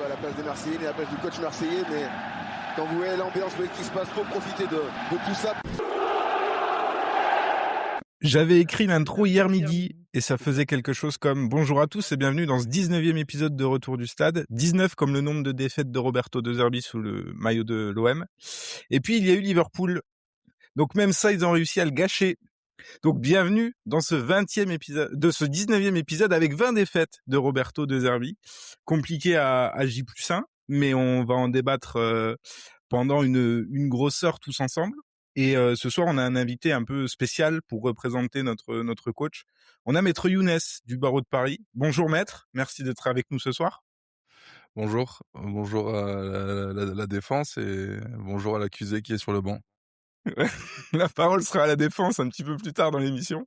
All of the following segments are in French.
la place des Marseillais, ni à la place du coach marseillais, mais quand vous voyez l'ambiance qui se passe, faut profiter de tout ça. J'avais écrit l'intro hier midi et ça faisait quelque chose comme « Bonjour à tous et bienvenue dans ce 19e épisode de Retour du Stade ». 19 comme le nombre de défaites de Roberto De Zerbi sous le maillot de l'OM. Et puis il y a eu Liverpool. Donc même ça, ils ont réussi à le gâcher. Donc bienvenue dans ce 20e épisode, de ce 19e épisode avec 20 défaites de Roberto De Zerbi. Compliqué à J+1, mais on va en débattre pendant une grosse heure tous ensemble. Et ce soir, on a un invité un peu spécial pour représenter notre coach. On a Maître Younes du barreau de Paris. Bonjour Maître, merci d'être avec nous ce soir. Bonjour à la défense et bonjour à l'accusé qui est sur le banc. La parole sera à la défense un petit peu plus tard dans l'émission.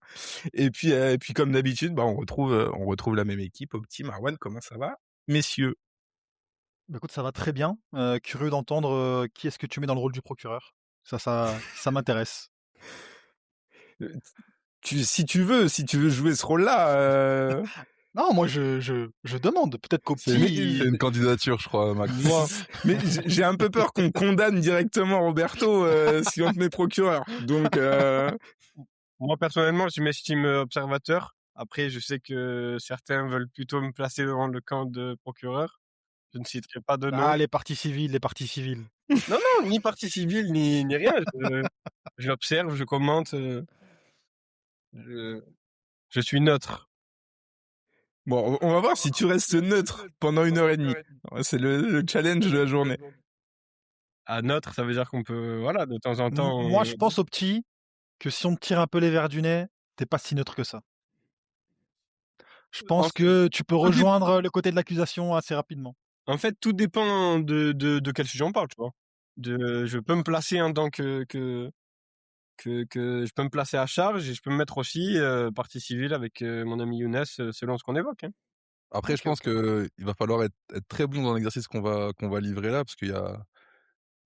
Et puis comme d'habitude, on retrouve la même équipe. Opti, Marwan, comment ça va, messieurs? Bah, écoute, ça va très bien. Curieux d'entendre, qui est-ce que tu mets dans le rôle du procureur? Ça m'intéresse. Si tu veux jouer ce rôle-là. Non, moi je demande. Peut-être C'est qu'Opti une candidature, je crois, Max. Mais j'ai un peu peur qu'on condamne directement Roberto si on te met procureur. Donc, Moi, personnellement, je m'estime observateur. Après, je sais que certains veulent plutôt me placer dans le camp de procureur. Je ne citerai pas de nom. les parties civiles. Non, ni partie civile, ni rien. J'observe, je commente. Je suis neutre. bon, on va voir si tu restes neutre pendant 1h30. C'est le challenge de la journée. Neutre, ça veut dire qu'on peut, voilà, de temps en temps. Moi, je pense, Opti, que si on te tire un peu les verres du nez, t'es pas si neutre que ça. Je pense que tu peux rejoindre le côté de l'accusation assez rapidement. En fait, tout dépend de quel sujet on parle, tu vois. Je peux me placer en tant que je peux me placer à charge et je peux me mettre aussi partie civile avec mon ami Younes selon ce qu'on évoque. Hein. Après, je pense que il va falloir être très bon dans l'exercice qu'on va livrer là, parce qu'il y a,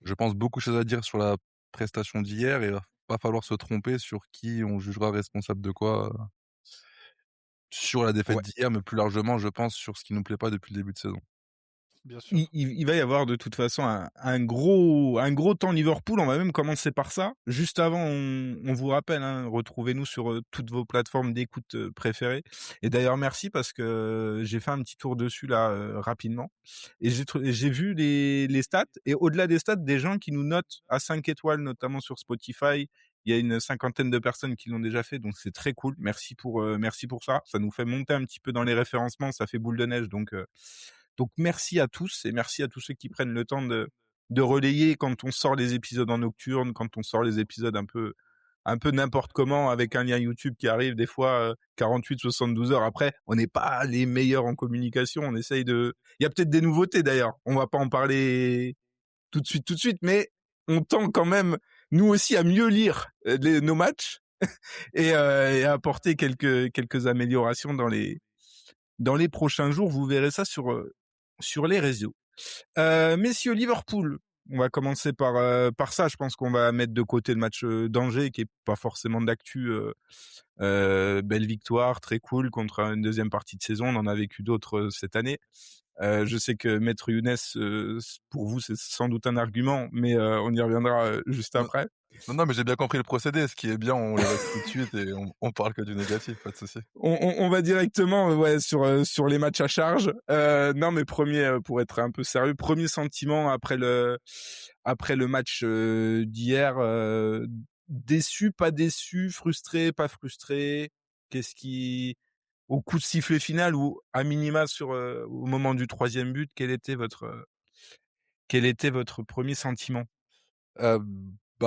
je pense, beaucoup de choses à dire sur la prestation d'hier et il va pas falloir se tromper sur qui on jugera responsable de quoi sur la défaite d'hier, mais plus largement, je pense, sur ce qui nous plaît pas depuis le début de saison. Bien sûr. Il va y avoir de toute façon un gros temps Liverpool. On va même commencer par ça. Juste avant, on vous rappelle, retrouvez-nous sur toutes vos plateformes d'écoute préférées. Et d'ailleurs, merci parce que j'ai fait un petit tour dessus là rapidement. Et j'ai vu les stats. Et au-delà des stats, des gens qui nous notent à 5 étoiles, notamment sur Spotify. Il y a une 50aine de personnes qui l'ont déjà fait, donc c'est très cool. Merci pour ça. Ça nous fait monter un petit peu dans les référencements. Ça fait boule de neige, donc merci à tous et merci à tous ceux qui prennent le temps de relayer quand on sort les épisodes en nocturne, quand on sort les épisodes un peu n'importe comment avec un lien YouTube qui arrive des fois 48-72 heures après. On n'est pas les meilleurs en communication. On essaye de. Il y a peut-être des nouveautés d'ailleurs. On va pas en parler tout de suite, mais on tend quand même nous aussi à mieux lire nos matchs et à apporter quelques améliorations dans les prochains jours. Vous verrez ça sur les réseaux. Messieurs, Liverpool, on va commencer par ça. Je pense qu'on va mettre de côté le match d'Angers, qui est pas forcément d'actu. Belle victoire, très cool, contre une deuxième partie de saison. On en a vécu d'autres cette année. Je sais que Maître Younes, pour vous, c'est sans doute un argument, mais on y reviendra juste après. Non, mais j'ai bien compris le procédé. Ce qui est bien, on le reste tout de suite et on parle que du négatif, pas de souci. On va directement sur les matchs à charge. Non, mais pour être un peu sérieux, premier sentiment après le match d'hier. Déçu, pas déçu, frustré, pas frustré. Au coup de sifflet final ou à minima au moment du 3e but, quel était votre premier sentiment?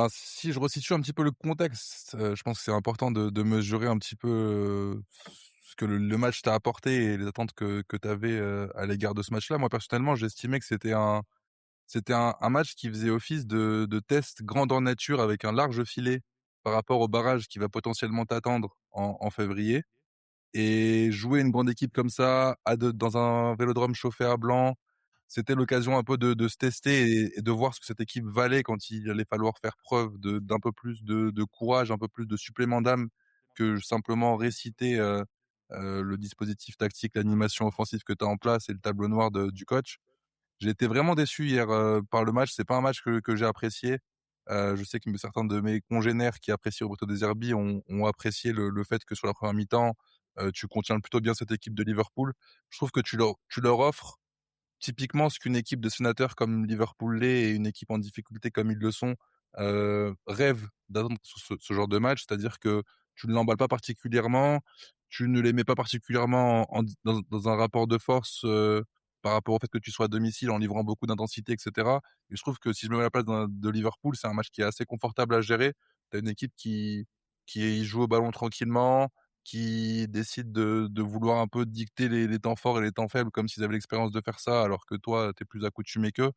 Si je resitue un petit peu le contexte, je pense que c'est important de mesurer un petit peu ce que le match t'a apporté et les attentes que tu avais à l'égard de ce match-là. Moi, personnellement, j'estimais que c'était un match qui faisait office de test grandeur nature avec un large filet par rapport au barrage qui va potentiellement t'attendre en février. Et jouer une grande équipe comme ça, dans un vélodrome chauffé à blanc, c'était l'occasion un peu de se tester et de voir ce que cette équipe valait quand il allait falloir faire preuve d'un peu plus de courage, un peu plus de supplément d'âme que simplement réciter le dispositif tactique, l'animation offensive que tu as en place et le tableau noir du coach. J'ai été vraiment déçu hier, par le match. C'est pas un match que j'ai apprécié. Je sais que certains de mes congénères qui apprécient Roberto De Zerbi ont apprécié le fait que sur la première mi-temps, tu contiens plutôt bien cette équipe de Liverpool. Je trouve que tu leur offres typiquement ce qu'une équipe de sénateurs comme Liverpool l'est et une équipe en difficulté comme ils le sont, rêve d'attendre sur ce genre de match. C'est-à-dire que tu ne l'emballes pas particulièrement, tu ne les mets pas particulièrement dans un rapport de force, par rapport au fait que tu sois à domicile en livrant beaucoup d'intensité et cetera. Et je trouve que si je me mets à la place de Liverpool, c'est un match qui est assez confortable à gérer. Tu as une équipe qui joue au ballon tranquillement, qui décident de vouloir un peu dicter les temps forts et les temps faibles comme s'ils avaient l'expérience de faire ça, alors que toi, tu es plus accoutumé qu'eux.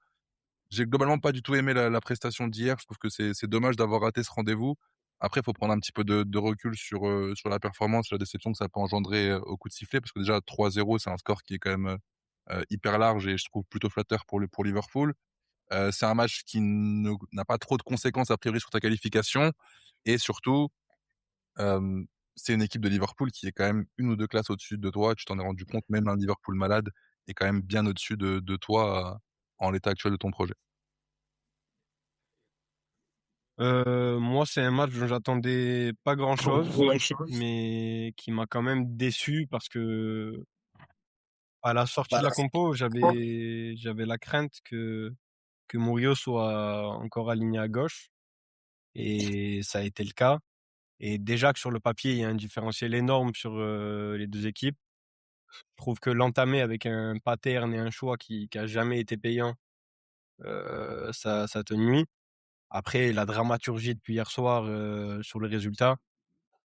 J'ai globalement pas du tout aimé la prestation d'hier. Je trouve que c'est dommage d'avoir raté ce rendez-vous. Après, il faut prendre un petit peu de recul sur la performance, la déception que ça peut engendrer, au coup de sifflet, parce que déjà 3-0, c'est un score qui est quand même, hyper large et je trouve plutôt flatteur pour Liverpool. C'est un match qui n'a pas trop de conséquences a priori sur ta qualification et surtout, Hem, c'est une équipe de Liverpool qui est quand même 1 ou 2 classes au-dessus de toi. Tu t'en es rendu compte, même un Liverpool malade est quand même bien au-dessus de toi, en l'état actuel de ton projet. Moi, c'est un match dont j'attendais pas grand-chose, mais qui m'a quand même déçu parce que à la sortie de la compo, j'avais la crainte que Murillo soit encore aligné à gauche et ça a été le cas. Et déjà que sur le papier, il y a un différentiel énorme sur les deux équipes. Je trouve que l'entamer avec un pattern et un choix qui a jamais été payant, ça te nuit. Après, la dramaturgie depuis hier soir sur le résultat,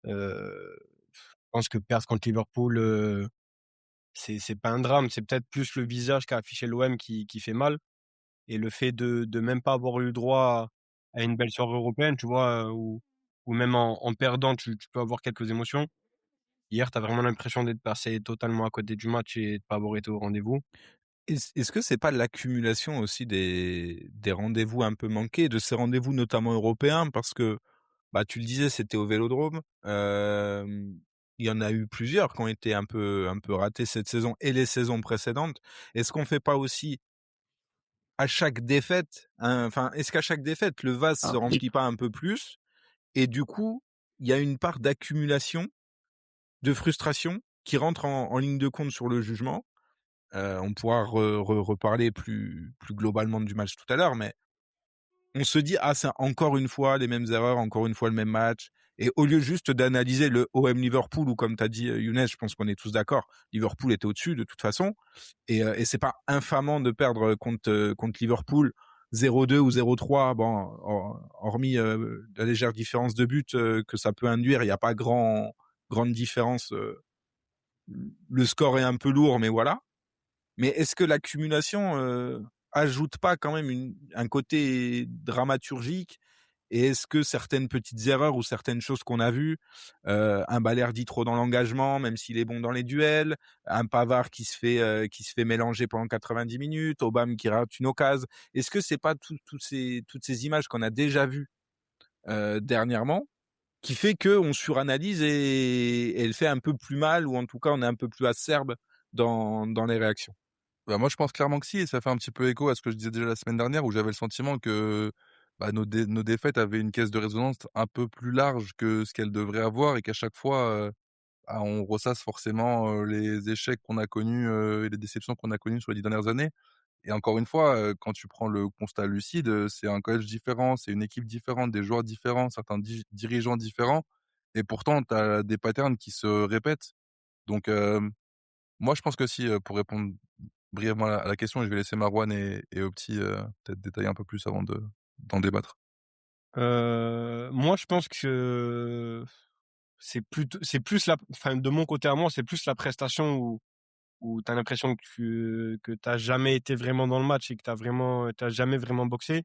je pense que perdre contre Liverpool, c'est pas un drame, c'est peut-être plus le visage qu'a affiché l'OM qui fait mal. Et le fait de même pas avoir eu le droit à une belle soirée européenne, tu vois, ou même en perdant, tu peux avoir quelques émotions. Hier, tu as vraiment l'impression d'être passé totalement à côté du match et de pas avoir été au rendez-vous. Est-ce que c'est pas l'accumulation aussi des rendez-vous un peu manqués, de ces rendez-vous notamment européens? Parce que, bah, tu le disais, c'était au Vélodrome. Il y en a eu plusieurs qui ont été un peu ratés cette saison et les saisons précédentes. Est-ce qu'on fait pas aussi à chaque défaite, enfin, est-ce qu'à chaque défaite, le vase se remplit pas un peu plus? Et du coup, il y a une part d'accumulation, de frustration qui rentre en ligne de compte sur le jugement. On pourra reparler plus globalement du match tout à l'heure, mais on se dit: «Ah, c'est encore une fois les mêmes erreurs, encore une fois le même match», et au lieu juste d'analyser le OM Liverpool où, comme tu as dit, Younes, je pense qu'on est tous d'accord, Liverpool était au-dessus de toute façon, et c'est pas infamant de perdre contre Liverpool 0-2 ou 0-3. Bon, hormis la légère différence de but que ça peut induire, il y a pas grande différence, le score est un peu lourd, mais voilà. Mais est-ce que l'accumulation ajoute pas quand même un côté dramaturgique? Et est-ce que certaines petites erreurs ou certaines choses qu'on a vues, un Balerdi trop dans l'engagement, même s'il est bon dans les duels, un Pavard qui se fait mélanger pendant 90 minutes, Aubame qui rate une occasion, est-ce que c'est pas toutes ces images qu'on a déjà vues dernièrement, qui fait qu'on suranalyse et elle fait un peu plus mal, ou en tout cas on est un peu plus acerbe dans les réactions? Bah, moi, je pense clairement que si, et ça fait un petit peu écho à ce que je disais déjà la semaine dernière où j'avais le sentiment que, bah, nos défaites avaient une caisse de résonance un peu plus large que ce qu'elles devraient avoir et qu'à chaque fois, bah, on ressasse forcément, les échecs qu'on a connus, et les déceptions qu'on a connues sur les 10 dernières années. Et encore une fois, quand tu prends le constat lucide, c'est un coach différent, c'est une équipe différente, des joueurs différents, certains dirigeants différents et pourtant tu as des patterns qui se répètent. Donc moi je pense que si, pour répondre brièvement à la question, et je vais laisser Marouane et Opti, peut-être détailler un peu plus avant d'en débattre. Moi, je pense que c'est plus la enfin, de mon côté à moi, c'est plus la prestation où tu as l'impression que tu jamais été vraiment dans le match et que tu jamais vraiment boxé,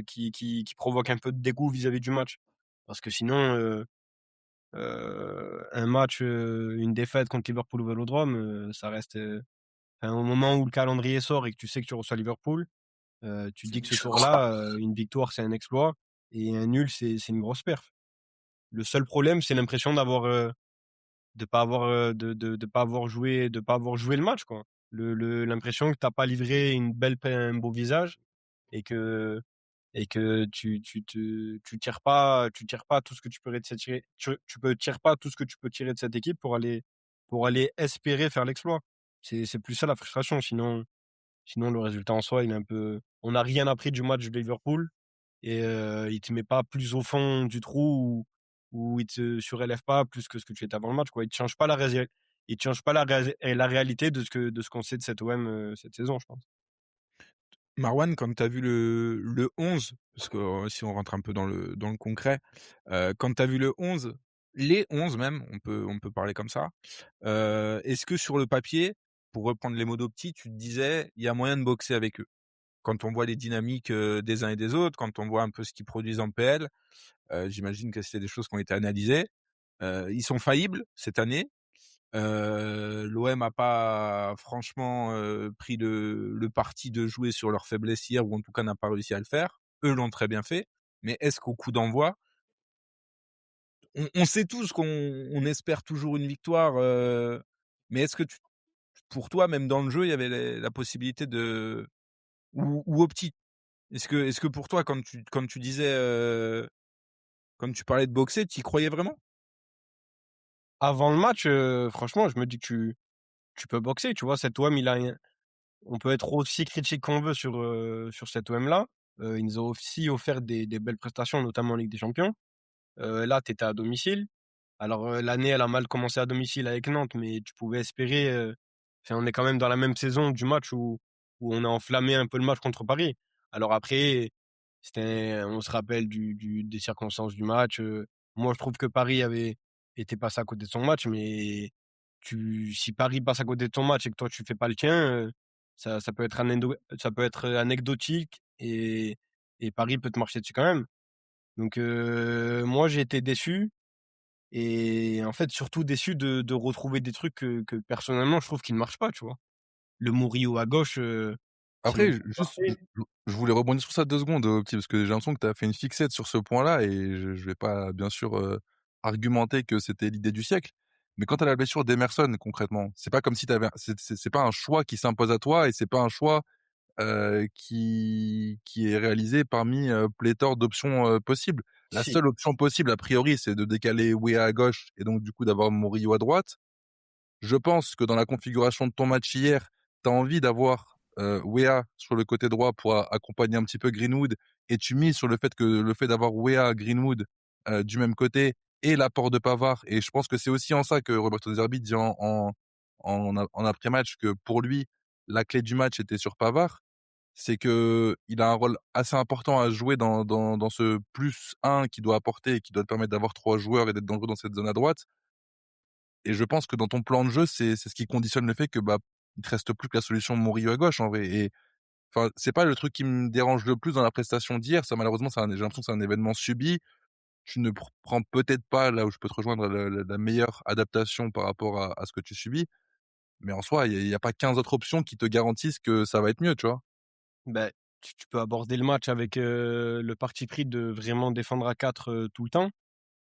qui provoque un peu de dégoût vis-à-vis du match. Parce que sinon, un match, une défaite contre Liverpool au Vélodrome, ça reste, enfin, au moment où le calendrier sort et que tu sais que tu reçois Liverpool, tu te dis que ce soir-là, une victoire, c'est un exploit et un nul, c'est une grosse perf. Le seul problème, c'est l'impression de pas avoir joué le match, quoi. l'impression que t'as pas livré un beau visage et que tu tires pas tout ce que tu peux tirer, tires pas tout ce que tu peux tirer de cette équipe pour aller espérer faire l'exploit. C'est plus ça la frustration. Sinon le résultat en soi, il est un peu, on n'a rien appris du match de Liverpool et il te met pas plus au fond du trou ou il te surélève pas plus que ce que tu étais avant le match, quoi. Il te change pas la réalité de ce qu'on sait de cette OM cette saison, je pense. Marwan, quand tu as vu le 11, parce que si on rentre un peu dans le concret, quand tu as vu le 11, les 11 même, on peut parler comme ça, est-ce que sur le papier, pour reprendre les mots d'Opti, tu te disais, il y a moyen de boxer avec eux? Quand on voit les dynamiques des uns et des autres, quand on voit un peu ce qu'ils produisent en PL, j'imagine que c'est des choses qui ont été analysées. Ils sont faillibles cette année. L'OM a pas franchement pris le parti de jouer sur leurs faiblesses hier, ou en tout cas n'a pas réussi à le faire. Eux l'ont très bien fait, mais est-ce qu'au coup d'envoi, on sait tous qu'on espère toujours une victoire, mais est-ce que pour toi, même dans le jeu, il y avait la possibilité de, ou au petit, est-ce que pour toi, quand tu disais, quand tu parlais de boxer, tu y croyais vraiment? Avant le match, franchement, je me dis que tu peux boxer, tu vois. Cet OM, on peut être aussi critique qu'on veut sur cet OM-là. Ils nous ont aussi offert des belles prestations, notamment en Ligue des Champions. Là, tu étais à domicile. Alors, l'année, elle a mal commencé à domicile avec Nantes, mais tu pouvais espérer. On est quand même dans la même saison du match où on a enflammé un peu le match contre Paris. Alors après, on se rappelle des circonstances du match. Moi, je trouve que Paris avait été passé à côté de son match, mais si Paris passe à côté de ton match et que toi, tu fais pas le tien, ça peut être ça peut être anecdotique et Paris peut te marcher dessus quand même. Donc, moi, j'ai été déçu. Et en fait, surtout déçu de retrouver des trucs que personnellement, je trouve qu'ils ne marchent pas, tu vois. Le Murillo à gauche, c'est Après, même pas juste, parfait. je voulais rebondir sur ça 2 secondes, petit, parce que j'ai l'impression que tu as fait une fixette sur ce point-là et je vais pas, bien sûr, argumenter que c'était l'idée du siècle. Mais quant à la blessure d'Emerson, concrètement, c'est pas comme si tu avais c'est pas un choix qui s'impose à toi et c'est pas un choix, qui est réalisé parmi, pléthore d'options, possibles. La Si, seule option possible, a priori, c'est de décaler Weah à gauche et donc du coup d'avoir Murillo à droite. Je pense que dans la configuration de ton match hier, tu as envie d'avoir Weah sur le côté droit pour accompagner un petit peu Greenwood et tu mises sur le fait d'avoir Weah, Greenwood du même côté et l'apport de Pavard. Et je pense que c'est aussi en ça que Roberto De Zerbi dit en après-match que pour lui, la clé du match était sur Pavard. C'est que il a un rôle assez important à jouer dans ce plus 1 qui doit apporter et qui doit te permettre d'avoir 3 joueurs et d'être dangereux dans cette zone à droite. Et je pense que dans ton plan de jeu, c'est ce qui conditionne le fait que, bah, il te reste plus que la solution Murillo à gauche, en vrai. Et enfin, c'est pas le truc qui me dérange le plus dans la prestation d'hier. Ça, malheureusement, j'ai l'impression que c'est un événement subi. Tu ne prends peut-être pas, là où je peux te rejoindre, la meilleure adaptation par rapport à ce que tu subis. Mais en soi, il y a pas 15 autres options qui te garantissent que ça va être mieux, tu vois? bah, tu peux aborder le match avec le parti pris de vraiment défendre à 4 tout le temps,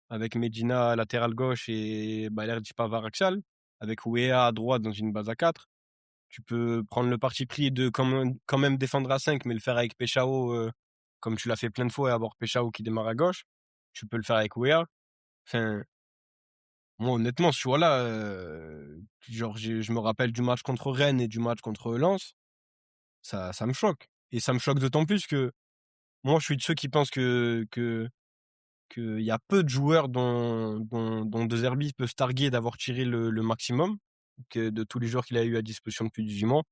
avec Medina latéral gauche et Balerdi Pavard axial, avec Weah à droite dans une base à 4. Tu peux prendre le parti pris de quand même défendre à 5, mais le faire avec Peshao, comme tu l'as fait plein de fois, et avoir Peshao qui démarre à gauche. Tu peux le faire avec Weah. Enfin, moi, honnêtement, ce choix-là, genre, je me rappelle du match contre Rennes et du match contre Lens, ça me choque. Et ça me choque d'autant plus que moi, je suis de ceux qui pensent qu'il y a peu de joueurs dont De Zerbi peut se targuer d'avoir tiré le maximum que de tous les joueurs qu'il a eu à disposition depuis 18 mois.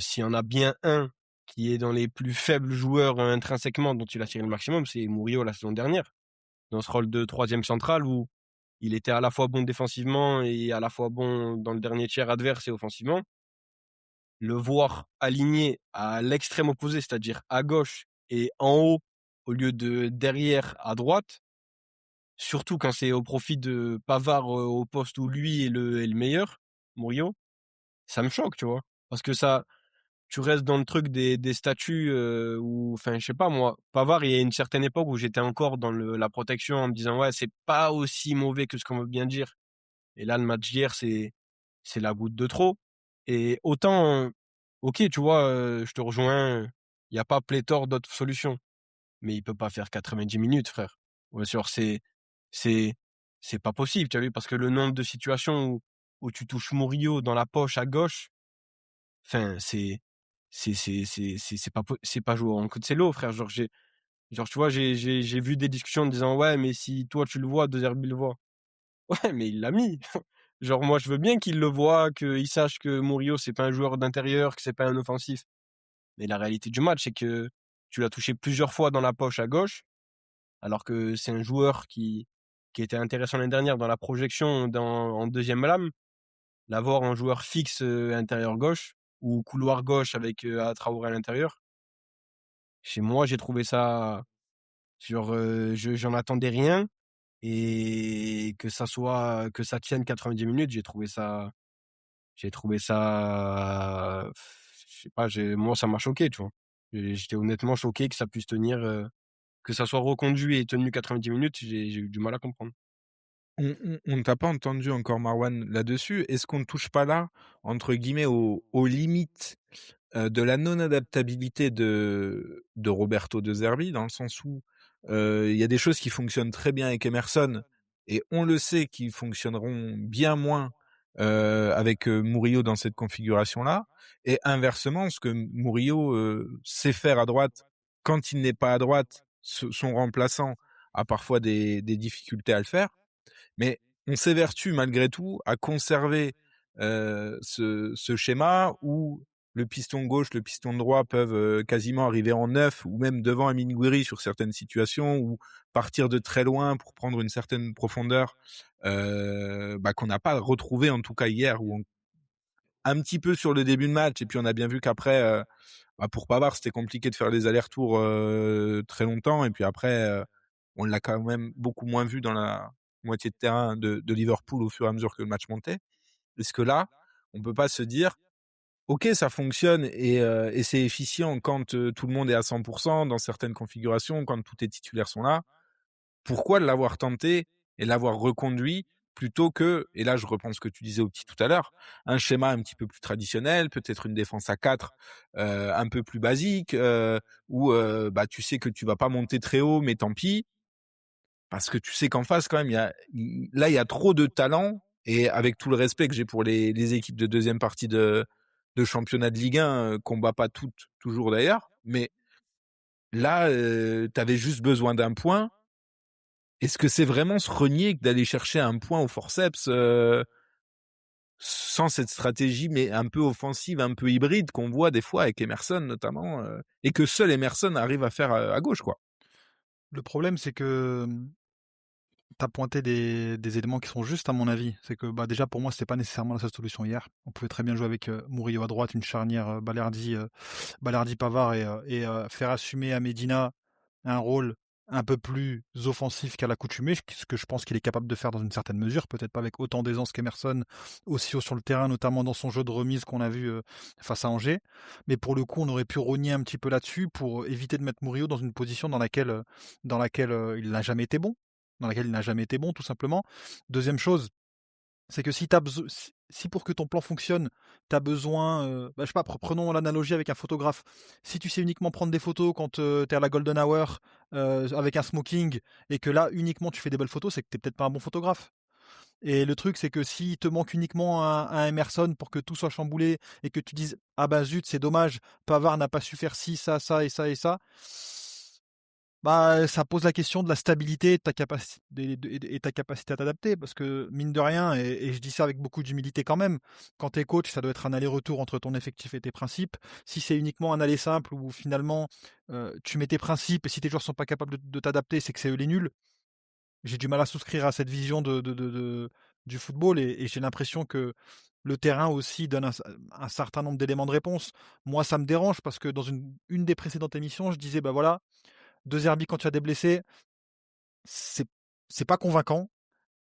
S'il y en a bien un qui est dans les plus faibles joueurs intrinsèquement dont il a tiré le maximum, c'est Murillo la saison dernière, dans ce rôle de troisième central où il était à la fois bon défensivement et à la fois bon dans le dernier tiers adverse et offensivement. Le voir aligné à l'extrême opposé, c'est-à-dire à gauche et en haut, au lieu de derrière à droite, surtout quand c'est au profit de Pavard au poste où lui est le meilleur, Murillo, ça me choque, tu vois. Parce que ça, tu restes dans le truc des statuts où, enfin, je sais pas moi, Pavard, il y a une certaine époque où j'étais encore dans la protection en me disant, ouais, c'est pas aussi mauvais que ce qu'on veut bien dire. Et là, le match d'hier, c'est la goutte de trop. Et autant, ok, tu vois, je te rejoins, il n'y a pas pléthore d'autres solutions. Mais il peut pas faire 90 minutes, frère. Ouais, sûr, c'est, c'est pas possible, tu as vu, parce que le nombre de situations où tu touches Murillo dans la poche à gauche, enfin, c'est pas joué en coup de cello, frère. Genre, tu vois, j'ai vu des discussions en disant, ouais, mais si toi tu le vois, De Zerbi le voit. Ouais, mais il l'a mis. Genre, moi, je veux bien qu'il le voit, qu'il sache que Murillo, c'est pas un joueur d'intérieur, que c'est pas un offensif. Mais la réalité du match, c'est que tu l'as touché plusieurs fois dans la poche à gauche, alors que c'est un joueur qui était intéressant l'année dernière dans la projection en deuxième lame. L'avoir en joueur fixe intérieur gauche ou couloir gauche avec Traoré à l'intérieur. Chez moi, j'ai trouvé ça, genre, j'en attendais rien et que ça tienne 90 minutes, j'ai trouvé ça, je sais pas, moi ça m'a choqué, tu vois. J'étais honnêtement choqué que ça puisse tenir, que ça soit reconduit et tenu 90 minutes, j'ai eu du mal à comprendre. On ne t'a pas entendu encore, Marwan, là-dessus. Est-ce qu'on ne touche pas là, entre guillemets, aux limites de la non-adaptabilité de Roberto De Zerbi, dans le sens où il y a des choses qui fonctionnent très bien avec Emerson, et on le sait qu'ils fonctionneront bien moins avec Murillo dans cette configuration-là, et inversement, ce que Murillo sait faire à droite, quand il n'est pas à droite, son remplaçant a parfois des difficultés à le faire, mais on s'évertue malgré tout à conserver ce schéma où le piston gauche, le piston droit peuvent quasiment arriver en neuf ou même devant Amine Gouiri sur certaines situations ou partir de très loin pour prendre une certaine profondeur qu'on n'a pas retrouvé en tout cas hier, où un petit peu sur le début de match, et puis on a bien vu qu'après pour Pavard c'était compliqué de faire les allers-retours très longtemps, et puis après on l'a quand même beaucoup moins vu dans la moitié de terrain de Liverpool au fur et à mesure que le match montait. Est-ce que là, on peut pas se dire, ok, ça fonctionne et c'est efficient quand tout le monde est à 100% dans certaines configurations, quand tous tes titulaires sont là. Pourquoi l'avoir tenté et l'avoir reconduit plutôt que, et là je reprends ce que tu disais au petit tout à l'heure, un schéma un petit peu plus traditionnel, peut-être une défense à 4 un peu plus basique, où tu sais que tu vas pas monter très haut, mais tant pis, parce que tu sais qu'en face, quand même, il y a trop de talent, et avec tout le respect que j'ai pour les équipes de deuxième partie de championnat de Ligue 1, qu'on bat pas toutes, toujours d'ailleurs, mais là, tu avais juste besoin d'un point. Est-ce que c'est vraiment se renier que d'aller chercher un point au forceps sans cette stratégie, mais un peu offensive, un peu hybride qu'on voit des fois avec Emerson notamment, et que seul Emerson arrive à faire à gauche, quoi. Le problème, c'est que tu as pointé des éléments qui sont justes, à mon avis. C'est que déjà, pour moi, c'était pas nécessairement la seule solution hier. On pouvait très bien jouer avec Murillo à droite, une charnière Balerdi-Pavard, et faire assumer à Medina un rôle un peu plus offensif qu'à l'accoutumée, ce que je pense qu'il est capable de faire dans une certaine mesure, peut-être pas avec autant d'aisance qu'Emerson, aussi haut sur le terrain, notamment dans son jeu de remise qu'on a vu face à Angers. Mais pour le coup, on aurait pu rogner un petit peu là-dessus pour éviter de mettre Murillo dans une position dans laquelle il n'a jamais été bon. Dans laquelle il n'a jamais été bon, tout simplement. Deuxième chose, c'est que si pour que ton plan fonctionne, tu as besoin, je sais pas, prenons l'analogie avec un photographe. Si tu sais uniquement prendre des photos quand tu es à la golden hour avec un smoking, et que là uniquement tu fais des belles photos, c'est que tu peut-être pas un bon photographe. Et le truc, c'est que s'il te manque uniquement un Emerson pour que tout soit chamboulé, et que tu dises ah bah zut, c'est dommage, Pavard n'a pas su faire ci, ça, ça et ça et ça, ça pose la question de la stabilité et de ta capacité à t'adapter, parce que mine de rien, et je dis ça avec beaucoup d'humilité quand même, quand tu es coach, ça doit être un aller-retour entre ton effectif et tes principes. Si c'est uniquement un aller simple où finalement tu mets tes principes, et si tes joueurs sont pas capables de t'adapter, c'est que c'est eux les nuls. J'ai du mal à souscrire à cette vision du football, et j'ai l'impression que le terrain aussi donne un certain nombre d'éléments de réponse. Moi, ça me dérange parce que dans une des précédentes émissions, je disais, voilà, De Zerbi, quand tu as des blessés, c'est c'est pas convaincant.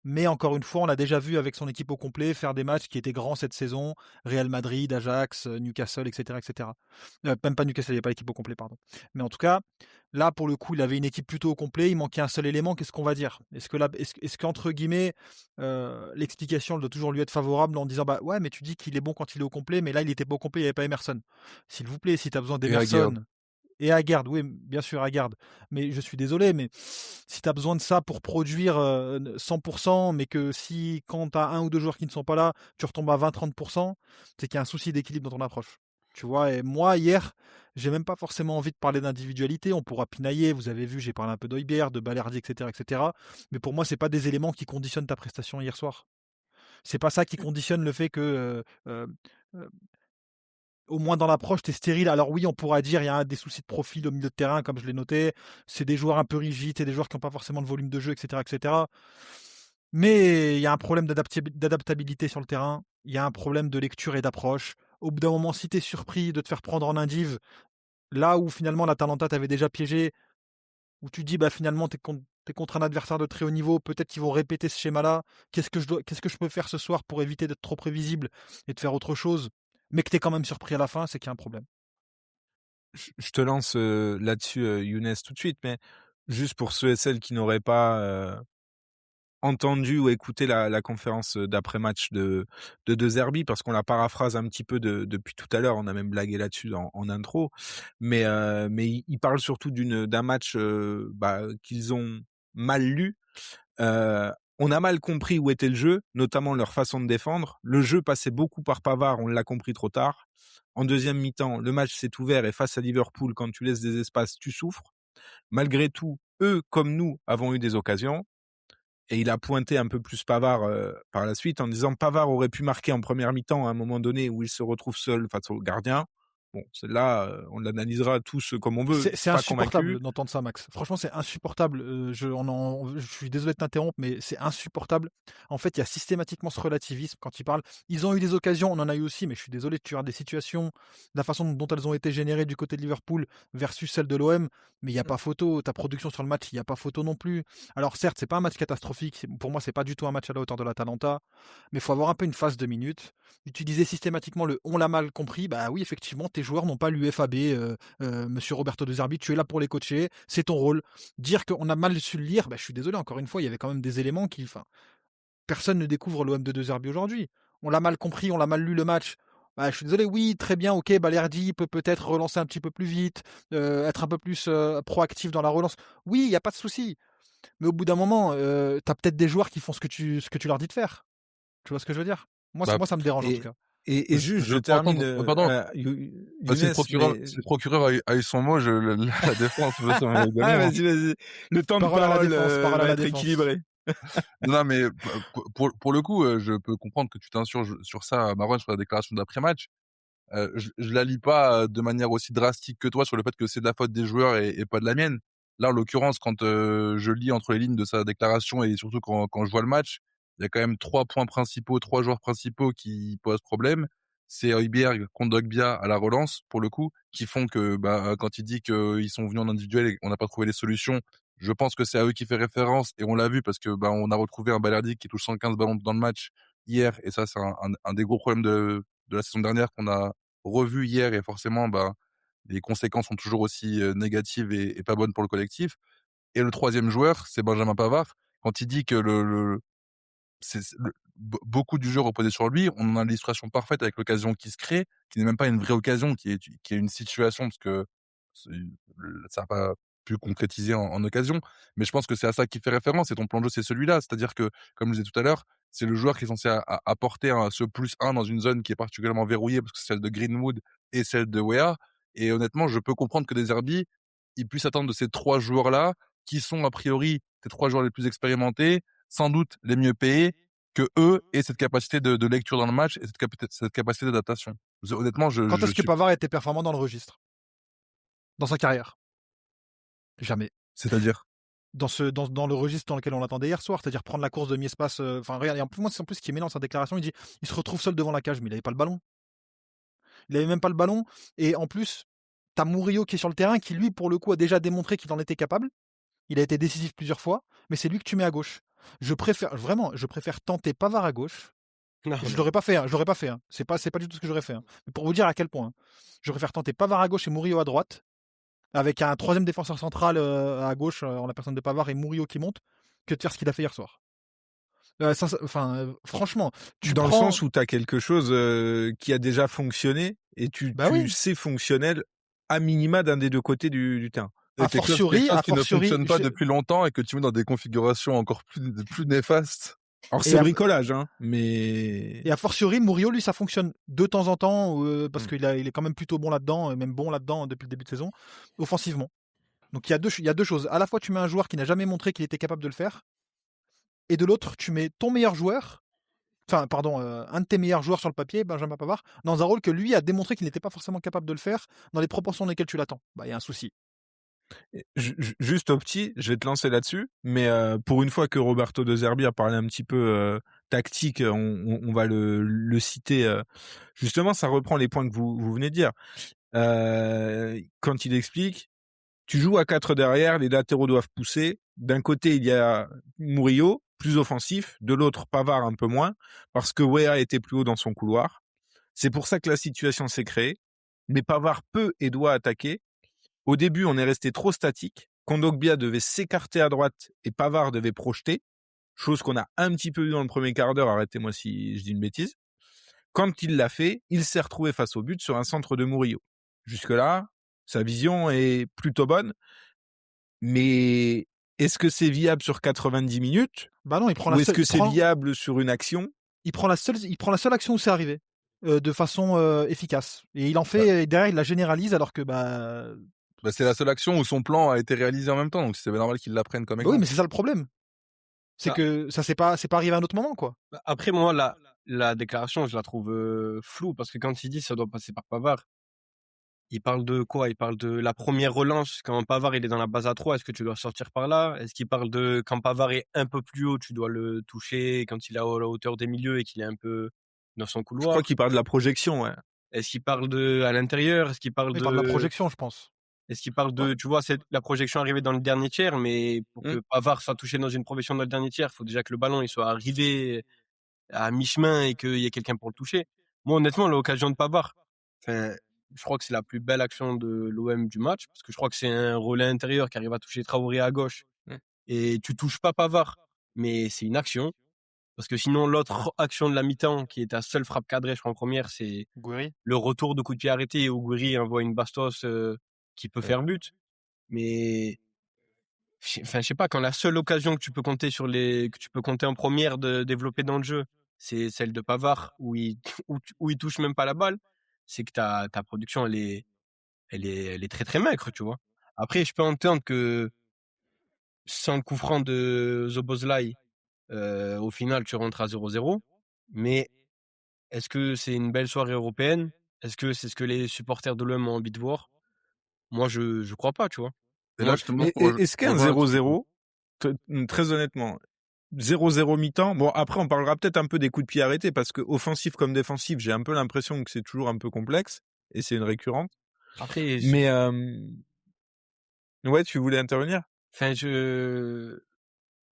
Mais encore une fois, on l'a déjà vu avec son équipe au complet faire des matchs qui étaient grands cette saison. Real Madrid, Ajax, Newcastle, etc. etc. Même pas Newcastle, il n'y avait pas l'équipe au complet, pardon. Mais en tout cas, là, pour le coup, il avait une équipe plutôt au complet. Il manquait un seul élément. Qu'est-ce qu'on va dire? Est-ce qu'entre guillemets, l'explication elle doit toujours lui être favorable en disant bah ouais, mais tu dis qu'il est bon quand il est au complet, mais là, il était pas au complet, il n'y avait pas Emerson. S'il vous plaît, si tu as besoin Et Haggard. d'Emerson. Et Haggard, oui, bien sûr, Haggard. Mais je suis désolé, mais si tu as besoin de ça pour produire 100%, mais que si quand tu as un ou deux joueurs qui ne sont pas là, tu retombes à 20-30%, c'est qu'il y a un souci d'équilibre dans ton approche. Tu vois, et moi, hier, j'ai même pas forcément envie de parler d'individualité. On pourra pinailler, vous avez vu, j'ai parlé un peu d'Heubière, de Balerdi, etc., etc. Mais pour moi, c'est pas des éléments qui conditionnent ta prestation hier soir. C'est pas ça qui conditionne le fait que euh, au moins dans l'approche, tu es stérile. Alors oui, on pourra dire il y a des soucis de profil au milieu de terrain, comme je l'ai noté. C'est des joueurs un peu rigides, c'est des joueurs qui n'ont pas forcément de volume de jeu, etc., etc. Mais il y a un problème d'adaptabilité sur le terrain. Il y a un problème de lecture et d'approche. Au bout d'un moment, si tu es surpris de te faire prendre en indiv, là où finalement l'Atalanta t'avait déjà piégé, où tu dis bah finalement tu es contre un adversaire de très haut niveau, peut-être qu'ils vont répéter ce schéma-là. Qu'est-ce que je peux faire ce soir pour éviter d'être trop prévisible et de faire autre chose, mais que tu es quand même surpris à la fin, c'est qu'il y a un problème. Je te lance là-dessus, Younes, tout de suite, mais juste pour ceux et celles qui n'auraient pas entendu ou écouté la conférence d'après-match de De Zerbi, parce qu'on la paraphrase un petit peu depuis tout à l'heure, on a même blagué là-dessus en intro, mais il parle surtout d'un match qu'ils ont mal lu. On a mal compris où était le jeu, notamment leur façon de défendre. Le jeu passait beaucoup par Pavard, on l'a compris trop tard. En deuxième mi-temps, le match s'est ouvert et face à Liverpool, quand tu laisses des espaces, tu souffres. Malgré tout, eux comme nous avons eu des occasions. Et il a pointé un peu plus Pavard par la suite en disant Pavard aurait pu marquer en première mi-temps à un moment donné où il se retrouve seul face au gardien. Bon, celle-là, on l'analysera tous comme on veut. C'est Pas insupportable convaincu. d'entendre ça, Max. Franchement, c'est insupportable. Je suis désolé de t'interrompre, mais c'est insupportable. En fait, il y a systématiquement ce relativisme quand ils parlent. Ils ont eu des occasions, on en a eu aussi, mais je suis désolé, tu as des situations, la façon dont elles ont été générées du côté de Liverpool versus celle de l'OM, mais il n'y a pas photo. Ta production sur le match, il n'y a pas photo non plus. Alors certes, c'est pas un match catastrophique. Pour moi, c'est pas du tout un match à la hauteur de l'Atalanta, mais il faut avoir un peu une phase de minutes. Utiliser systématiquement le on l'a mal compris. Bah oui, effectivement, tes joueurs n'ont pas l'UFAB. Monsieur Roberto De Zerbi, tu es là pour les coacher, c'est ton rôle. Dire qu'on a mal su le lire, bah, je suis désolé, encore une fois, il y avait quand même des éléments qui. Enfin, personne ne découvre l'OM de De Zerbi aujourd'hui. On l'a mal compris, on l'a mal lu le match. Bah, je suis désolé, oui, très bien, ok, Balerdi peut peut-être relancer un petit peu plus vite, être un peu plus proactif dans la relance. Oui, il n'y a pas de souci. Mais au bout d'un moment, tu as peut-être des joueurs qui font ce que tu leur dis de faire. Tu vois ce que je veux dire? Bah, Moi, ça me dérange en tout Et, cas. et juste, je je peux termine, entendre. Pardon. Si le Younes, procureur, mais... si le procureur a eu son mot, la défense, ça va également. Hein. Vas-y. Le temps de Parole à la parole défense, parole à va la être défense. équilibré. Non, mais pour le coup, je peux comprendre que tu t'insurges sur ça, Marwan, sur la déclaration d'après-match. Je la lis pas de manière aussi drastique que toi sur le fait que c'est de la faute des joueurs et pas de la mienne. Là, en l'occurrence, quand je lis entre les lignes de sa déclaration et surtout quand je vois le match, il y a quand même 3 joueurs principaux qui posent problème. C'est Højbjerg, Kondogbia à la relance, pour le coup, qui font que quand il dit qu'ils sont venus en individuel et qu'on n'a pas trouvé les solutions, je pense que c'est à eux qu'il fait référence et on l'a vu parce que on a retrouvé un Balerdi qui touche 115 ballons dans le match hier et ça, c'est un des gros problèmes de la saison dernière qu'on a revu hier et forcément, les conséquences sont toujours aussi négatives et pas bonnes pour le collectif. Et le troisième joueur, c'est Benjamin Pavard. Quand il dit que beaucoup du jeu reposait sur lui, on en a l'illustration parfaite avec l'occasion qui se crée, qui n'est même pas une vraie occasion, qui est une situation parce que ça n'a pas pu concrétiser en occasion. Mais je pense que c'est à ça qu'il fait référence et ton plan de jeu, c'est celui-là. C'est-à-dire que, comme je disais tout à l'heure, c'est le joueur qui est censé apporter ce +1 dans une zone qui est particulièrement verrouillée parce que c'est celle de Greenwood et celle de Weah. Et honnêtement, je peux comprendre que De Zerbi, il puisse attendre de ces 3 joueurs-là, qui sont a priori les 3 joueurs les plus expérimentés, sans doute les mieux payés, que eux aient cette capacité de lecture dans le match et cette capacité d'adaptation. Honnêtement, Quand je est-ce que suis... Pavard était performant dans le registre? Dans sa carrière? Jamais. C'est-à-dire? Dans le registre dans lequel on l'attendait hier soir, c'est-à-dire prendre la course demi-espace. Enfin, regarde, et en plus, moi, c'est en plus ce qui est mêlant dans sa déclaration, il dit il se retrouve seul devant la cage, mais il n'avait pas le ballon. Il n'avait même pas le ballon. Et en plus, t'as Murillo qui est sur le terrain, qui lui, pour le coup, a déjà démontré qu'il en était capable. Il a été décisif plusieurs fois, mais c'est lui que tu mets à gauche. Je préfère tenter Pavard à gauche. Non, Je l'aurais pas fait, hein. C'est pas du tout ce que j'aurais fait, hein. Mais pour vous dire à quel point, hein. Je préfère tenter Pavard à gauche et Murillo à droite, avec un troisième défenseur central à gauche, en la personne de Pavard et Murillo qui monte, que de faire ce qu'il a fait hier soir. Franchement, tu Dans le prends. sens où tu as quelque chose qui a déjà fonctionné et tu Bah oui. sais fonctionnel à minima d'un des deux côtés du terrain. A Quelque fortiori, chose qui ne fonctionne pas depuis longtemps et que tu mets dans des configurations encore plus néfastes. Alors Et c'est à- bricolage, hein, mais Et a fortiori, Murillo, lui, ça fonctionne de temps en temps, parce qu'il est quand même plutôt bon là-dedans, même bon là-dedans depuis le début de saison, offensivement. Donc il y a deux choses. À la fois, tu mets un joueur qui n'a jamais montré qu'il était capable de le faire, et de l'autre, tu mets ton meilleur joueur, un de tes meilleurs joueurs sur le papier, Benjamin Pavard, dans un rôle que lui a démontré qu'il n'était pas forcément capable de le faire dans les proportions dans lesquelles tu l'attends. Bah, il y a un souci. juste au petit, je vais te lancer là-dessus, mais pour une fois que Roberto De Zerbi a parlé un petit peu tactique, on va le citer. Justement, ça reprend les points que vous venez de dire. Quand il explique, tu joues à 4 derrière, les latéraux doivent pousser. D'un côté, il y a Murillo, plus offensif, de l'autre, Pavard un peu moins, parce que Weah était plus haut dans son couloir. C'est pour ça que la situation s'est créée. Mais Pavard peut et doit attaquer. Au début, on est resté trop statique. Kondogbia devait s'écarter à droite et Pavard devait projeter, chose qu'on a un petit peu vu dans le premier quart d'heure, arrêtez-moi si je dis une bêtise. Quand il l'a fait, il s'est retrouvé face au but sur un centre de Murillo. Jusque-là, sa vision est plutôt bonne, mais est-ce que c'est viable sur 90 minutes Bah non, il prend ou est-ce que c'est viable sur une action? Il prend la seule action où c'est arrivé, de façon efficace. Et il en fait, et derrière, il la généralise alors que c'est la seule action où son plan a été réalisé en même temps, donc c'est normal qu'il la prenne comme oui, exemple. mais c'est ça le problème. C'est que ça c'est pas arrivé à un autre moment, quoi. Après, moi, la déclaration, je la trouve floue parce que quand il dit ça doit passer par Pavard, il parle de quoi? Il parle de la première relance quand Pavard il est dans la base à 3, est-ce que tu dois sortir par là? Est-ce qu'il parle de quand Pavard est un peu plus haut, tu dois le toucher quand il est à la hauteur des milieux et qu'il est un peu dans son Je couloir? crois qu'il parle de la projection, ouais. Est-ce qu'il parle de à l'intérieur? Est-ce qu'il parle Il parle de la projection, je pense. Est-ce qu'il parle de, tu vois, c'est la projection arrivée dans le dernier tiers, mais pour que Pavard soit touché dans une projection dans le dernier tiers, il faut déjà que le ballon il soit arrivé à mi-chemin et qu'il y ait quelqu'un pour le toucher. Moi, honnêtement, l'occasion de Pavard, je crois que c'est la plus belle action de l'OM du match, parce que je crois que c'est un relais intérieur qui arrive à toucher Traoré à gauche. Et tu touches pas Pavard, mais c'est une action. Parce que sinon, l'autre action de la mi-temps, qui est ta seule frappe cadrée, je crois, en première, c'est Gouiri. le retour de coup de pied arrêté où Gouiri envoie une bastos qui peut faire but. Mais je sais pas, quand la seule occasion que tu peux compter que tu peux compter en première de développer dans le jeu, c'est celle de Pavard où il touche même pas la balle, c'est que ta production elle est très très maigre, tu vois. Après, je peux entendre que sans le coup franc de Szoboszlai, au final tu rentres à 0-0, mais est-ce que c'est une belle soirée européenne? Est-ce que c'est ce que les supporters de l'OM ont envie de voir? Moi, je crois pas, tu vois. Et là, justement, Est-ce qu'un 0-0, très honnêtement, 0-0 mi-temps, bon après on parlera peut-être un peu des coups de pied arrêtés parce que offensif comme défensif, j'ai un peu l'impression que c'est toujours un peu complexe et c'est une récurrente. Après, mais ouais, tu voulais intervenir?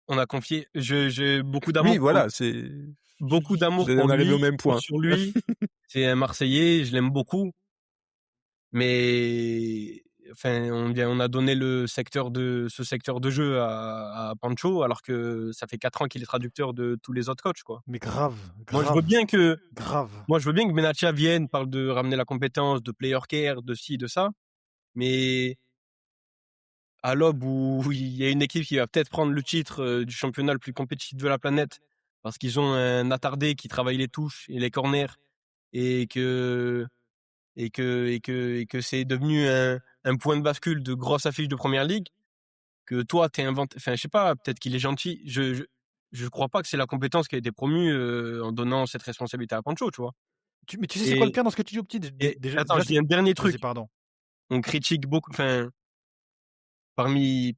On a confié, j'ai beaucoup d'amour. Oui, voilà, c'est beaucoup d'amour vous pour en arrivez lui, au même point. sur lui. C'est un Marseillais, je l'aime beaucoup. Mais on a donné ce secteur de jeu à Pancho, alors que ça fait 4 ans qu'il est traducteur de tous les autres coachs, quoi. Mais grave. Moi, je veux bien que Grave. Benatia vienne, parle de ramener la compétence, de player care, de ci, de ça. Mais à l'aube où il y a une équipe qui va peut-être prendre le titre du championnat le plus compétitif de la planète, parce qu'ils ont un attardé qui travaille les touches et les corners, et que c'est devenu un point de bascule de grosse affiche de première ligue, que toi t'es inventé, je sais pas, peut-être qu'il est gentil, je crois pas que c'est la compétence qui a été promue en donnant cette responsabilité à Pancho, tu vois. Mais tu sais c'est quoi le pire dans ce que tu dis au petit? Attends, je dis un dernier truc. Pardon. On critique beaucoup, parmi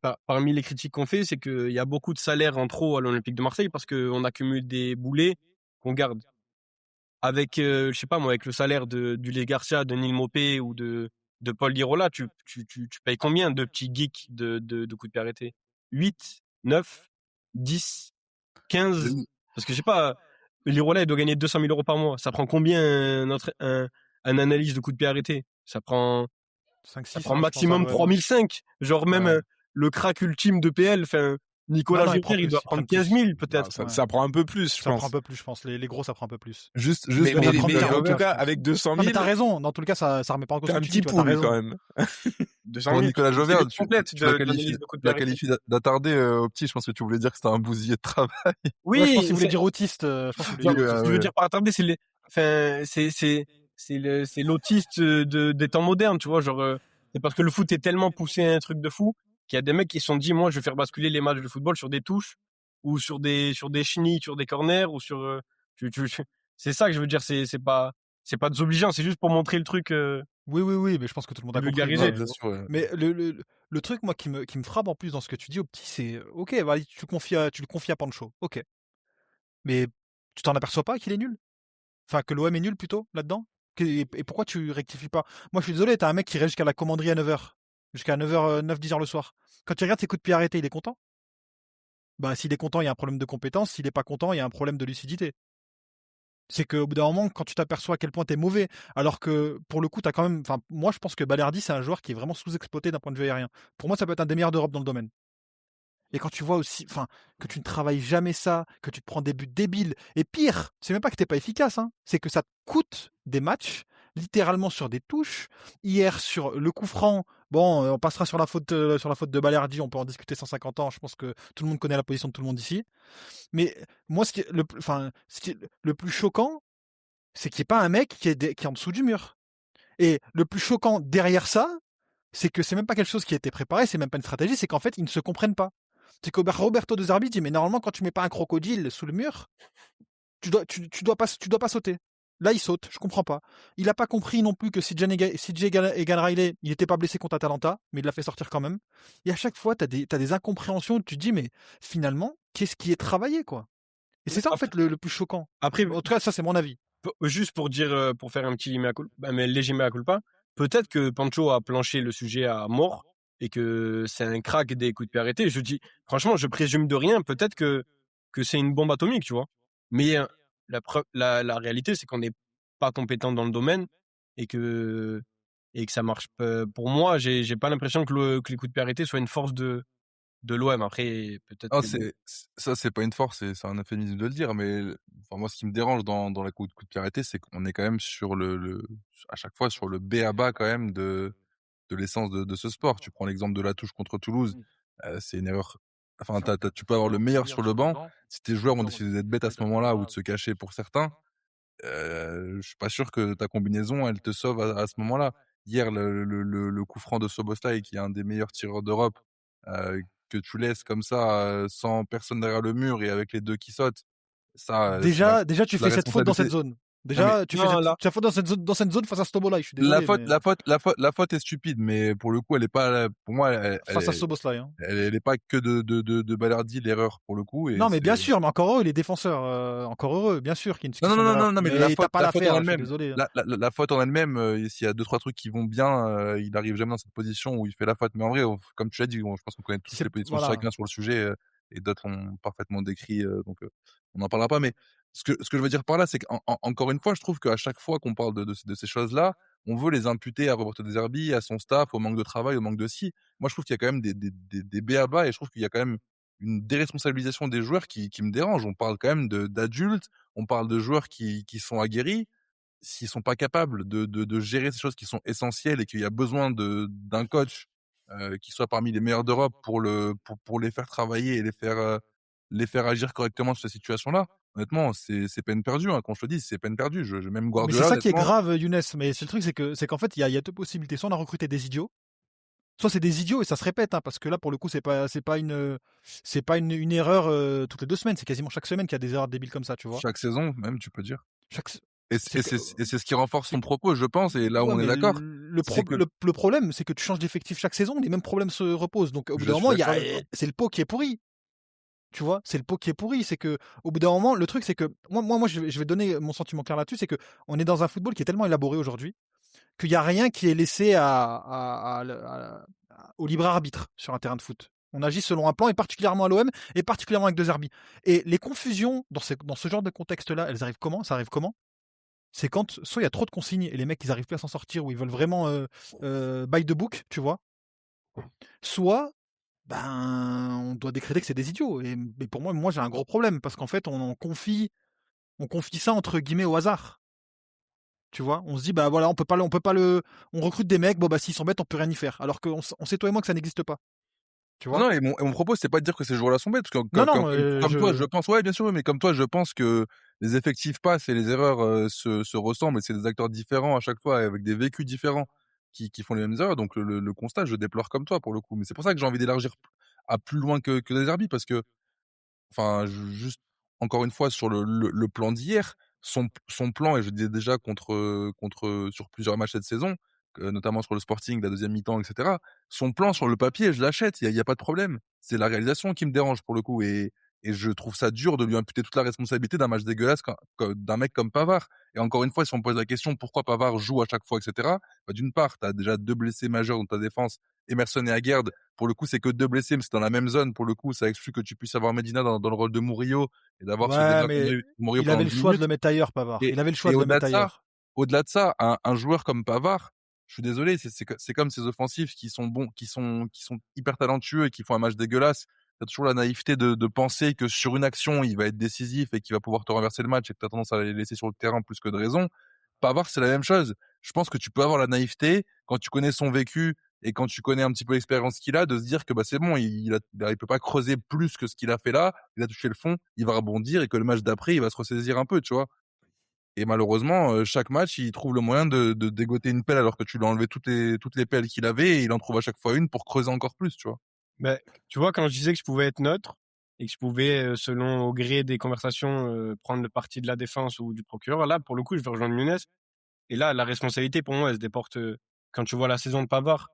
les critiques qu'on fait, c'est qu'il y a beaucoup de salaires en trop à l'Olympique de Marseille parce qu'on accumule des boulets qu'on garde. Avec, je sais pas moi, avec le salaire d'Ulysse Garcia, de Neil Maupay ou de Paul Lirola, tu payes combien de petits geeks de coups de pied arrêtés? 8, 9? 10, 15, parce que je sais pas, Lirola, il doit gagner 200 000 € par mois. Ça prend combien un analyse de coup de pied arrêté? Ça prend 5-6, maximum 3005. Genre même le crack ultime de PL, enfin, Nicolas Joubert, il doit prendre 15 000 peut-être. Ça prend un peu plus, je pense. Ça prend un peu plus, je pense. Les gros, ça prend un peu plus. Juste mais en tout cas, avec 200 000. Non, mais t'as raison. Dans tous les cas, ça remet pas en cause. T'as un petit pool quand même. 200 pour 000, Nicolas Joubert, tu la qualifies d'attardé au petit. Je pense que tu voulais dire que c'était un bousillé de travail. Oui, je pense qu'il voulait dire autiste. Je veux dire par attardé, c'est l'autiste des temps modernes, tu vois, genre c'est parce que le foot est tellement poussé à un truc de fou qu'il y a des mecs qui se sont dit moi je vais faire basculer les matchs de football sur des touches ou sur des chenilles, sur des corners ou sur c'est ça que je veux dire, c'est pas désobligeant, c'est juste pour montrer le truc Oui, mais je pense que tout le monde a compris. vulgarisé. Bien sûr, mais le truc moi qui me frappe en plus dans ce que tu dis au petit, c'est OK, bah, tu le confies à Pancho. OK. Mais tu t'en aperçois pas qu'il est nul? Enfin, que l'OM est nul plutôt là-dedans? Et pourquoi tu rectifies pas? Moi, je suis désolé, t'as un mec qui reste jusqu'à la commanderie à 9h. Jusqu'à 9h, 9-10h le soir. Quand tu regardes ses coups de pied arrêtés, il est content? Bah, s'il est content, il y a un problème de compétence. S'il est pas content, il y a un problème de lucidité. C'est qu'au bout d'un moment, quand tu t'aperçois à quel point t'es mauvais, alors que pour le coup, t'as quand même. Enfin, moi, je pense que Balerdi, c'est un joueur qui est vraiment sous-exploité d'un point de vue aérien. Pour moi, ça peut être un des meilleurs d'Europe dans le domaine. Et quand tu vois aussi, enfin, que tu ne travailles jamais ça, que tu te prends des buts débiles, et pire, c'est même pas que t'es pas efficace, hein, c'est que ça te coûte des matchs, littéralement sur des touches. Hier, sur le coup franc, bon, on passera sur la faute de Balerdi, on peut en discuter 150 ans, je pense que tout le monde connaît la position de tout le monde ici. Mais moi, ce qui est le plus choquant, c'est qu'il n'y ait pas un mec qui est en dessous du mur. Et le plus choquant derrière ça, c'est que c'est même pas quelque chose qui a été préparé, c'est même pas une stratégie, c'est qu'en fait, ils ne se comprennent pas. C'est que Roberto De Zerbi dit, mais normalement, quand tu mets pas un crocodile sous le mur, tu dois pas sauter. Là, il saute, je comprends pas. Il a pas compris non plus que CJ Egan Riley, il était pas blessé contre Atalanta, mais il l'a fait sortir quand même. Et à chaque fois, t'as des incompréhensions où tu te dis, mais finalement, qu'est-ce qui est travaillé, quoi? Et c'est ça, en fait, le plus choquant. Après, en tout cas, ça, c'est mon avis. Juste pour dire, pour faire un petit léger mea culpa, peut-être que Pancho a planché le sujet à mort et que c'est un crack des coups de pied arrêtés. Je dis, franchement, je présume de rien. Peut-être que c'est une bombe atomique, tu vois. Mais la réalité, c'est qu'on n'est pas compétent dans le domaine et que ça marche pas. Pour moi, j'ai pas l'impression que les coups de pied arrêtés soient une force de l'OM. Après, peut-être ça, c'est pas une force, c'est un euphémisme de le dire, mais enfin, moi, ce qui me dérange dans la coup de pied arrêté, c'est qu'on est quand même sur à chaque fois sur le b.a.-ba quand même de l'essence de ce sport. Tu prends l'exemple de la touche contre Toulouse, c'est une erreur. Enfin, tu peux avoir le meilleur sur le banc. Si tes joueurs ont décidé d'être bêtes à ce moment-là ou de se cacher pour certains, je suis pas sûr que ta combinaison, elle te sauve à ce moment-là. Hier, le coup franc de Szoboszlai, qui est un des meilleurs tireurs d'Europe, que tu laisses comme ça, sans personne derrière le mur et avec les deux qui sautent, ça, déjà, tu fais cette faute dans cette zone. Déjà, tu fais cette faute dans cette zone face à Szoboszlai. Je suis désolé. La faute est stupide, mais pour le coup, elle est pas, pour moi, face à Szoboszlai. Hein. Elle est pas que de Balerdi l'erreur pour le coup. Et non, mais bien sûr, mais encore heureux, il est défenseur. Encore heureux, bien sûr qu'il y a une discussion. Non, mais la faute, pas la faute en elle-même. Désolé. La faute en elle-même, s'il y a 2-3 trucs qui vont bien, il arrive jamais dans cette position où il fait la faute. Mais en vrai, comme tu l'as dit, je pense qu'on connaît tous les positions de chacun sur le sujet, et d'autres l'ont parfaitement décrit, donc on n'en parlera pas. Mais ce que je veux dire par là, c'est qu'encore une fois, je trouve qu'à chaque fois qu'on parle de ces choses-là, on veut les imputer à Roberto De Zerbi, à son staff, au manque de travail, au manque de ci. Moi, je trouve qu'il y a quand même des b.a.-ba, et je trouve qu'il y a quand même une déresponsabilisation des joueurs qui me dérange. On parle quand même d'adultes, on parle de joueurs qui sont aguerris. S'ils sont pas capables de gérer ces choses qui sont essentielles et qu'il y a besoin d'un coach qui soit parmi les meilleurs d'Europe pour les faire travailler et les faire agir correctement sur ces situations-là, honnêtement, c'est peine perdue, hein. Quand je te dis, c'est peine perdue. Même Guardiola. Mais c'est ça qui est grave, Younes. Mais le truc, c'est qu'en fait, il y a deux possibilités. Soit on a recruté des idiots, soit c'est des idiots et ça se répète, hein, parce que là, pour le coup, c'est pas une erreur toutes les 2 semaines. C'est quasiment chaque semaine qu'il y a des erreurs débiles comme ça, tu vois. Chaque saison, même, tu peux dire. Et c'est ce qui renforce son propos, je pense, et là où on est d'accord. Le problème, c'est que tu changes d'effectif chaque saison, les mêmes problèmes se reposent. Donc, au bout d'un moment, c'est le pot qui est pourri. Tu vois, c'est le pot qui est pourri. C'est que, au bout d'un moment, le truc, c'est que moi, je vais donner mon sentiment clair là-dessus. C'est que on est dans un football qui est tellement élaboré aujourd'hui qu'il n'y a rien qui est laissé au libre arbitre sur un terrain de foot. On agit selon un plan, et particulièrement à l'OM, et particulièrement avec De Zerbi. Et les confusions dans ce genre de contexte-là, elles arrivent comment ? Ça arrive comment ? C'est quand soit il y a trop de consignes et les mecs ils arrivent plus à s'en sortir, ou ils veulent vraiment by the book, tu vois. Soit on doit décréter que c'est des idiots. Et pour moi j'ai un gros problème parce qu'en fait on confie ça entre guillemets au hasard. Tu vois, on se dit bah voilà, on peut pas on recrute des mecs, bon bah s'ils sont bêtes on peut rien y faire. Alors qu'on sait toi et moi que ça n'existe pas. Tu vois. Non, et mon propos, c'est pas de dire que ces joueurs-là sont bêtes, parce que Non, comme toi, je pense, ouais, bien sûr, mais comme toi, je pense que les effectifs passent et les erreurs se ressemblent, et c'est des acteurs différents à chaque fois, avec des vécus différents qui font les mêmes erreurs. Donc le constat, je déplore comme toi pour le coup. Mais c'est pour ça que j'ai envie d'élargir à plus loin que des Zerbi, parce que, enfin, juste encore une fois sur le plan d'hier, son plan, et je disais déjà sur plusieurs matchs cette saison, notamment sur le Sporting, la deuxième mi-temps, etc. Son plan sur le papier, je l'achète, il y a pas de problème. C'est la réalisation qui me dérange pour le coup, et je trouve ça dur de lui imputer toute la responsabilité d'un match dégueulasse d'un mec comme Pavard. Et encore une fois, si on me pose la question pourquoi Pavard joue à chaque fois, etc. Bah, d'une part, tu as déjà 2 blessés majeurs dans ta défense, Emerson et Aguerd. Pour le coup, c'est que 2 blessés, mais c'est dans la même zone. Pour le coup, ça exclut que tu puisses avoir Medina dans le rôle de Murillo et d'avoir ce ouais, déjà mais Murillo il pendant avait le 10 choix de minutes. le mettre ailleurs, Pavard. Et Il avait le choix de le mettre ailleurs. Au-delà de ça, un joueur comme Pavard, je suis désolé, c'est comme ces offensifs qui sont bons, qui sont hyper talentueux et qui font un match dégueulasse. T'as toujours la naïveté de penser que sur une action, il va être décisif et qu'il va pouvoir te renverser le match, et que t'as tendance à les laisser sur le terrain plus que de raison. Pavard, c'est la même chose. Je pense que tu peux avoir la naïveté quand tu connais son vécu et quand tu connais un petit peu l'expérience qu'il a, de se dire que bah c'est bon, il peut pas creuser plus que ce qu'il a fait là. Il a touché le fond, il va rebondir, et que le match d'après, il va se ressaisir un peu, tu vois. Et malheureusement, chaque match, il trouve le moyen de dégoter une pelle, alors que tu lui as enlevé toutes les pelles qu'il avait, et il en trouve à chaque fois une pour creuser encore plus, tu vois. Ben, tu vois, quand je disais que je pouvais être neutre et que je pouvais, selon au gré des conversations, prendre le parti de la défense ou du procureur, là, pour le coup, je vais rejoindre Younes. Et là, la responsabilité, pour moi, elle se déporte quand tu vois la saison de Pavard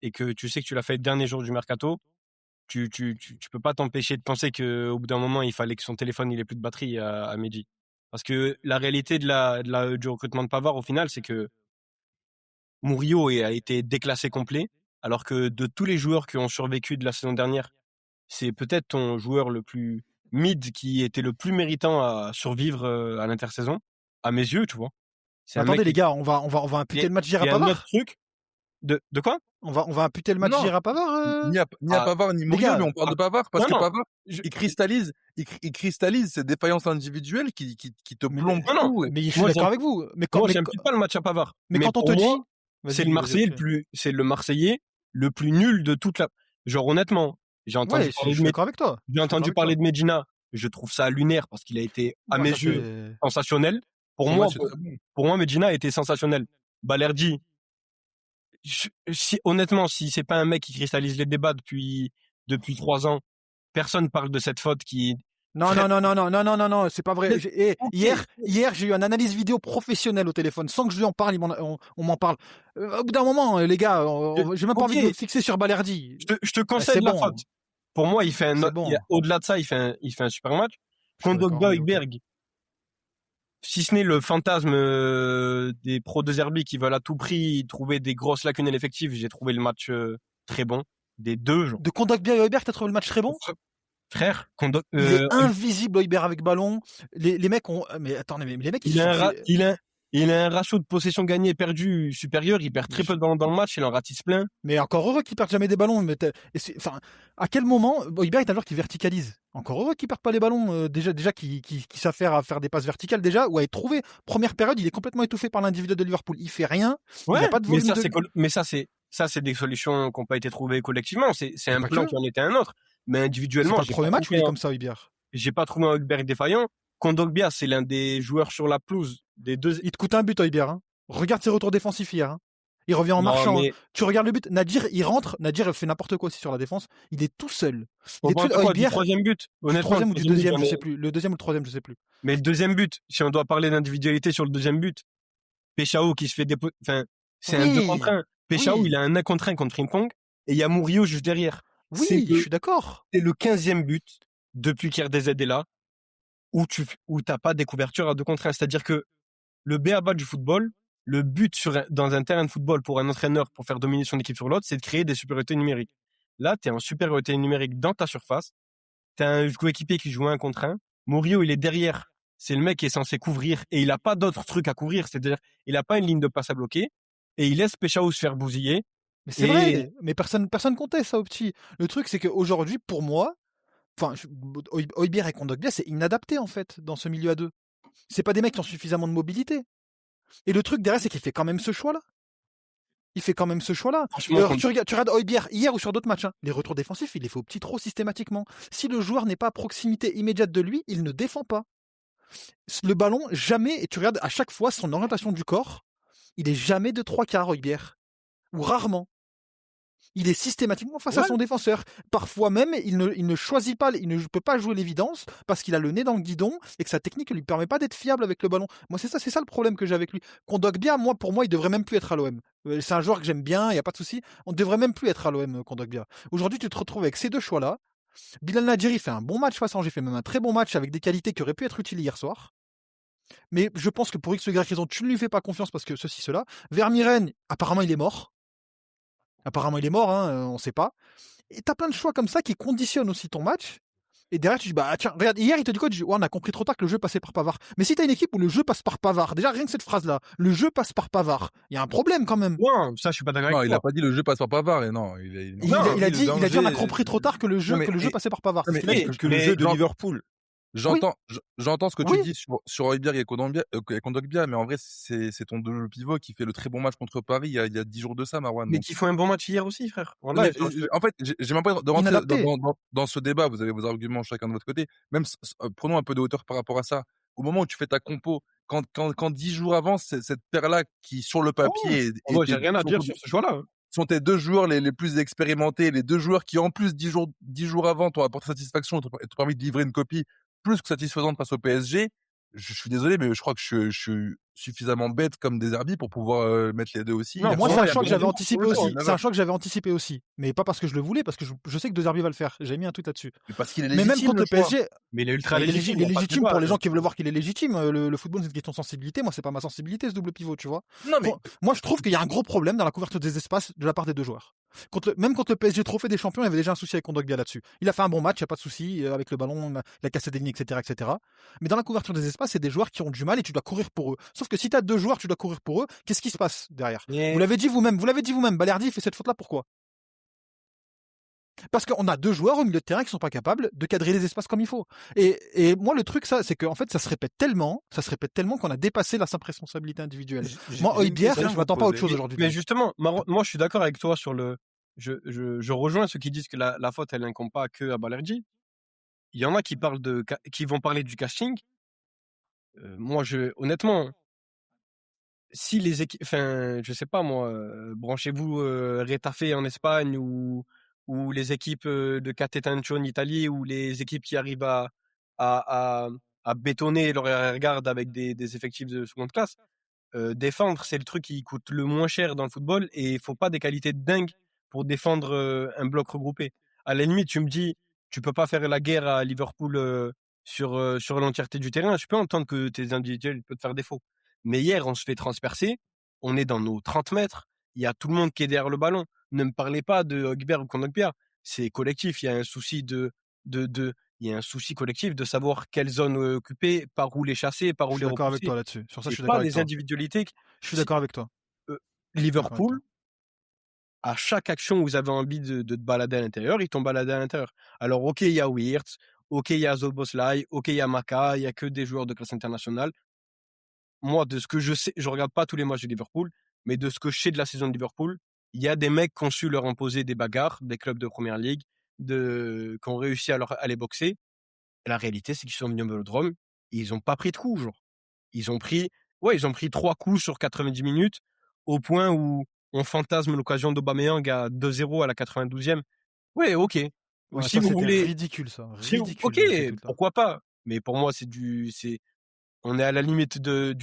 et que tu sais que tu l'as fait le dernier jour du mercato. Tu peux pas t'empêcher de penser qu'au bout d'un moment, il fallait que son téléphone il ait plus de batterie à Mehdi. Parce que la réalité du recrutement de Pavard, au final, c'est que Murillo a été déclassé complet, alors que de tous les joueurs qui ont survécu de la saison dernière, c'est peut-être ton joueur le plus mid qui était le plus méritant à survivre à l'intersaison, à mes yeux, tu vois. C'est Attendez les gars, on va imputer le match d'hier à Pavard. Pavard. Truc de quoi? On va imputer le match d'hier à Pavard. Ni à Pavard ni Murillo, mais on parle de Pavard parce que Pavard, il cristallise ces défaillances individuelles qui te plombent tout. Mais je suis d'accord avec vous. Mais quand moi, j'impute pas le match à Pavard. Mais quand on te dit, c'est le Marseillais le plus nul de toute la. Genre honnêtement, j'ai entendu parler de Medina. Je trouve ça lunaire parce qu'il a été à mes yeux sensationnel. Pour moi, Medina a été sensationnel. Balerdi, honnêtement, si c'est pas un mec qui cristallise les débats depuis 3 ans, personne parle de cette faute qui. Non, c'est pas vrai. Hier, j'ai eu une analyse vidéo professionnelle au téléphone, sans que je lui en parle, on m'en parle. Au bout d'un moment, les gars, j'ai même pas envie de me fixer sur Balerdi. Je te conseille la faute. Pour moi, il fait au-delà de ça, il fait un super match. Kondogbia Højbjerg, si ce n'est le fantasme des pros de Zerbi qui veulent à tout prix trouver des grosses lacunes à l'effectif, j'ai trouvé le match très bon. Des deux, genre. De Kondogbia et Højbjerg, t'as trouvé le match très bon? Frère, il est invisible, Højbjerg avec ballon. Les mecs ont. Mais attendez, mais les mecs, il a un ratio de possession gagnée et perdue supérieur. Il perd très peu dans le match. Il en ratisse plein. Mais encore heureux qu'il perde jamais des ballons. À quel moment Højbjerg est un joueur qui verticalise? Encore heureux qu'il perd pas les ballons. Déjà qui s'affaire à faire des passes verticales déjà, ou à être trouvé. Première période, il est complètement étouffé par l'individu de Liverpool. Il fait rien. Ouais, il a pas de volume mais ça c'est des solutions qui n'ont pas été trouvées collectivement. C'est un plan qui en était un autre. Mais individuellement, c'est pas le premier match où il est comme ça, Højbjerg. J'ai pas trouvé un Højbjerg défaillant. Kondogbia, c'est l'un des joueurs sur la pelouse des deux. Il te coûte un but, Højbjerg. Hein. Regarde ses retours défensifs hier. Hein. Il revient en marchant. Mais... Tu regardes le but. Nadir, il rentre. Nadir fait n'importe quoi aussi sur la défense. Il est tout seul. Du troisième but. Du troisième ou du deuxième, je sais plus. Le deuxième ou le troisième, je sais plus. Mais le deuxième but, si on doit parler d'individualité sur le deuxième but, Péchao qui se fait c'est un 2 contre 1. Péchao, il a un 1 contre 1 contre Frimpong. Et il y a Murillo juste derrière. Oui, je suis d'accord. C'est le 15e but depuis qu'RDZ est là où t'as pas des couvertures à 2 contre 1. C'est-à-dire que le b.a.-ba du football, le but dans un terrain de football pour un entraîneur pour faire dominer son équipe sur l'autre, c'est de créer des supériorités numériques. Là, tu es en supériorité numérique dans ta surface. Tu as un coéquipier qui joue 1 contre 1. Murillo, il est derrière. C'est le mec qui est censé couvrir et il a pas d'autres trucs à couvrir. C'est-à-dire, il a pas une ligne de passe à bloquer et il laisse Peshao se faire bousiller. Mais c'est vrai, mais personne comptait ça au petit. Le truc, c'est qu'aujourd'hui, pour moi, Højbjerg et Kondogbia, c'est inadapté en fait dans ce milieu à deux. C'est pas des mecs qui ont suffisamment de mobilité. Et le truc derrière, c'est qu'il fait quand même ce choix-là. Alors, tu regardes Højbjerg hier ou sur d'autres matchs, hein, les retours défensifs, il les fait au petit trot systématiquement. Si le joueur n'est pas à proximité immédiate de lui, il ne défend pas. Le ballon, jamais, et tu regardes à chaque fois son orientation du corps, il est jamais de 3/4, Højbjerg. Ou rarement. Il est systématiquement face à son défenseur. Parfois même, il ne choisit pas, il ne peut pas jouer l'évidence parce qu'il a le nez dans le guidon et que sa technique ne lui permet pas d'être fiable avec le ballon. Moi, c'est ça le problème que j'ai avec lui. Kondogbia, pour moi, il devrait même plus être à l'OM. C'est un joueur que j'aime bien, il n'y a pas de souci. On ne devrait même plus être à l'OM, Kondogbia. Aujourd'hui, tu te retrouves avec ces deux choix-là. Bilal Nadjiri fait un bon match face à Angers, fait même un très bon match avec des qualités qui auraient pu être utiles hier soir. Mais je pense que pour X ou Y raison, tu ne lui fais pas confiance parce que ceci, cela. Vermiren, apparemment, il est mort. On sait pas. Et t'as plein de choix comme ça qui conditionnent aussi ton match. Et derrière, tu dis, bah tiens, regarde, hier, il te dit quoi? Tu dis, ouais, on a compris trop tard que le jeu passait par Pavard. Mais si t'as une équipe où le jeu passe par Pavard, déjà rien que cette phrase-là, le jeu passe par Pavard, il y a un problème quand même. Non, ça, je suis pas d'accord avec toi. Non, il a pas dit le jeu passe par Pavard, et non. Il a dit, on a compris trop tard que le jeu passait par Pavard. Que le jeu de Liverpool. J'entends ce que tu dis sur Højbjerg et Kondogbia, mais en vrai, c'est ton double pivot qui fait le très bon match contre Paris il y a 10 jours de ça, Marwan. Mais qui font un bon match hier aussi, frère. Voilà, en fait, j'ai même pas de rentrer dans ce débat. Vous avez vos arguments chacun de votre côté. Même, prenons un peu de hauteur par rapport à ça. Au moment où tu fais ta compo, quand 10 jours avant, cette paire-là qui, sur le papier, j'ai rien à dire sur ce choix-là. Sont tes deux joueurs les plus expérimentés, les deux joueurs qui, en plus, 10 jours avant, t'ont apporté satisfaction et t'ont permis de livrer une copie plus que satisfaisante face au PSG. Je suis désolé, mais je crois que je suis suffisamment bête comme des Herbis pour pouvoir mettre les deux aussi. Non, moi, c'est un choix que j'avais anticipé aussi. C'est un choix que j'avais anticipé aussi. Mais pas parce que je le voulais, parce que je sais que De Zerbi va le faire. J'avais mis un tweet là-dessus. Mais parce qu'il est légitime. Mais même contre le PSG. Mais il est ultra légitime. Il est légitime pour les gens qui veulent voir qu'il est légitime. Le football, c'est une question de sensibilité. Moi, c'est pas ma sensibilité, ce double pivot, tu vois. Non, mais... Moi, je trouve qu'il y a un gros problème dans la couverture des espaces de la part des deux joueurs. Même contre le PSG Trophée des Champions, il y avait déjà un souci avec Kondogbia là-dessus. Il a fait un bon match, il n'y a pas de souci, avec le ballon, il a cassé des lignes, etc. Mais dans la couverture des espaces, c'est des joueurs qui ont du mal et tu dois courir pour eux. Sauf que si tu as deux joueurs, tu dois courir pour eux, qu'est-ce qui se passe derrière? Vous l'avez dit vous-même, Balerdi fait cette faute-là, pourquoi? Parce qu'on a deux joueurs au milieu de terrain qui sont pas capables de cadrer les espaces comme il faut. Et moi, le truc, c'est qu'en fait, ça se répète tellement qu'on a dépassé la simple responsabilité individuelle. Moi, Højbjerg, je m'attends pas à autre chose aujourd'hui. Mais justement, moi, je suis d'accord avec toi sur le. Je rejoins ceux qui disent que la faute, elle n'incombe pas que à Balerdi. Il y en a qui vont parler du casting. Moi, honnêtement, si les équipes, enfin, je sais pas moi, branchez-vous Retafe en Espagne ou les équipes de Catetancio en Italie ou les équipes qui arrivent à bétonner leur garde avec des effectifs de seconde classe. Défendre, c'est le truc qui coûte le moins cher dans le football et il faut pas des qualités de dingue pour défendre un bloc regroupé. À la limite, tu me dis, tu peux pas faire la guerre à Liverpool sur l'entièreté du terrain. Je peux entendre que tes individuels peuvent te faire défaut. Mais hier, on se fait transpercer. On est dans nos 30 mètres. Il y a tout le monde qui est derrière le ballon. Ne me parlez pas de Højbjerg ou Kondogbia. C'est collectif. Il y a un souci il y a un souci collectif de savoir quelle zone occuper, par où les chasser, par où les repousser. Je suis d'accord avec toi là-dessus. Sur ça, je suis d'accord d'accord avec les toi. individualités. Je suis d'accord avec toi. Liverpool, à chaque action où vous avez envie de te balader à l'intérieur, ils t'ont baladé à l'intérieur. Alors, ok, il y a Wirtz, ok, il y a Szoboszlai, ok, il y a Maka, il y a que des joueurs de classe internationale. Moi, de ce que je sais, je regarde pas tous les matchs de Liverpool, mais de ce que je sais de la saison de Liverpool, il y a des mecs qui ont su leur imposer des bagarres, des clubs de première ligue, qui ont réussi à les boxer. Et la réalité, c'est qu'ils sont venus au Vélodrome, ils ont pas pris de coups, genre. Ils ont pris 3 coups sur 90 minutes, au point où on fantasme l'occasion d'Aubameyang à 2-0 à la 92e. Ouais, ok. Ouais, si ça, vous voulez. Ridicule, ça. Ridicule, ok, pourquoi pas. Mais pour moi, on est à la limite du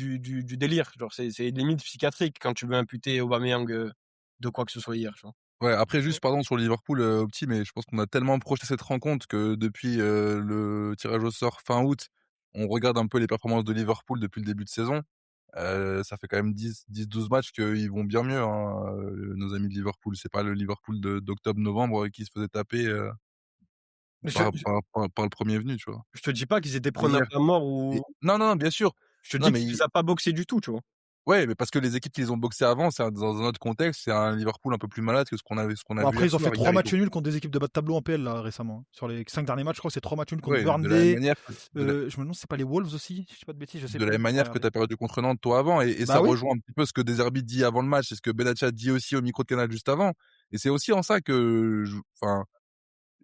délire. Genre, c'est limite psychiatrique quand tu veux imputer Aubameyang de quoi que ce soit hier. Genre. Ouais, après, juste, pardon, sur Liverpool, Opti, mais je pense qu'on a tellement projeté cette rencontre que depuis le tirage au sort fin août, on regarde un peu les performances de Liverpool depuis le début de saison. Ça fait quand même 10-12 matchs qu'ils vont bien mieux, hein, nos amis de Liverpool. C'est pas le Liverpool d'octobre-novembre qui se faisait taper Mais par le premier venu, tu vois. je te dis pas qu'ils étaient Mais prenables à mort et ou non, non, bien sûr. je te Non, dis mais que tu les as pas boxés du tout, tu vois? ouais, mais parce que les équipes qu'ils ont boxé avant, dans un autre contexte, c'est un Liverpool un peu plus malade que ce qu'on a Bon, vu après, hier ils ont fait soir. 3 matchs nuls contre des équipes de bas de tableau en PL, là, récemment, hein. Sur les 5 derniers matchs, je crois que c'est 3 matchs nuls contre Ouais, de la même Burnley. manière que Je me demande si c'est pas les Wolves aussi? Je dis pas de bêtises, je sais de la plus, même faudrait manière que regarder. tu as perdu contre Nantes toi avant et ça Bah oui, rejoint un petit peu ce que Deserbi dit avant le match et ce que Benatia dit aussi au micro de Canal juste avant et c'est aussi en ça que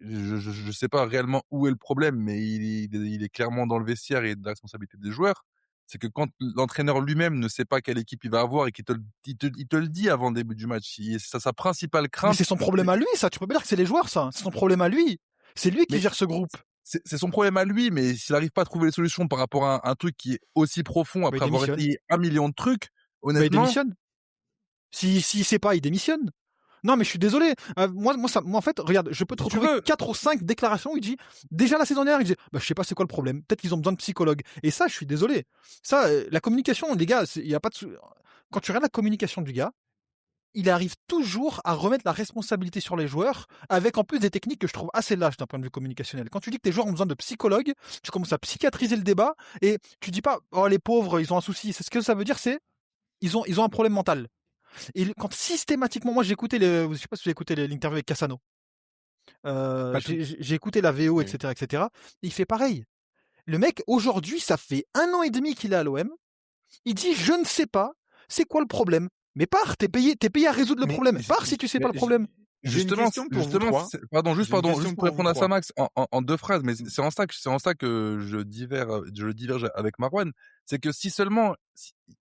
je sais pas réellement où est le problème, mais il est clairement dans le vestiaire et de la responsabilité des joueurs. C'est que quand l'entraîneur lui-même ne sait pas quelle équipe il va avoir et qu'il te le dit avant le début du match, sa principale mais crainte, c'est son problème à lui, ça. Tu peux pas dire que c'est les joueurs, ça. C'est son problème à lui. C'est lui qui mais gère ce groupe. c'est son problème à lui, mais s'il n'arrive pas à trouver les solutions par rapport à un truc qui est aussi profond Bah, il après avoir démissionne. essayé 1 million de trucs, Bah, il honnêtement, démissionne. S'il sait pas, il démissionne. Non, mais je suis désolé. Moi, en fait, regarde, je peux te si tu retrouver veux, 4 ou 5 déclarations où il dit, déjà la saison dernière, il dit, bah, je sais pas c'est quoi le problème. Peut-être qu'ils ont besoin de psychologues. Et ça, je suis désolé. Ça, la communication, les gars, il y a pas de, quand tu regardes la communication du gars, il arrive toujours à remettre la responsabilité sur les joueurs, avec en plus des techniques que je trouve assez lâches d'un point de vue communicationnel. Quand tu dis que tes joueurs ont besoin de psychologues, tu commences à psychiatriser le débat et tu dis pas, oh les pauvres, ils ont un souci. C'est ce que ça veut dire, c'est ils ont un problème mental. Et quand systématiquement, moi j'ai écouté, je sais pas si vous avez écouté l'interview avec Cassano. Pas tout. J'ai écouté la VO, Oui. etc., etc. Et il fait pareil. Le mec, aujourd'hui, ça fait 1 an et demi qu'il est à l'OM. Il dit, je ne sais pas, c'est quoi le problème. Mais pars, t'es payé à résoudre le Mais problème. Pars si tu sais pas le problème. j'ai une question pour vous trois. pardon, J'ai une juste question pour pour vous répondre à ça, trois. Max, en 2 phrases, mais c'est en ça que je diverge avec Marwan. C'est que si seulement,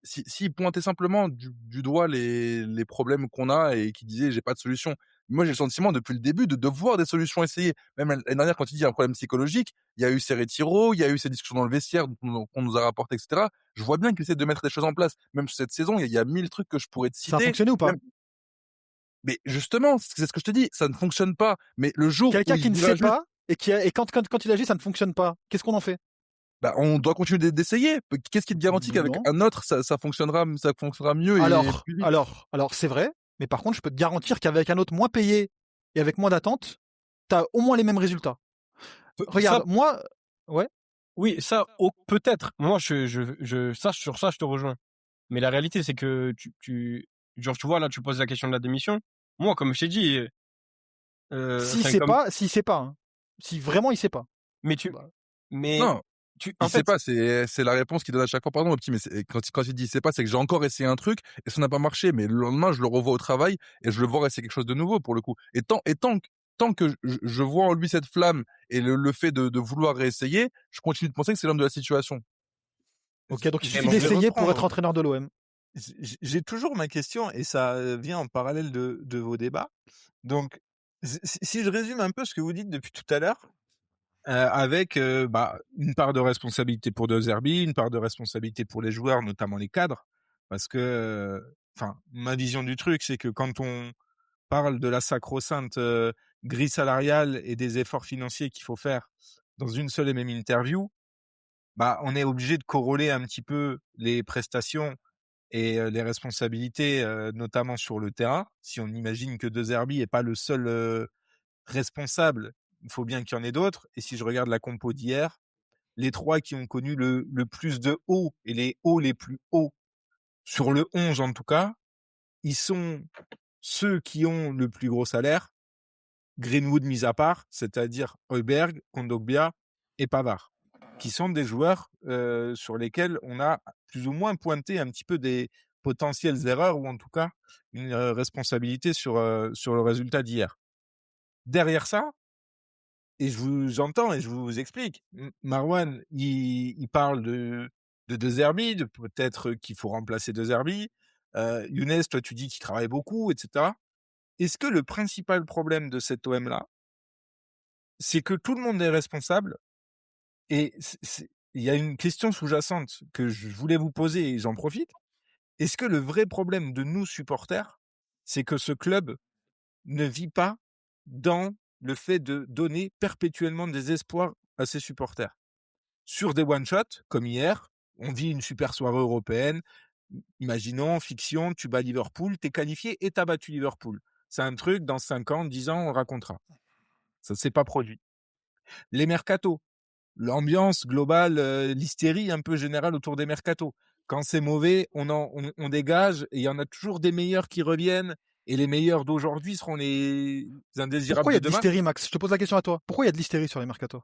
s'il pointait simplement du doigt les problèmes qu'on a et qu'il disait j'ai pas de solution. Moi, j'ai le sentiment depuis le début de voir des solutions essayées. Même l'année dernière, quand il dit un problème psychologique, il y a eu ces retiros, il y a eu ces discussions dans le vestiaire qu'on nous a rapporté, etc. Je vois bien qu'il essaie de mettre des choses en place. Même sur cette saison, il y a 1000 trucs que je pourrais te Ça a citer. fonctionné ou pas? Même, mais justement, c'est ce que je te dis, ça ne fonctionne pas. Mais le jour où Quelqu'un qui il ne dira sait juste, pas et quand il agit, ça ne fonctionne pas. Qu'est-ce qu'on en fait? bah, on doit continuer d'essayer. Qu'est-ce qui te garantit qu'avec Non. un autre, ça fonctionnera mieux et plus vite? Alors, c'est vrai, mais par contre, je peux te garantir qu'avec un autre moins payé et avec moins d'attente, t'as au moins les mêmes résultats. Ça, Regarde, moi, ouais. oui, ça, peut-être. Moi, sur ça, je te rejoins. Mais la réalité, c'est que genre, tu vois, là, tu poses la question de la démission. Moi, comme je t'ai dit, S'il sait pas, hein. Si vraiment il sait pas. mais Bah, Non, en il sait fait, pas, c'est la réponse qu'il donne à chaque fois. Pardon, le petit, mais quand il dit il sait pas, c'est que j'ai encore essayé un truc et ça n'a pas marché. Mais le lendemain, je le revois au travail et je le vois essayer quelque chose de nouveau pour le coup. Tant que je vois en lui cette flamme et le fait de vouloir réessayer, je continue de penser que c'est l'homme de la situation. ok, donc il Je suffit vais d'essayer pour reprendre. être entraîneur de l'OM. J'ai toujours ma question et ça vient en parallèle de vos débats. Donc, si je résume un peu ce que vous dites depuis tout à l'heure, avec une part de responsabilité pour De Zerbi, une part de responsabilité pour les joueurs, notamment les cadres, parce que, ma vision du truc, c'est que quand on parle de la sacro-sainte grille salariale et des efforts financiers qu'il faut faire dans une seule et même interview, on est obligé de corroler un petit peu les prestations et les responsabilités, notamment sur le terrain. Si on imagine que De Zerbi est pas le seul responsable, il faut bien qu'il y en ait d'autres. Et si je regarde la compo d'hier, les 3 qui ont connu le plus de hauts et les hauts les plus hauts, sur le 11 en tout cas, ils sont ceux qui ont le plus gros salaire, Greenwood mis à part, c'est-à-dire Højbjerg, Kondogbia et Pavard, qui sont des joueurs sur lesquels on a plus ou moins pointé un petit peu des potentielles erreurs ou en tout cas une responsabilité sur le résultat d'hier. Derrière ça, et j'entends et je vous explique, Marwan, il parle de Zerbi, de peut-être qu'il faut remplacer De Zerbi. Younes, toi tu dis qu'il travaille beaucoup, etc. Est-ce que le principal problème de cet OM-là, c'est que tout le monde est responsable et il y a une question sous-jacente que je voulais vous poser et j'en profite. Est-ce que le vrai problème de nous supporters, c'est que ce club ne vit pas dans le fait de donner perpétuellement des espoirs à ses supporters? Sur des one-shots, comme hier, on vit une super soirée européenne, Imaginons, fiction, tu bats Liverpool, t'es qualifié et t'as battu Liverpool. C'est un truc, dans 5 ans, 10 ans, on racontera. Ça ne s'est pas produit. Les mercatos, l'ambiance globale, l'hystérie un peu générale autour des mercatos. Quand c'est mauvais, on dégage et il y en a toujours des meilleurs qui reviennent et les meilleurs d'aujourd'hui seront les indésirables Pourquoi il y a de de demain. l'hystérie, Max? Je te pose la question à toi. Pourquoi il y a de l'hystérie sur les mercatos?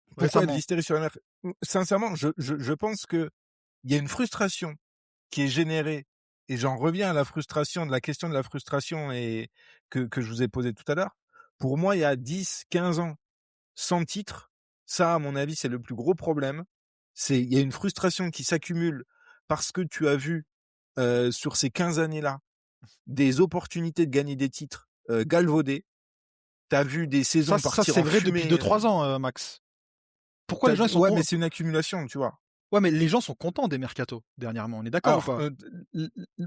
Pourquoi il y a de Récemment. l'hystérie sur les mercatos? Sincèrement, je pense que il y a une frustration qui est générée et j'en reviens à la frustration, de la question de la frustration et que je vous ai posée tout à l'heure. Pour moi, il y a 10, 15 ans, sans titre, ça, à mon avis, c'est le plus gros problème. Il y a une frustration qui s'accumule parce que tu as vu, sur ces 15 années-là, des opportunités de gagner des titres, galvaudées. Tu as vu des saisons Ça, partir c'est en vrai depuis fumée. 2-3 ans, Max. Pourquoi les gens ils sont Ouais, mais c'est une accumulation, tu vois. Ouais, mais les gens sont contents des mercatos dernièrement. On est d'accord ou Alors, pas?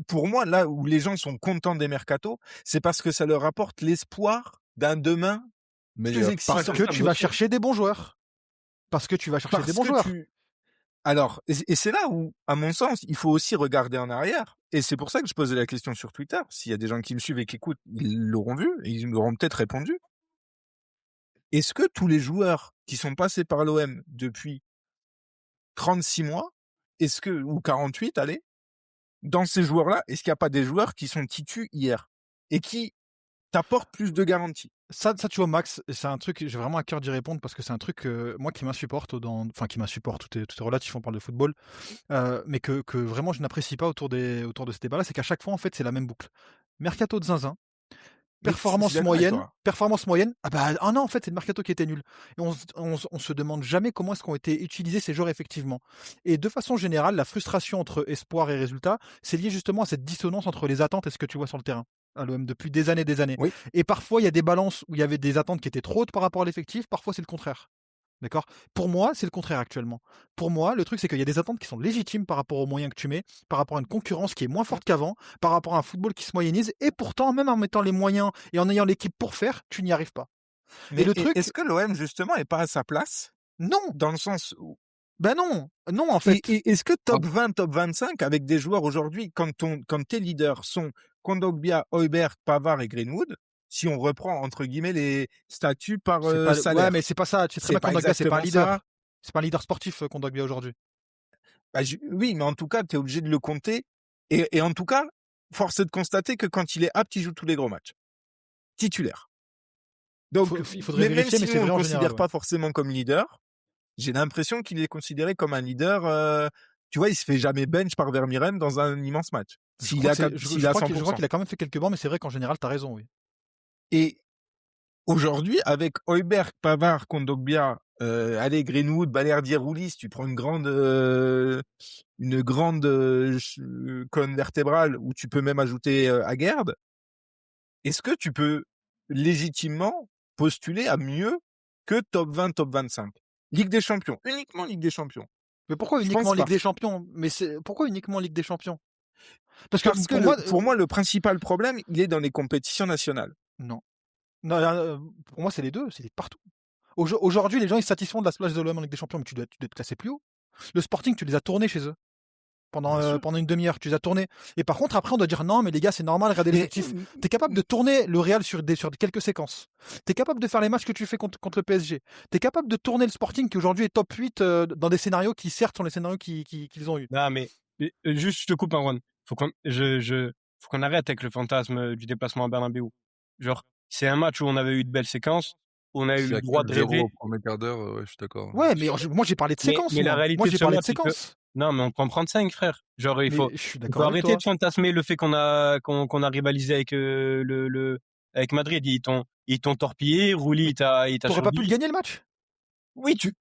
pour moi, là où les gens sont contents des mercatos, c'est parce que ça leur apporte l'espoir d'un demain plus Meilleur. excitant. Parce que tu vas chercher des bons joueurs. Parce que tu vas chercher des bons joueurs. Alors, et c'est là où, à mon sens, il faut aussi regarder en arrière. Et c'est pour ça que je posais la question sur Twitter. S'il y a des gens qui me suivent et qui écoutent, ils l'auront vu et ils m'auront peut-être répondu. Est-ce que tous les joueurs qui sont passés par l'OM depuis 36 mois, ou 48, allez, dans ces joueurs-là, est-ce qu'il n'y a pas des joueurs qui sont titus hier et qui t'apportent plus de garanties? Ça, tu vois, Max, c'est un truc, j'ai vraiment à cœur d'y répondre parce que c'est un truc, moi, qui m'insupporte qui m'insupporte, tout est relatif, on parle de football, mais que vraiment je n'apprécie pas autour de ce débat-là, c'est qu'à chaque fois, en fait, c'est la même boucle. Mercato de zinzin, Mais je suis d'accord avec toi. performance moyenne, ah non, en fait, c'est le mercato qui était nul. Et on se demande jamais comment est-ce qu'ont été utilisés ces joueurs effectivement. Et de façon générale, la frustration entre espoir et résultat, c'est lié justement à cette dissonance entre les attentes et ce que tu vois sur le terrain à l'OM depuis des années, des années. Oui. Et parfois, il y a des balances où il y avait des attentes qui étaient trop hautes par rapport à l'effectif, parfois c'est le contraire. D'accord? Pour moi, c'est le contraire actuellement. Pour moi, le truc, c'est qu'il y a des attentes qui sont légitimes par rapport aux moyens que tu mets, par rapport à une concurrence qui est moins forte qu'avant, par rapport à un football qui se moyennise, et pourtant, même en mettant les moyens et en ayant l'équipe pour faire, tu n'y arrives pas. Mais le truc, est-ce que l'OM, justement, est pas à sa place? non, Dans le sens où... ben non, non, en fait. Et est-ce que top 20, top 25, avec des joueurs aujourd'hui, quand tes leaders sont Kondogbia, Højbjerg, Pavard et Greenwood, si on reprend, entre guillemets, les statuts par salaire. Ouais, mais c'est pas ça. Tu sais très bien Kondogbia, c'est pas un exactement leader. ça. C'est pas un leader sportif, Kondogbia, aujourd'hui. Bah, oui, mais en tout cas, tu es obligé de le compter. Et en tout cas, force est de constater que quand il est apte, il joue tous les gros matchs. Titulaire. Donc, il faudrait vérifier, mais c'est on vrai ne en le général. considère pas forcément comme leader, j'ai l'impression qu'il est considéré comme un leader. Tu vois, il se fait jamais bench par Vermaelen dans un immense match. Je crois qu'il a quand même fait quelques bancs, mais c'est vrai qu'en général, tu as raison, oui. Et aujourd'hui, avec Højbjerg, Pavard, Kondogbia, allez, Greenwood, Balerdi, Roulis, tu prends une grande colonne vertébrale où tu peux même ajouter Aguerd. Est-ce que tu peux légitimement postuler à mieux que top 20, top 25? Ligue des Champions, uniquement Ligue des Champions. Mais pourquoi uniquement Ligue des Champions? Pourquoi uniquement Ligue des Champions? Parce que pour moi, le principal problème, il est dans les compétitions nationales. Non. Pour moi, c'est les deux, c'est partout. Aujourd'hui, les gens ils se satisfont de la place de l'OM en Ligue des Champions, mais tu dois être classé plus haut. Le Sporting, tu les as tournés chez eux. Pendant une demi-heure, tu les as tournés. Et par contre, après, on doit dire non, mais les gars, c'est normal, regardez l'effectif. T'es capable de tourner le Real sur quelques séquences. T'es capable de faire les matchs que tu fais contre le PSG. T'es capable de tourner le Sporting qui aujourd'hui est top 8 dans des scénarios qui, certes, sont les scénarios qu'ils ont eu. Non, mais juste, je te coupe un Ron. Faut qu'on arrête avec le fantasme du déplacement à Bernabéu. Genre, c'est un match où on avait eu de belles séquences, où on a eu le droit de rêver. Au premier quart d'heure, ouais, je suis d'accord. Ouais, mais moi, j'ai parlé de séquences. Mais la réalité, moi, j'ai parlé de séquences. Non, mais on prend 35, frère. Genre, il faut arrêter de fantasmer le fait qu'on a rivalisé avec avec Madrid. Ils t'ont torpillé, Rouli, T'aurais pas pu le gagner le match? Oui, tu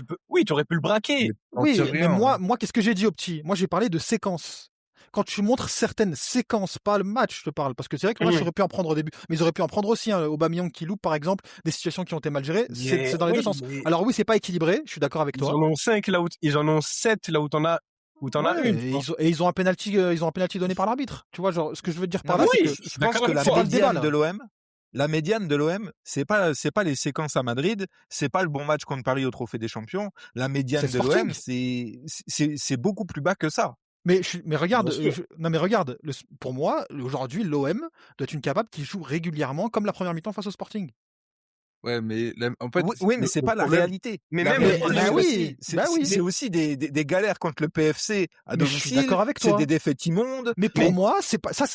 peux. Oui, t'aurais pu le braquer. Oui, mais moi, qu'est-ce que j'ai dit au petit? Moi, j'ai parlé de séquences. Quand tu montres certaines séquences, pas le match, je te parle, parce que c'est vrai que le match aurait pu en prendre au début, mais ils auraient pu en prendre aussi. Aubameyang qui loupe, par exemple, des situations qui ont été mal gérées, c'est dans les deux sens. Alors oui, c'est pas équilibré, je suis d'accord avec toi. Ils en ont 5 là où ils en ont 7 là où t'en as une. Et ils ont un penalty donné par l'arbitre. Tu vois, genre, ce que je veux dire par là, c'est que je pense que la médiane de l'OM, c'est pas les séquences à Madrid, c'est pas le bon match contre Paris au Trophée des Champions. La médiane de l'OM, c'est beaucoup plus bas que ça. Mais regarde, Bien sûr. non mais regarde, pour moi, aujourd'hui, l'OM doit être une capable qui joue régulièrement comme la première mi-temps face au Sporting. Ouais, mais en fait, Oui, mais c'est le pas la problème, réalité. Mais La même Mais, réalité, le bah c'est problème, oui, aussi, bah oui. c'est aussi des galères contre le PFC à Mais je suis domicile. d'accord avec C'est toi. des défaites immondes. Mais pour moi, c'est pas ça,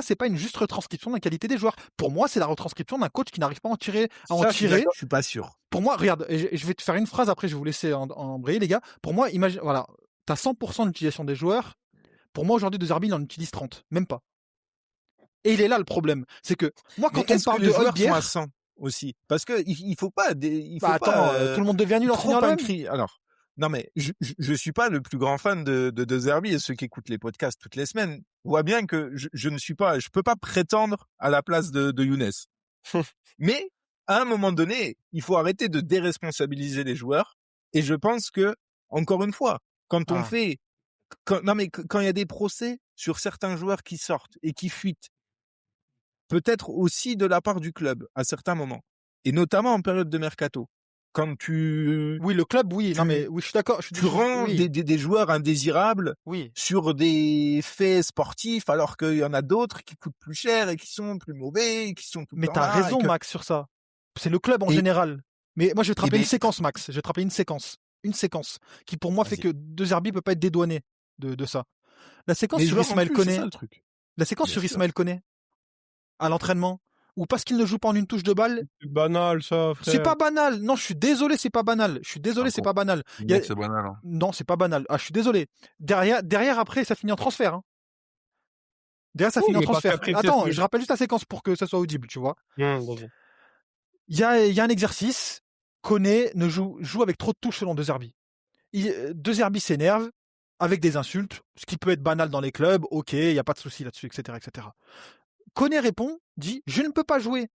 c'est pas une juste retranscription de la qualité des joueurs. Pour moi, c'est la retranscription d'un coach qui n'arrive pas à en tirer. Ça, je suis d'accord, je suis pas sûr. Pour moi, regarde, et je vais te faire une phrase après, je vais vous laisser en briller, les gars. Pour moi, imagine, voilà, t'as 100% d'utilisation des joueurs. Pour moi, aujourd'hui, De Zerbi, il en utilise 30, même pas. Et il est là le problème, c'est que moi, Mais quand on est-ce que parle les de joueurs sont Højbjerg, à 100 aussi? Parce que il faut pas, il faut bah pas attends, tout le monde devient nul en trop signant l'OM. Alors, non mais je suis pas le plus grand fan de Zerbi, et ceux qui écoutent les podcasts toutes les semaines voient bien que je ne suis pas, je peux pas prétendre à la place de Younes. Mais à un moment donné, il faut arrêter de déresponsabiliser les joueurs. Et je pense que, encore une fois, quand on Ah. fait, quand il y a des procès sur certains joueurs qui sortent et qui fuitent, peut-être aussi de la part du club à certains moments, et notamment en période de mercato, quand Oui, le club, oui. Non tu- mais oui, je suis d'accord. tu rends oui, des joueurs indésirables oui. sur des faits sportifs, alors qu'il y en a d'autres qui coûtent plus cher et qui sont plus mauvais, et qui sont tout le Mais temps t'as là, et raison, que- Max, sur ça. C'est le club en Et- général. Mais moi, je vais te Eh rappeler ben- une séquence, Max. Je vais te rappeler une séquence. Une séquence qui, pour moi, fait Vas-y. que De Zerbi peut pas être dédouané de ça. La séquence Mais sur joueurs en Ismaël plus, c'est Koné. ça le truc. La séquence Bien sur sûr. Ismaël Koné. À l'entraînement. Ou parce qu'il ne joue pas en une touche de balle. c'est banal, ça, frère. C'est pas banal. Non, je suis désolé, c'est pas banal. Je suis désolé, Ah c'est bon. pas banal. Le Il y a- mec, c'est banal. Hein. Non, c'est pas banal. Ah, je suis désolé. Derrière, après, ça finit en transfert. Hein. Derrière, ça Oui, finit en mais parce transfert. qu'après, Attends, peut-être que- je rappelle juste la séquence pour que ça soit audible, tu vois. Vas-y. Il y a un exercice. Koné ne joue avec trop de touches selon De Zerbi. De Zerbi s'énerve avec des insultes, ce qui peut être banal dans les clubs. Ok, il y a pas de souci là-dessus, etc., etc. Koné répond, dit, je ne peux pas jouer.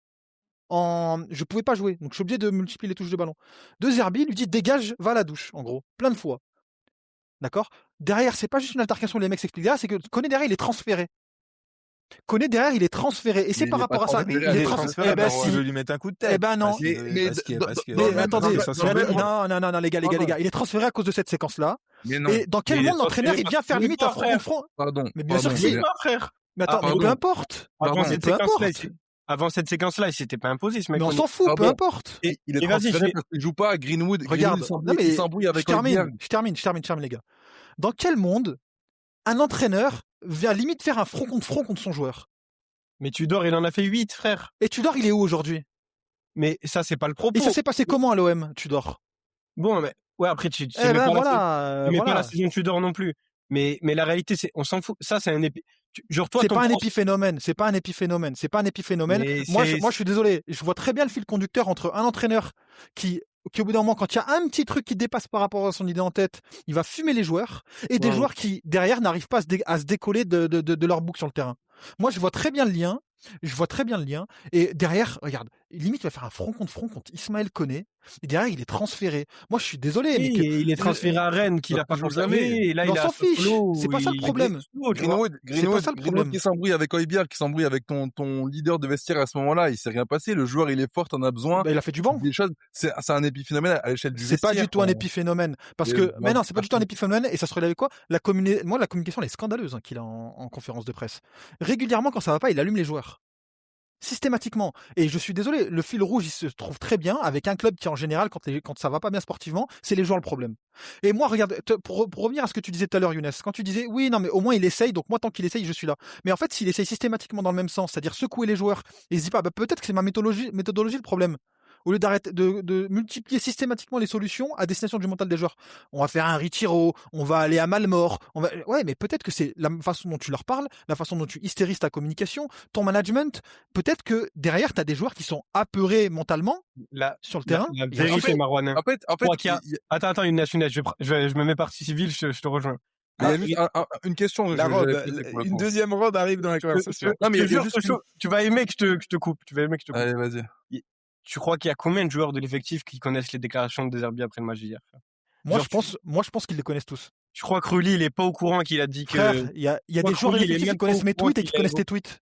Je pouvais pas jouer, donc je suis obligé de multiplier les touches de ballon. De Zerbi lui dit, dégage, va à la douche, en gros, plein de fois. D'accord. Derrière, c'est pas juste une altercation où les mecs s'expliquent derrière, c'est que Koné derrière, il est transféré. Koné derrière, il est transféré. Et c'est Mais par il est rapport pas à ça. transféré, Il est il est transféré. transféré, Eh ben si. si. Je veux lui mettre un coup de tête. Eh ben non. Parce que Mais attendez, ça dans le même- non, les gars, il est transféré à cause de cette séquence-là. Mais non. Et dans quel Mais il est monde l'entraîneur, il transféré vient faire parce que limite c'est un pas front frère. contre front? Pardon. Mais bien sûr que pardon, si. mais- pas, frère. Mais attends, mais pardon. peu importe. Avant Pardon, cette peu séquence-là, importe. avant cette séquence-là, il s'était pas imposé, ce mec. Mais on s'en fout, peu Pardon. importe. Et Il est et vas-y, transféré je- parce qu'il joue pas à Greenwood. Regarde, Greenwood non mais il s'embrouille avec Højbjerg. je termine, les gars. Dans quel monde un entraîneur vient limite faire un front contre son joueur? Mais Tudor, il en a fait 8, frère. Et Tudor, il est où aujourd'hui? Mais ça, c'est pas le propos. Et ça s'est passé comment à l'OM, Tudor? Bon, mais ouais, après, tu Eh ben voilà, mais pas voilà. la saison Tudor non plus. Mais la réalité, c'est, on s'en fout. Ça, c'est un genre, toi, C'est ton pas un trans- épiphénomène. C'est pas un épiphénomène. Mais Moi, c'est- je suis désolé. Je vois très bien le fil conducteur entre un entraîneur qui au bout d'un moment, quand il y a un petit truc qui dépasse par rapport à son idée en tête, il va fumer les joueurs, et des Ouais. joueurs qui, derrière, n'arrivent pas à se décoller de leur bouc sur le terrain. Moi, je vois très bien le lien. Et derrière, regarde, limite, il va faire un front contre Ismaël Koné. Et derrière, il est transféré. Moi, je suis désolé. Oui, mais il est transféré à Rennes, qu'il a pas toujours conservé. jamais. Et là, Mais il on a s'en fiche. Sassuolo, C'est pas ça le il est problème. sous, tu vois. Greenwood ça le problème. qui s'embrouille avec Højbjerg, qui s'embrouille avec ton leader de vestiaire à ce moment-là, il s'est rien passé. Le joueur, il est fort, t'en as besoin. Bah, il a fait du banc. Des choses, c'est un épiphénomène à l'échelle du C'est pas vestiaire. du tout un épiphénomène. Parce Et que, bah, mais non, c'est pas du tout un épiphénomène. Et ça se relève avec quoi? Moi, la communication, elle est scandaleuse qu'il a en conférence de presse. Régulièrement, quand ça va pas, il allume les joueurs. Systématiquement. Et je suis désolé, le fil rouge, il se trouve très bien avec un club qui, en général, quand ça va pas bien sportivement, c'est les joueurs le problème. Et moi, regarde, pour revenir à ce que tu disais tout à l'heure, Younes, quand tu disais, oui, non, mais au moins il essaye, donc moi, tant qu'il essaye, je suis là. Mais en fait, s'il essaye systématiquement dans le même sens, c'est-à-dire secouer les joueurs, et il se dit pas, bah, peut-être que c'est ma méthodologie le problème. Au lieu d'arrêter de multiplier systématiquement les solutions à destination du mental des joueurs. On va faire un Richiro, on va aller à Malmort. Ouais, mais peut-être que c'est la façon dont tu leur parles, la façon dont tu hystérises ta communication, ton management. Peut-être que derrière, tu as des joueurs qui sont apeurés mentalement sur le terrain. La vérité, Marouane. En fait, Crois qu'il y a- Attends, Younes, je me mets partie civile, je te rejoins. il y a juste une question. La que robe, j'avais posée pour le une coup. deuxième robe arrive dans la conversation. Non, mais il y a Je te juste jure, tu vas aimer que je te coupe. Allez, vas-y. Tu crois qu'il y a combien de joueurs de l'effectif qui connaissent les déclarations de De Zerbi après le match d'hier? Moi, Genre, je pense qu'ils les connaissent tous. Je crois que Rulli, il est pas au courant qu'il a dit que. Frère, il y a des Moi, joueurs de Rulli, il est l'effectif même qui connaissent pas mes au courant tweets et qui qu'il a connaissent évo- tes tweets.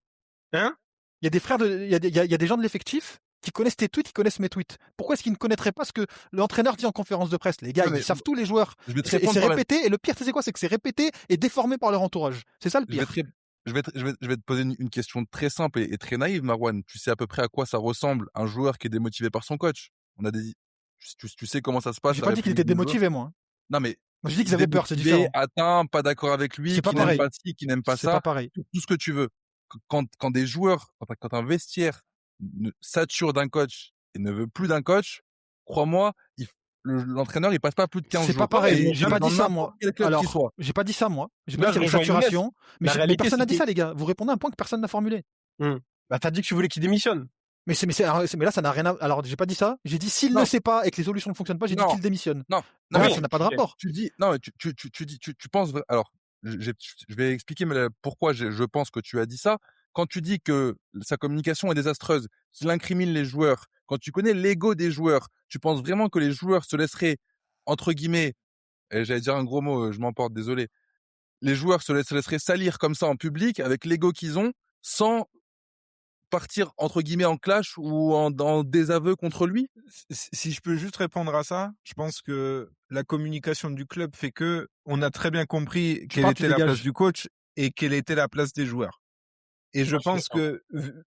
Hein? Il y a des frères il y a des gens de l'effectif qui connaissent tes tweets, qui connaissent mes tweets. Pourquoi est-ce qu'ils ne connaîtraient pas ce que l'entraîneur dit en conférence de presse? Les gars, Ouais, ils savent tous les joueurs. Je vais te Et répondre c'est par la- répété, et le pire, tu sais quoi? C'est que c'est répété et déformé par leur entourage. C'est ça le je vais pire. te ré- je vais te poser une question très simple et très naïve, Marwan. Tu sais à peu près à quoi ça ressemble un joueur qui est démotivé par son coach. Tu sais comment ça se passe. J'ai la pas dit qu'il réponse était des joueurs. démotivé, moi. Hein. Non, mais Moi, je dis qu'ils avaient peur, c'est démotivé, différent. atteint, pas d'accord avec lui, C'est pas qui n'aime pareil. pas ci, qui n'aime pas C'est ça, pas pareil. tout ce que tu veux. Quand des joueurs, quand un vestiaire sature d'un coach et ne veut plus d'un coach, crois-moi, l'entraîneur, il passe pas plus de 15 C'est jours. pas pareil. Et J'ai pas dans dit ça, n'importe moi. quel club qu'il Alors, soit. j'ai pas dit ça, moi. J'ai Là, pas dit qu'il y je avait une rejoins Younes. saturation. Mais, La mais réalité, personne n'a dit c'était- ça, les gars. Vous répondez à un point que personne n'a formulé. Bah, t'as dit que tu voulais qu'il démissionne. Mais là, ça n'a rien à. Alors, j'ai pas dit ça. J'ai dit s'il Non. ne sait pas et que les solutions ne fonctionnent pas, j'ai dit Non. qu'il démissionne. Non, Non, mais ça n'a pas de ok. rapport. tu dis, non, mais tu penses, alors, je vais expliquer pourquoi je pense que tu as dit ça. Quand tu dis que sa communication est désastreuse, qu'il incrimine les joueurs, quand tu connais l'ego des joueurs, tu penses vraiment que les joueurs se laisseraient, entre guillemets, et j'allais dire un gros mot, je m'emporte, désolé, les joueurs se laisseraient salir comme ça en public avec l'ego qu'ils ont, sans partir, entre guillemets, en clash ou en désaveu contre lui? Si je peux juste répondre à ça, je pense que la communication du club fait que on a très bien compris quelle parles, tu était la dégages. place du coach et quelle était la place des joueurs. Et je Moi, je suis pense d'accord.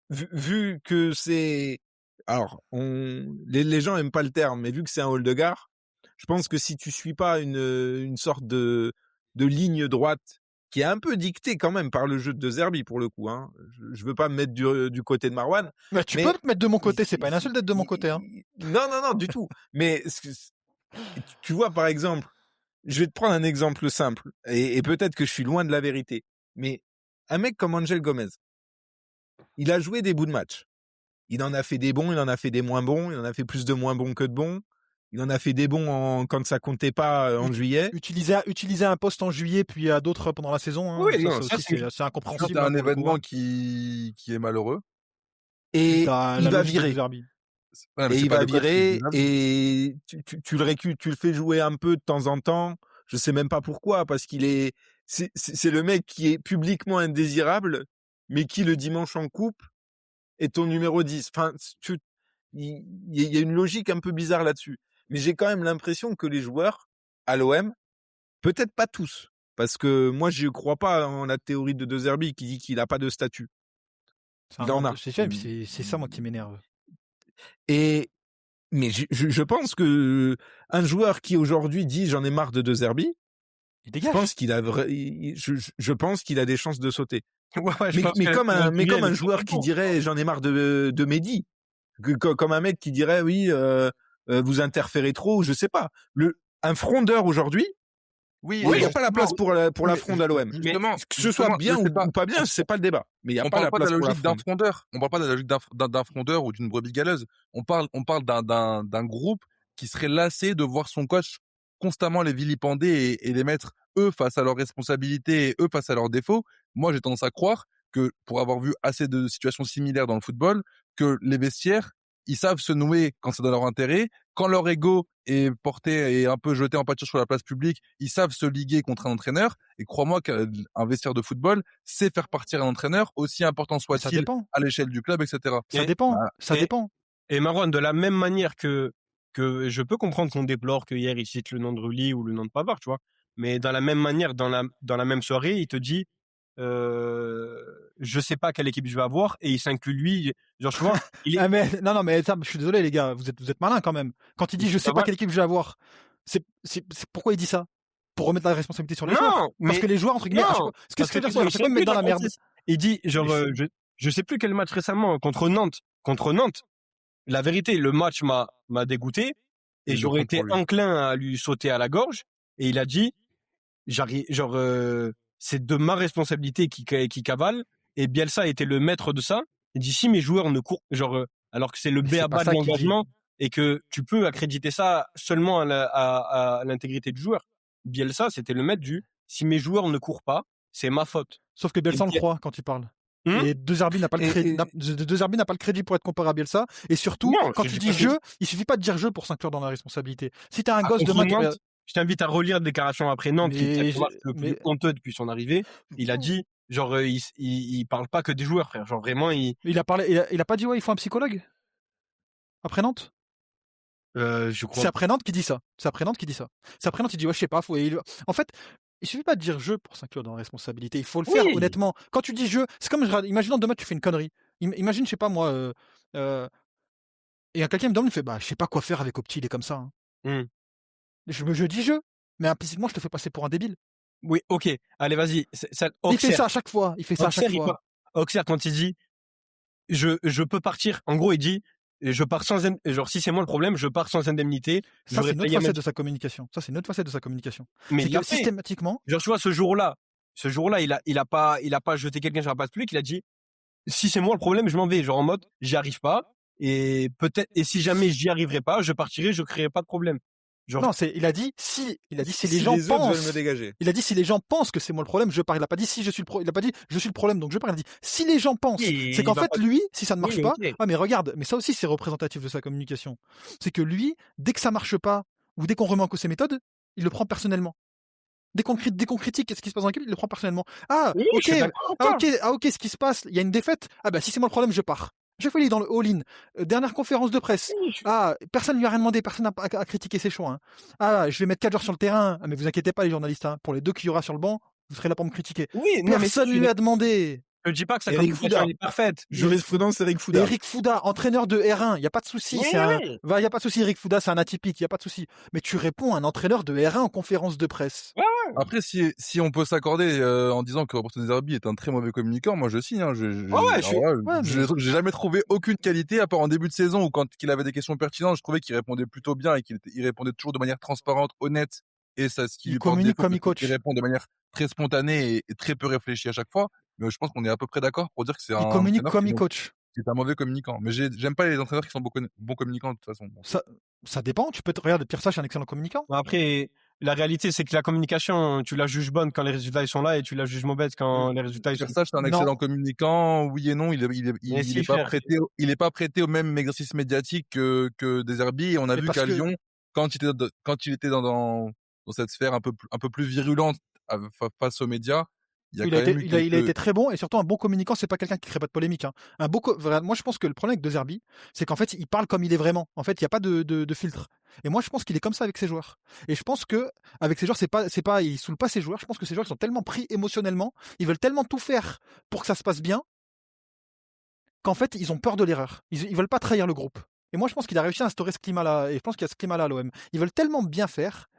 que vu que c'est, alors les gens aiment pas le terme, mais vu que c'est un hall de gare, je pense que si tu suis pas une sorte de ligne droite qui est un peu dictée quand même par le jeu de De Zerbi pour le coup, hein. Je veux pas me mettre du côté de Marwan. Bah, tu Mais- peux te mettre de mon côté, c'est pas une insulte d'être de mon côté. Hein. Non, du tout. Mais tu vois, par exemple, je vais te prendre un exemple simple, et peut-être que je suis loin de la vérité, mais un mec comme Angel Gomez, il a joué des bouts de match. Il en a fait des bons, il en a fait des moins bons, il en a fait plus de moins bons que de bons. Il en a fait des bons quand ça comptait pas en juillet. Utiliser un poste en juillet puis à d'autres pendant la saison. Hein, Oui, ça, non, ça ça, aussi, c'est- c'est Ça, incompréhensible. c'est hein, un pour le coup, événement hein. qui est malheureux. Et Suite à il la va logique de virer. De Zerbi. Ouais, mais Et c'est il pas va le coach qui virer, dit ça. et tu le fais jouer un peu de temps en temps. Je sais même pas pourquoi, parce c'est le mec qui est publiquement indésirable, mais qui le dimanche en coupe est ton numéro 10. Enfin, il y a une logique un peu bizarre là-dessus. Mais j'ai quand même l'impression que les joueurs à l'OM, peut-être pas tous, parce que moi je crois pas en la théorie de De Zerbi qui dit qu'il a pas de statut. Il en a. C'est ça, moi, qui m'énerve. Mais je pense que un joueur qui aujourd'hui dit j'en ai marre de De Zerbi, Il je dégage. pense qu'il a je pense qu'il a des chances de sauter. Ouais, je pense Mais que comme un Gabriel, joueur qui dirait j'en ai marre de Mehdi, comme un mec qui dirait oui vous interférez trop, je sais pas. Un frondeur aujourd'hui, Oui, il y a pas la place pour la fronde à l'OM. Justement, Que ce soit bien je sais ou pas bien, c'est pas le débat. Mais il y a on pas parle la pas de place la pour la logique d'un fronde. frondeur. On parle pas de la logique d'un frondeur ou d'une brebis galeuse. On parle d'un groupe qui serait lassé de voir son coach constamment les vilipender et les mettre eux face à leurs responsabilités et eux face à leurs défauts. Moi, j'ai tendance à croire que, pour avoir vu assez de situations similaires dans le football, que les vestiaires, ils savent se nouer quand c'est dans leur intérêt. Quand leur ego est porté et un peu jeté en pâture sur la place publique, ils savent se liguer contre un entraîneur. Et crois-moi qu'un vestiaire de football sait faire partir un entraîneur, aussi important Ça soit-il dépend. à l'échelle du club, etc. Ça Et- dépend. bah, Ça et- dépend. Et Marwan, de la même manière que je peux comprendre qu'on déplore que hier il cite le nom de Rulli ou le nom de Pavard, tu vois. Mais dans la même manière, dans la même soirée, il te dit je sais pas quelle équipe je vais avoir et il s'inclut lui. Genre, tu vois, il est. Ah, mais, non, mais ça, je suis désolé, les gars. Vous êtes malins quand même. Quand il dit je sais Ça pas va. quelle équipe je vais avoir, c'est pourquoi il dit ça? Pour remettre la responsabilité sur les joueurs. Non, Parce mais que les joueurs, entre guillemets, non, qu'est-ce que je veux dire? il À chaque fois, ils me mettent dans la merde. Il dit genre Mais je sais plus quel match récemment contre Nantes. La vérité, le match m'a dégoûté et Il le j'aurais prend été pour lui. enclin à lui sauter à la gorge. Et il a dit, c'est de ma responsabilité qui cavale. Et Bielsa était le maître de ça. Il dit si mes joueurs ne courent, alors que c'est le Mais c'est b.a.-ba pas de ça qu'il dit. l'engagement et que tu peux accréditer ça seulement à l'intégrité du joueur. Bielsa, c'était le maître du si mes joueurs ne courent pas, c'est ma faute. Sauf que Bielsa Et le Biel- croit quand il parle. Hum Et De Zerbi n'a pas le Et- crédit. et- De Zerbi n'a pas le crédit pour être comparé à Bielsa. Et surtout, Non, quand je tu dis dis pas que- jeu, il suffit pas de dire jeu pour s'inclure dans la responsabilité. Si t'as un Ah, gosse de contre match, Nantes, je t'invite à relire la déclaration après Nantes, qui est Mais le match le plus mais- honteux depuis son arrivée. Il a dit, il parle pas que des joueurs, frère. Genre vraiment, il a parlé, il a pas dit ouais, il faut un psychologue. Après Nantes? Je crois. C'est après Nantes qui dit ça. C'est après Nantes qui dit ça. C'est après Nantes, il dit ouais, je sais pas. En fait, il suffit pas de dire jeu pour s'inclure dans la responsabilité. Il faut le faire Oui. honnêtement. Quand tu dis jeu, c'est comme imaginons demain tu fais une connerie. Imagine, je sais pas moi, et quelqu'un me demande, il fait bah je sais pas quoi faire avec Opti, il est comme ça. Hein. Hmm. Je dis jeu, mais implicitement je te fais passer pour un débile. Oui, ok. Allez, vas-y. Il fait ça à chaque fois. Il fait ça à chaque fois. Auxerre, quand il dit je peux partir, en gros, il dit je pars sans genre si c'est moi le problème, je pars sans indemnité. Ça, c'est une autre facette de sa communication. Ça, c'est une autre facette de sa communication. Mais c'est que systématiquement. Genre, tu vois, ce jour-là, il a pas jeté quelqu'un sur la place publique, il a dit si c'est moi le problème, je m'en vais. Genre en mode j'y arrive pas. Et peut-être, et si jamais j'y arriverai pas, je partirai, je créerai pas de problème. Genre... Non, il a dit si les gens les pensent. veulent me dégager. Il a dit si les gens pensent que c'est moi le problème, je pars. Il a pas dit si je suis il a pas dit je suis le problème, donc je pars. Il a dit si les gens pensent. C'est qu'en fait, lui, si ça ne marche pas, ah mais regarde, mais ça aussi c'est représentatif de sa communication. C'est que lui, dès que ça marche pas ou dès qu'on remet en cause ses méthodes, il le prend personnellement. Dès qu'on critique ce qui se passe dans l'équipe, il le prend personnellement. Ah, oui, ok, ce qui se passe, il y a une défaite. Ah bah si c'est moi le problème, je pars. Chaque fois, il est dans le all-in. Dernière conférence de presse. Ah, personne lui a rien demandé, personne n'a critiqué ses choix. Hein. Ah, je vais mettre 4 joueurs sur le terrain. Ah, mais vous inquiétez pas, les journalistes. Hein. Pour les 2 qu'il y aura sur le banc, vous serez là pour me critiquer. Oui, personne ne lui a demandé. Je dis pas que sa communication est parfaite. Jurisprudence, Eric Fouda. Eric Fouda, entraîneur de R1, il y a pas de souci. Il y a pas de souci. Eric Fouda, c'est un atypique, il y a pas de souci. Mais tu réponds à un entraîneur de R1 en conférence de presse. Ouais. Après, si on peut s'accorder en disant que Roberto De Zerbi est un très mauvais communicant, moi je signe. Hein, j'ai jamais trouvé aucune qualité, à part en début de saison où quand il avait des questions pertinentes, je trouvais qu'il répondait plutôt bien et qu'il répondait toujours de manière transparente, honnête. Et ça, ce qui lui communique comme il coach. Il répond de manière très spontanée et très peu réfléchie à chaque fois. Mais je pense qu'on est à peu près d'accord pour dire que c'est il communique comme il coach. C'est un mauvais communicant. Mais j'aime pas les entraîneurs qui sont bons communicants de toute façon. Ça dépend. Tu peux te regarder Pierre Sage, un excellent communicant. Après, la réalité, c'est que la communication, tu la juges bonne quand les résultats ils sont là et tu la juges mauvaise quand les résultats ils sont là. Pierre Sage, c'est un excellent communiquant. Oui et non, il est pas prêté au même exercice médiatique que De Zerbi. Et on a vu qu'à Lyon, quand il était dans cette sphère un peu plus virulente face aux médias, il a été très bon et surtout un bon communicant, c'est pas quelqu'un qui crée pas de polémique. Hein. Moi, je pense que le problème avec De Zerbi, c'est qu'en fait, il parle comme il est vraiment. En fait, il n'y a pas de filtre. Et moi, je pense qu'il est comme ça avec ses joueurs. Et je pense que avec ses joueurs, il saoule pas ses joueurs. Je pense que ses joueurs ils sont tellement pris émotionnellement, ils veulent tellement tout faire pour que ça se passe bien, qu'en fait, ils ont peur de l'erreur. Ils veulent pas trahir le groupe. Et moi, je pense qu'il a réussi à instaurer ce climat-là. Et je pense qu'il y a ce climat-là à l'OM. Ils veulent tellement bien faire.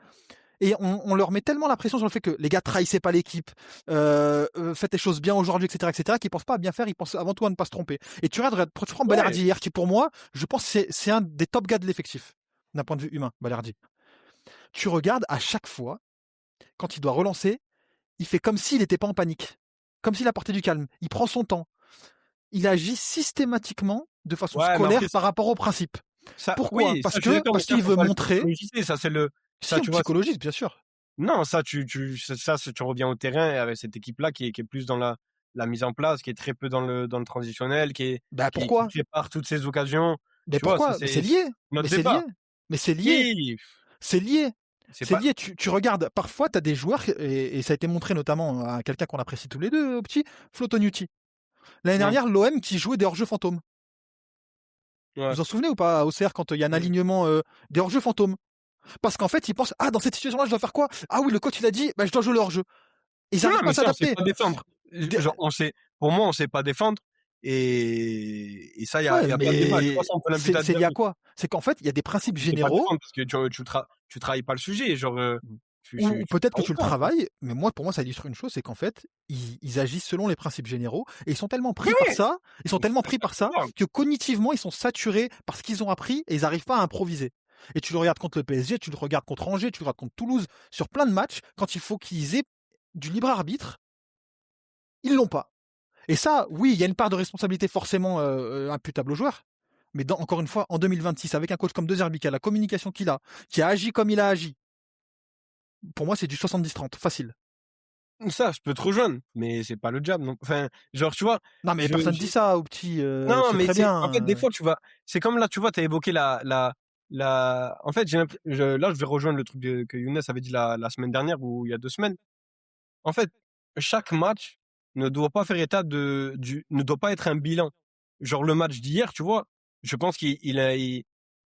Et on leur met tellement la pression sur le fait que les gars trahissez pas l'équipe, faites les choses bien aujourd'hui, etc., qu'ils pensent pas à bien faire, ils pensent avant tout à ne pas se tromper. Et tu prends Balerdi hier, qui pour moi, je pense que c'est un des top gars de l'effectif, d'un point de vue humain, Balerdi. Tu regardes à chaque fois, quand il doit relancer, il fait comme s'il n'était pas en panique, comme s'il apportait du calme. Il prend son temps. Il agit systématiquement de façon scolaire par rapport au principe. Pourquoi ? Parce qu'il veut montrer. Ça, c'est le. Ça, tu psychologiste, bien sûr. Non, ça, tu reviens au terrain avec cette équipe-là qui est plus dans la mise en place, qui est très peu dans le transitionnel, qui prépare toutes ces occasions. Mais pourquoi ? C'est lié. Mais c'est lié. C'est lié. C'est lié. Tu regardes, parfois, tu as des joueurs, et ça a été montré notamment à quelqu'un qu'on apprécie tous les deux, au petit, Flotonuti. L'année dernière, l'OM qui jouait des hors-jeux fantômes. Vous vous en souvenez ou pas, au CR, quand il y a un alignement des hors-jeux fantômes ? Parce qu'en fait, ils pensent dans cette situation-là, je dois faire quoi ? Ah oui, le coach il a dit, je dois jouer le hors-jeu. Ils n'arrivent pas à s'adapter. On sait pas défendre. Genre, pour moi, on sait pas défendre. Et ça, il y a pas de débat. C'est lié à quoi ? C'est qu'en fait, il y a des principes généraux. Parce que tu travailles pas le sujet. Genre, ou peut-être que tu le travailles, mais pour moi, ça illustre une chose, c'est qu'en fait, ils agissent selon les principes généraux et ils sont tellement pris par ça, que cognitivement, ils sont saturés par ce qu'ils ont appris et ils n'arrivent pas à improviser. Et tu le regardes contre le PSG, tu le regardes contre Angers, tu le regardes contre Toulouse, sur plein de matchs, quand il faut qu'ils aient du libre arbitre, ils l'ont pas. Et ça, oui, il y a une part de responsabilité forcément imputable aux joueurs. Mais encore une fois, en 2026, avec un coach comme De Zerbi, qui a la communication qu'il a, qui a agi comme il a agi, pour moi, c'est du 70-30, facile. Ça, je peux te rejoindre, mais c'est pas le job. Donc, enfin, genre, tu vois. Non, mais personne dit ça au petit. Non, mais très bien. En fait, des fois, tu vois, c'est comme là, tu vois, t'as évoqué en fait, là, je vais rejoindre le truc que Younes avait dit la semaine dernière ou il y a 2 semaines. En fait, chaque match ne doit pas faire état ne doit pas être un bilan. Genre le match d'hier, tu vois, je pense qu'il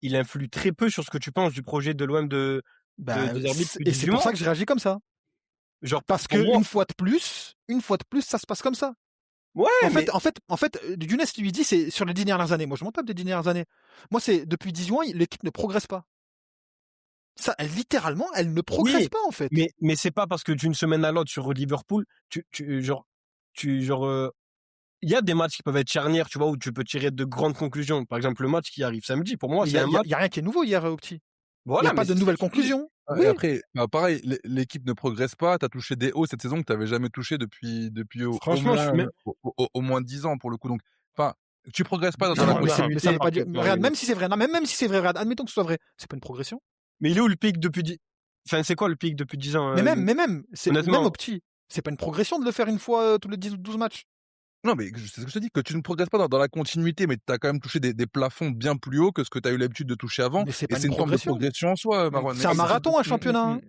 il influe très peu sur ce que tu penses du projet de l'OM de Zerbi depuis et c'est 18 pour ça mois. que j'ai réagi comme ça. Genre, Parce pour que moi, une fois de plus, ça se passe comme ça. ouais, mais En fait, Younes lui dit c'est sur les 10 dernières années. Moi, je m'en tape des 10 dernières années. Moi, c'est depuis 10 mois, l'équipe ne progresse pas. Ça, littéralement, elle ne progresse oui, pas en fait. mais c'est pas parce que d'une semaine à l'autre sur Liverpool, il y a des matchs qui peuvent être charnières, tu vois, où tu peux tirer de grandes conclusions. Par exemple, le match qui arrive samedi, pour moi, Il c'est un match. y a rien qui est nouveau hier, Octi. Il n'y Voilà, a pas mais de c'est ce nouvelles que je dis. conclusions. Ah, Oui. et après, pareil, l'équipe ne progresse pas. Tu as touché des hauts cette saison que tu n'avais jamais touché depuis Franchement, je suis même. au moins 10 ans pour le coup. Donc, enfin, tu progresses pas Mais dans la ça- Mais ça continuité. veut pas dire. parfaitement, Regarde, Younes. même si c'est vrai, non, même si c'est vrai, regarde, admettons que ce soit vrai, c'est pas une progression. Mais il est où le pic depuis 10. Enfin, c'est quoi le pic depuis 10 ans, Mais Younes même, c'est même Honnêtement, Octi. C'est pas une progression de le faire une fois tous les 10 ou 12 matchs. Non, mais c'est ce que je te dis, que tu ne progresses pas dans la continuité, mais tu as quand même touché des plafonds bien plus hauts que ce que tu as eu l'habitude de toucher avant. Mais c'est Et pas c'est une une forme de progression. progression en soi, Marwan. C'est un marathon, un championnat.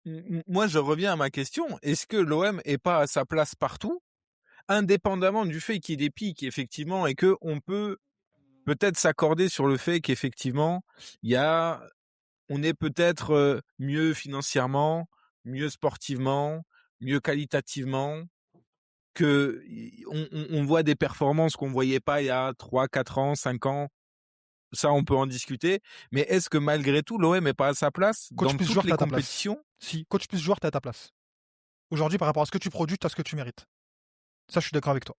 Hein. Moi, je reviens à ma question. Est-ce que l'OM est pas à sa place partout, indépendamment du fait qu'il y ait des pics, effectivement, et que on peut peut-être s'accorder sur le fait qu'effectivement, on est peut-être mieux financièrement, mieux sportivement, mieux qualitativement, que on voit des performances qu'on voyait pas il y a 3, 4 ans, 5 ans. Ça, on peut en discuter. Mais est-ce que malgré tout, l'OM est pas à sa place Coach dans plus toutes joueur, les t'es à ta place. compétitions? Si, coach plus joueur, t'es à ta place. Aujourd'hui, par rapport à ce que tu produis, t'as ce que tu mérites. Ça, je suis d'accord avec toi.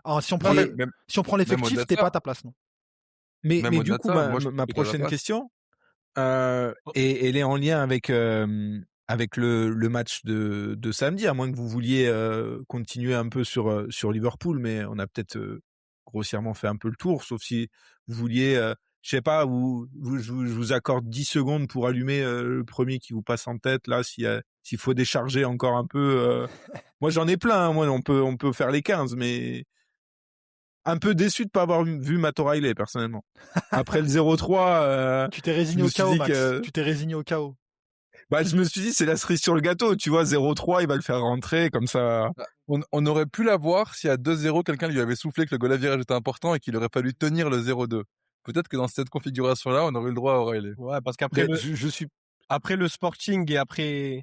Alors, si on prend Mais- l'effectif, au-delà de t'es ça. pas à ta place, non. Mais Même du au-delà de coup, ça, moi, je ma trouve que t'as la prochaine place. question, et elle est en lien avec le match de samedi, à moins que vous vouliez continuer un peu sur Liverpool, mais on a peut-être grossièrement fait un peu le tour, sauf si vous vouliez, je sais pas, je vous accorde 10 secondes pour allumer le premier qui vous passe en tête, là, s'il faut décharger encore un peu. Moi, j'en ai plein, hein, moi, on peut faire les 15, mais un peu déçu de pas avoir vu Matt O'Reilly, personnellement. Après le 0-3, Tu t'es résigné me au suis chaos, dit Max. que- Tu t'es résigné au chaos. je me suis dit, c'est la cerise sur le gâteau, tu vois, 0-3, il va le faire rentrer, comme ça. On aurait pu l'avoir si à 2-0, quelqu'un lui avait soufflé que le goal à virage était important et qu'il aurait fallu tenir le 0-2. Peut-être que dans cette configuration-là, on aurait eu le droit à O'Reilly. ouais, parce qu'après Je suis après le Sporting et après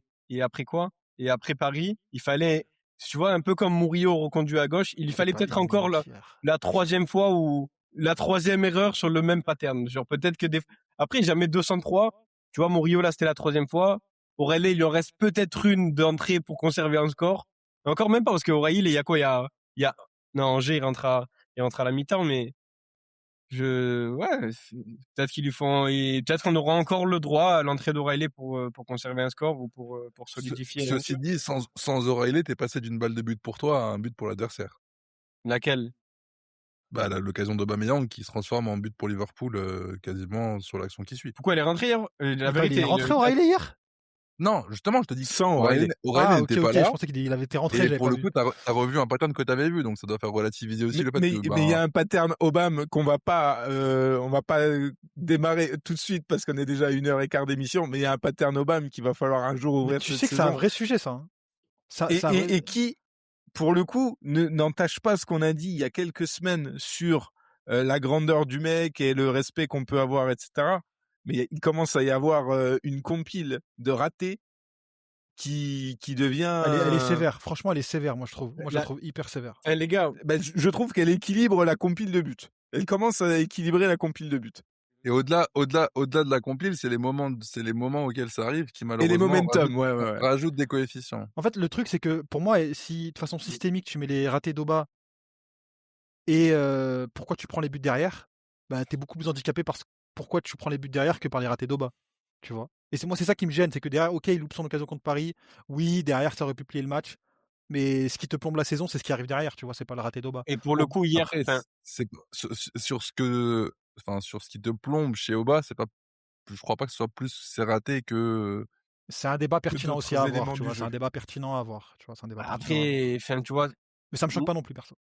quoi? Et après Paris, il fallait, tu vois, un peu comme Murillo reconduit à gauche, il fallait peut-être encore la troisième fois ou la troisième erreur sur le même pattern. Genre peut-être que après jamais 203. Tu vois, Murillo là c'était la troisième fois. Aurélie, il en reste peut-être une d'entrée pour conserver un score. Encore même pas parce qu'Aurélie, il y a quoi? Il y a non, Angers il rentre à la mi-temps, mais peut-être qu'ils lui font, et peut-être qu'on aura encore le droit à l'entrée d'Oreilly pour conserver un score ou pour solidifier. Ceci dit, sans O'Reilly, t'es passé d'une balle de but pour toi à un but pour l'adversaire. Laquelle? L'occasion d'Aubameyang qui se transforme en but pour Liverpool quasiment sur l'action qui suit. Pourquoi elle est rentrée hier? La vérité, il est rentré O'Reilly hier. Non, justement, je te dis que sans O'Reilly Ah, n'était ok, pas là. je pensais qu'il avait été rentré. Et j'avais pour pas le vu. coup, t'as revu un pattern que t'avais vu, donc ça doit faire relativiser aussi le fait mais que. il y a un pattern Obama qu'on va pas démarrer tout de suite parce qu'on est déjà à 1h15 d'émission, mais il y a un pattern Obama qu'il va falloir un jour ouvrir. Tu sais que c'est un vrai sujet, ça. Hein. Et qui, pour le coup, n'entache pas ce qu'on a dit il y a quelques semaines sur la grandeur du mec et le respect qu'on peut avoir, etc. Mais il commence à y avoir une compile de ratés qui devient. Elle est sévère. Franchement, elle est sévère, moi, je trouve. Moi, je la trouve hyper sévère. Les gars, je trouve qu'elle équilibre la compile de buts. Elle commence à équilibrer la compile de buts. Et au-delà de la compile, c'est les moments auxquels ça arrive qui malheureusement et les momentum, rajoutent des coefficients. En fait, le truc, c'est que pour moi, si de façon systémique, tu mets les ratés d'Oba et pourquoi tu prends les buts derrière, t'es beaucoup plus handicapé par pourquoi tu prends les buts derrière que par les ratés d'Oba. Tu vois. Et c'est ça qui me gêne, c'est que derrière, ok, il loupe son occasion contre Paris. Oui, derrière, ça aurait pu plier le match. Mais ce qui te plombe la saison, c'est ce qui arrive derrière, tu vois, c'est pas le raté d'Oba. et pour le coup, hier, Après, c'est sur ce qui te plombe chez Oba, je crois pas que ce soit plus c'est raté que. C'est un débat pertinent aussi à avoir, tu vois. jeu. C'est un débat pertinent à avoir, tu vois. C'est un débat pertinent à avoir. après, tu vois, Mais ça me choque pas non plus, perso.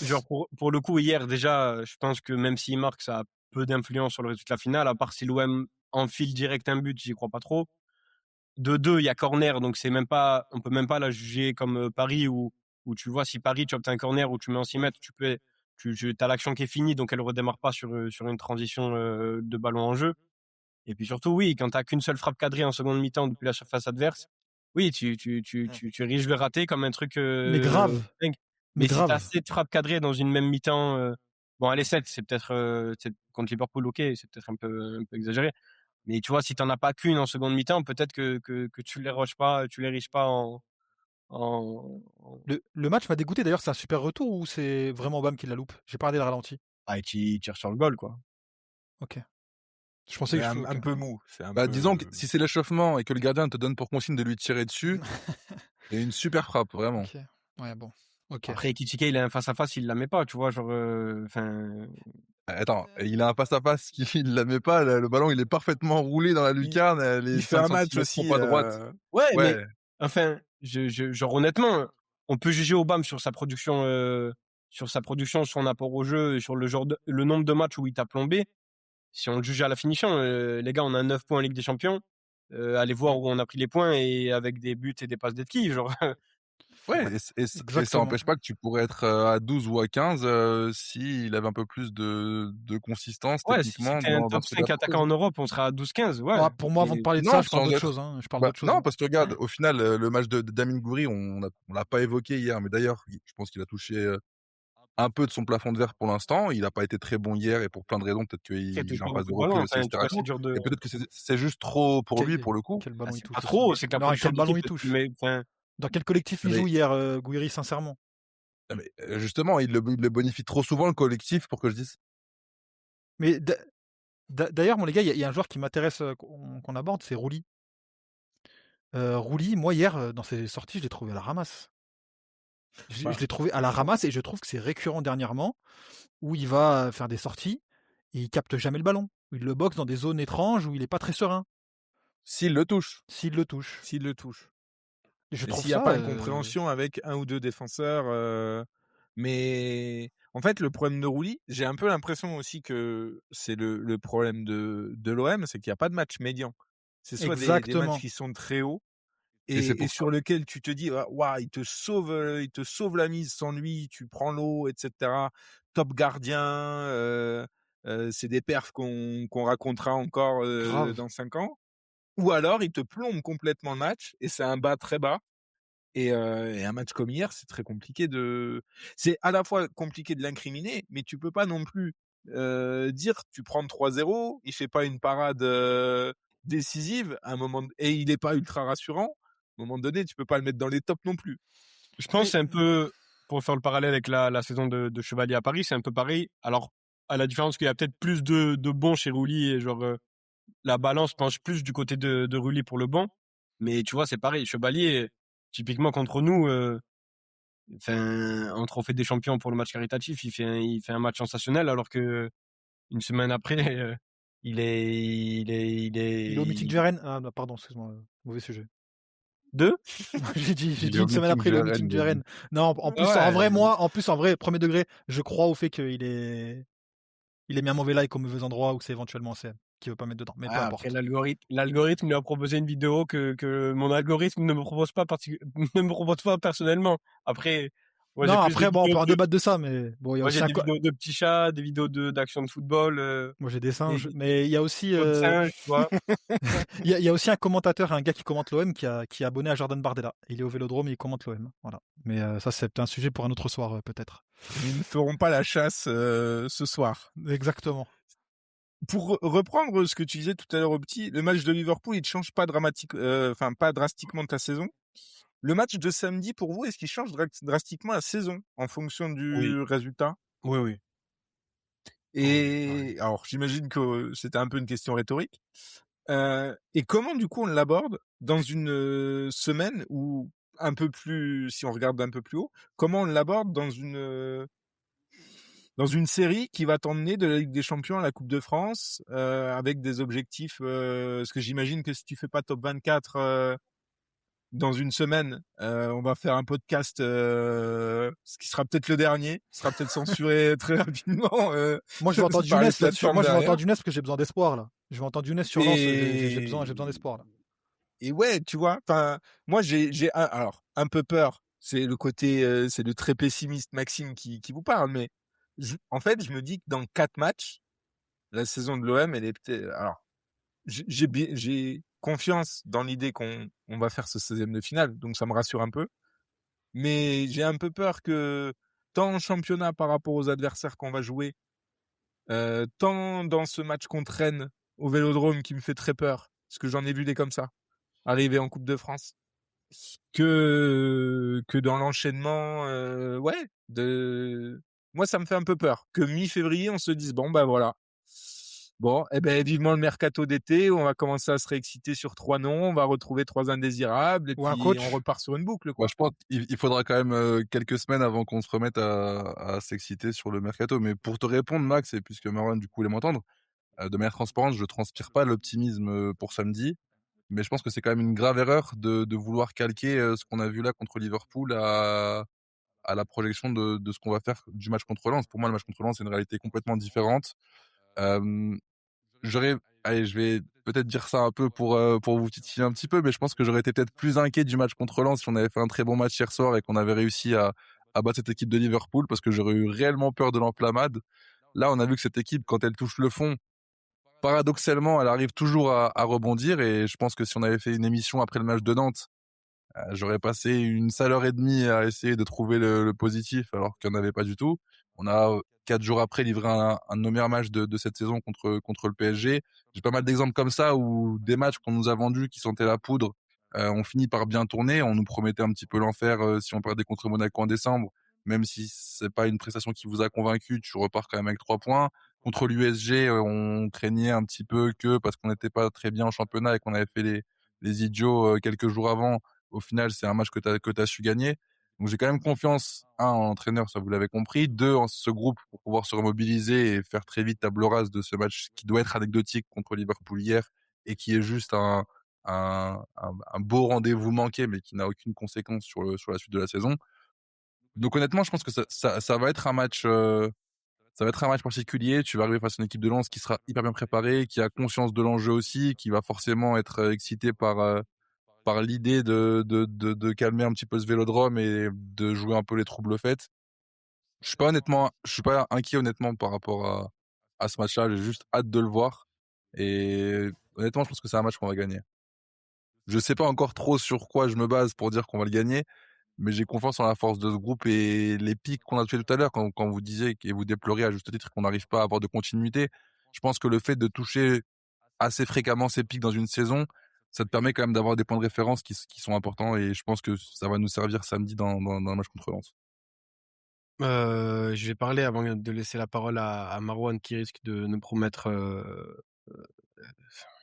genre pour le coup, hier, déjà, je pense que même s'il marque, ça a peu d'influence sur le résultat final, à part si l'OM enfile direct un but, j'y crois pas trop. De 2, il y a corner, donc on peut même pas la juger comme Paris où tu vois, si Paris, tu obtiens un corner où tu mets en 6 mètres, tu as l'action qui est finie, donc elle redémarre pas sur une transition de ballon en jeu. Et puis surtout, oui, quand t'as qu'une seule frappe cadrée en seconde mi-temps depuis la surface adverse, oui, tu risques de rater comme un truc Mais grave. dingue. Mais Mais si t'as grave. 7 frappes cadrées dans une même mi-temps, bon, allez, 7, c'est peut-être contre Liverpool, ok, c'est peut-être un peu exagéré. Mais tu vois, si t'en as pas qu'une en seconde mi-temps, peut-être que tu les riches pas en... Le match m'a dégoûté. D'ailleurs, c'est un super retour ou c'est vraiment Bam qui la loupe? J'ai pas regardé le ralenti. Ah, et tu tires sur le goal, quoi. Ok. Je pensais Mais que un peu mou. C'est un Bah, peu... disons que si c'est l'échauffement et que le gardien te donne pour consigne de lui tirer dessus, c'est une super frappe, vraiment. Ok. Ouais, bon. Ok. Après, Ekitike, il a un face-à-face, il la met pas, tu vois, genre, Attends, il a un face-à-face qu'il la met pas, le ballon il est parfaitement roulé dans la lucarne, Il les fait 5 un match centimètres aussi. trop à droite. Ouais, mais Ouais, enfin, genre honnêtement, on peut juger Obama sur sa production, son apport au jeu, et sur le nombre de matchs où il t'a plombé. Si on le juge à la finition, les gars, on a 9 points en Ligue des Champions. Allez voir où on a pris les points et avec des buts et des passes d'Etki, genre. ouais, et ça Exactement. empêche pas que tu pourrais être à 12 ou à 15 s'il avait un peu plus de consistance Ouais, si techniquement c'était un dans top ce qu'il 5 attaquant en apporte. Europe, on serait à 12-15, ouais. Ah, pour moi, avant de Et parler de Non, ça, je parle sans d'autre être. chose. Hein. Je parle Bah, d'autre chose. non, Hein. parce que regarde, au final, le match d'Amin Gouiri, on l'a pas évoqué hier, mais d'ailleurs, je pense qu'il a touché un peu de son plafond de verre pour l'instant. Il n'a pas été très bon hier et pour plein de raisons, peut-être après, il qu'il touche est en pas phase de beaucoup de repli ballons, aussi, enfin, tu etc. vois, c'est dur Et de... peut-être que c'est juste trop pour lui, Quel, pour le coup. quel ballon il c'est touche pas aussi. trop, c'est que la Non, production quel ballon il d'équipe, touche. mais, enfin, Dans quel collectif il Mais, joue hier, Gouiri, sincèrement? mais, justement, il le bonifie trop souvent, le collectif, pour que je dise. Mais d'ailleurs, mon les gars, il y a un joueur qui m'intéresse qu'on aborde, c'est Rouli. Rouli, moi hier, dans ses sorties, je l'ai trouvé à la ramasse. Je Bah, l'ai trouvé à la ramasse et je trouve que c'est récurrent dernièrement où il va faire des sorties et il capte jamais le ballon. Il le boxe dans des zones étranges où il est pas très serein S'il le touche. s'il le touche. s'il le touche. Et je Et trouve s'il n'y a ça. pas incompréhension avec un ou deux défenseurs. Mais en fait, le problème de Rouli, j'ai un peu l'impression aussi que c'est le problème de l'OM, c'est qu'il n'y a pas de match médian. C'est soit des matchs Exactement. qui sont très hauts Et c'est et pour ça. sur lequel tu te dis, waouh, il te sauve la mise sans lui, tu prends l'eau, etc. Top gardien, c'est des perfs qu'on racontera encore Grave. dans 5 ans. Ou alors, il te plombe complètement le match et c'est un bas très bas. Et un match comme hier, c'est très compliqué c'est à la fois compliqué de l'incriminer, mais tu peux pas non plus dire tu prends 3-0, il fait pas une parade décisive à un moment et il est pas ultra rassurant. À un moment donné, tu peux pas le mettre dans les tops non plus. je pense Mais que c'est un peu, pour faire le parallèle avec la saison de Chevalier à Paris, c'est un peu pareil. Alors, à la différence qu'il y a peut-être plus de bons chez Rouli et genre, la balance penche plus du côté de Rouli pour le bon. Mais tu vois, c'est pareil. Chevalier, typiquement contre nous, enfin, en trophée des champions pour le match caritatif, il fait un match sensationnel alors que une semaine après, il il est au meeting est du RN. Ah, non, pardon, excuse-moi, mauvais sujet. deux. J'ai Il est dit au une semaine meeting après, il du est au RN, meeting il du a dit. RN. Non, en plus, en vrai, premier degré, je crois au fait qu'il est mis un mauvais like au mauvais endroit ou que c'est éventuellement CM qui veut pas mettre dedans. Mais peu Ah, après, importe. l'algorithme lui a proposé une vidéo que mon algorithme ne me propose pas ne me propose pas personnellement. Après, moi, Non, j'ai plus des après, bon, on vidéos peut en débattre de ça, mais bon, il y a moi, aussi j'ai des vidéos de petits chats, des vidéos d'action de football, moi j'ai des des singes, mais il y a aussi, vidéos de singes, tu vois. il y a aussi un commentateur, un gars qui commente l'OM qui est abonné à Jordan Bardella. Il est au Vélodrome et il commente l'OM. Voilà. Mais ça, c'est un sujet pour un autre soir, peut-être. Ils ne feront pas la chasse ce soir. Exactement. Pour reprendre ce que tu disais tout à l'heure au petit, le match de Liverpool, il ne change pas pas drastiquement ta saison. Le match de samedi, pour vous, est-ce qu'il change drastiquement la saison en fonction Oui, du résultat? oui, oui. Et alors, j'imagine que c'était un peu une question rhétorique. Et comment, du coup, on l'aborde dans une semaine où un peu plus, si on regarde un peu plus haut, comment on l'aborde dans une série qui va t'emmener de la Ligue des Champions à la Coupe de France avec des objectifs parce que j'imagine que si tu fais pas top 24 dans une semaine, on va faire un podcast ce qui sera peut-être le dernier, ce sera peut-être censuré très rapidement Moi, je vais entendre par les Younes là-dessus. plateformes Moi, je vais derrière. entendre Younes parce que j'ai besoin d'espoir, là. Je vais entendre Younes sur Lens. J'ai besoin d'espoir, là. Et ouais, tu vois, enfin, moi alors un peu peur. C'est le côté, c'est le très pessimiste Maxime qui vous parle, mais en fait, je me dis que dans 4 matchs, la saison de l'OM, elle est peut-être. Alors, j'ai confiance dans l'idée qu'on va faire ce 16e de finale, donc ça me rassure un peu. Mais j'ai un peu peur que tant en championnat par rapport aux adversaires qu'on va jouer, tant dans ce match contre Rennes au Vélodrome qui me fait très peur, parce que j'en ai vu des comme ça arriver en Coupe de France, que dans l'enchaînement, moi ça me fait un peu peur que mi-février on se dise bon bah voilà. Bon, vivement le mercato d'été, on va commencer à se réexciter sur 3 noms, on va retrouver 3 indésirables et Ou un puis coach. on repart sur une boucle, quoi. Je pense qu'il faudra quand même quelques semaines avant qu'on se remette à s'exciter sur le mercato. Mais pour te répondre, Max, et puisque Marwan du coup voulait m'entendre, de manière transparente, je transpire pas l'optimisme pour samedi. Mais je pense que c'est quand même une grave erreur de vouloir calquer ce qu'on a vu là contre Liverpool à la projection de ce qu'on va faire du match contre Lens. Pour moi, le match contre Lens, c'est une réalité complètement différente. Allez, je vais peut-être dire ça un peu pour vous titiller un petit peu, mais je pense que j'aurais été peut-être plus inquiet du match contre Lens si on avait fait un très bon match hier soir et qu'on avait réussi à battre cette équipe de Liverpool, parce que j'aurais eu réellement peur de l'enflammade. Là, on a vu que cette équipe, quand elle touche le fond, paradoxalement, elle arrive toujours à rebondir, et je pense que si on avait fait une émission après le match de Nantes, j'aurais passé une sale heure et demie à essayer de trouver le positif alors qu'il n'y en avait pas du tout. On a 4 jours après livré un de nos meilleurs matchs de cette saison contre le PSG. J'ai pas mal d'exemples comme ça où des matchs qu'on nous a vendus qui sentaient la poudre ont fini par bien tourner. On nous promettait un petit peu l'enfer si on perdait contre Monaco en décembre. Même si c'est pas une prestation qui vous a convaincu, tu repars quand même avec 3 points. Contre l'USG, on craignait un petit peu que, parce qu'on n'était pas très bien en championnat et qu'on avait fait les idiots quelques jours avant, au final, c'est un match que tu as su gagner. Donc j'ai quand même confiance, en l'entraîneur, ça vous l'avez compris, en ce groupe pour pouvoir se remobiliser et faire très vite table rase de ce match qui doit être anecdotique contre Liverpool hier et qui est juste un beau rendez-vous manqué mais qui n'a aucune conséquence sur la suite de la saison. Donc honnêtement, je pense que ça va être un match ça va être un match particulier. Tu vas arriver face à une équipe de Lens qui sera hyper bien préparée, qui a conscience de l'enjeu aussi, qui va forcément être excitée par l'idée de calmer un petit peu ce Vélodrome et de jouer un peu les troubles faites. Je suis pas inquiet honnêtement par rapport à ce match-là. J'ai juste hâte de le voir. Et honnêtement, je pense que c'est un match qu'on va gagner. Je sais pas encore trop sur quoi je me base pour dire qu'on va le gagner, mais j'ai confiance en la force de ce groupe et les pics qu'on a touchés tout à l'heure quand vous disiez et vous déploriez à juste titre qu'on n'arrive pas à avoir de continuité. Je pense que le fait de toucher assez fréquemment ces pics dans une saison, ça te permet quand même d'avoir des points de référence qui sont importants, et je pense que ça va nous servir samedi dans le match contre Lens. Je vais parler avant de laisser la parole à Marwan qui risque de nous promettre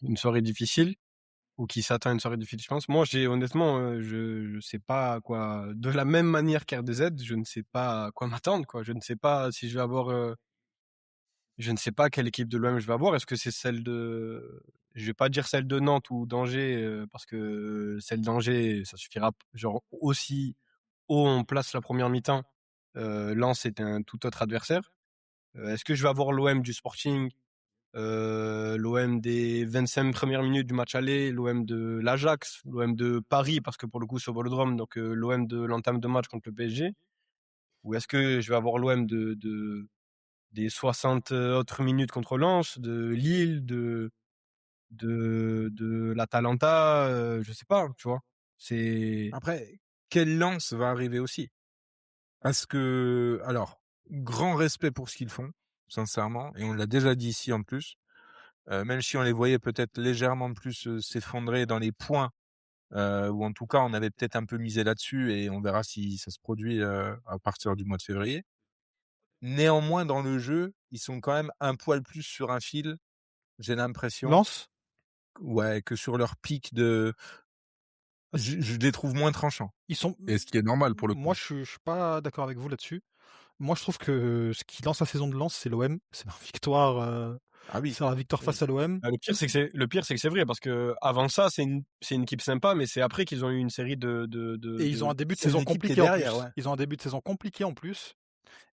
une soirée difficile ou qui s'attend à une soirée difficile, je pense. Moi, honnêtement, je sais pas quoi. De la même manière qu'RDZ, je ne sais pas à quoi m'attendre, quoi. Je ne sais pas si je vais avoir. Je ne sais pas quelle équipe de l'OM je vais avoir. Est-ce que c'est celle de. Je vais pas dire celle de Nantes ou d'Angers, parce que celle d'Angers, ça suffira. Genre, aussi haut on place la première mi-temps, Lens est un tout autre adversaire. Est-ce que je vais avoir l'OM du Sporting, l'OM des 25 premières minutes du match aller, l'OM de l'Ajax, l'OM de Paris, parce que pour le coup c'est au Vélodrome, donc l'OM de l'entame de match contre le PSG? Ou est-ce que je vais avoir l'OM des 60 autres minutes contre Lens, de Lille, de l'Atalanta, je sais pas, tu vois. C'est Après, quel Lens va arriver aussi? Parce que, alors, grand respect pour ce qu'ils font, sincèrement, et on l'a déjà dit ici en plus, même si on les voyait peut-être légèrement plus s'effondrer dans les points, ou en tout cas on avait peut-être un peu misé là-dessus, et on verra si ça se produit à partir du mois de février. Néanmoins, dans le jeu, ils sont quand même un poil plus sur un fil, j'ai l'impression. Lens, Ouais, que sur leur pic de. Je les trouve moins tranchants. ils sont. Et ce qui est normal pour le coup. Moi, je suis pas d'accord avec vous là-dessus. Moi, je trouve que ce qui lance la saison de Lens, c'est l'OM. C'est leur victoire. Ah oui. C'est la victoire face à l'OM. Le pire, c'est que c'est vrai, parce que avant ça, c'est une équipe sympa, mais c'est après qu'ils ont eu une série Et ils ont un début de c'est saison une équipe qui est compliqué en derrière, plus. ouais. Ils ont un début de saison compliqué en plus.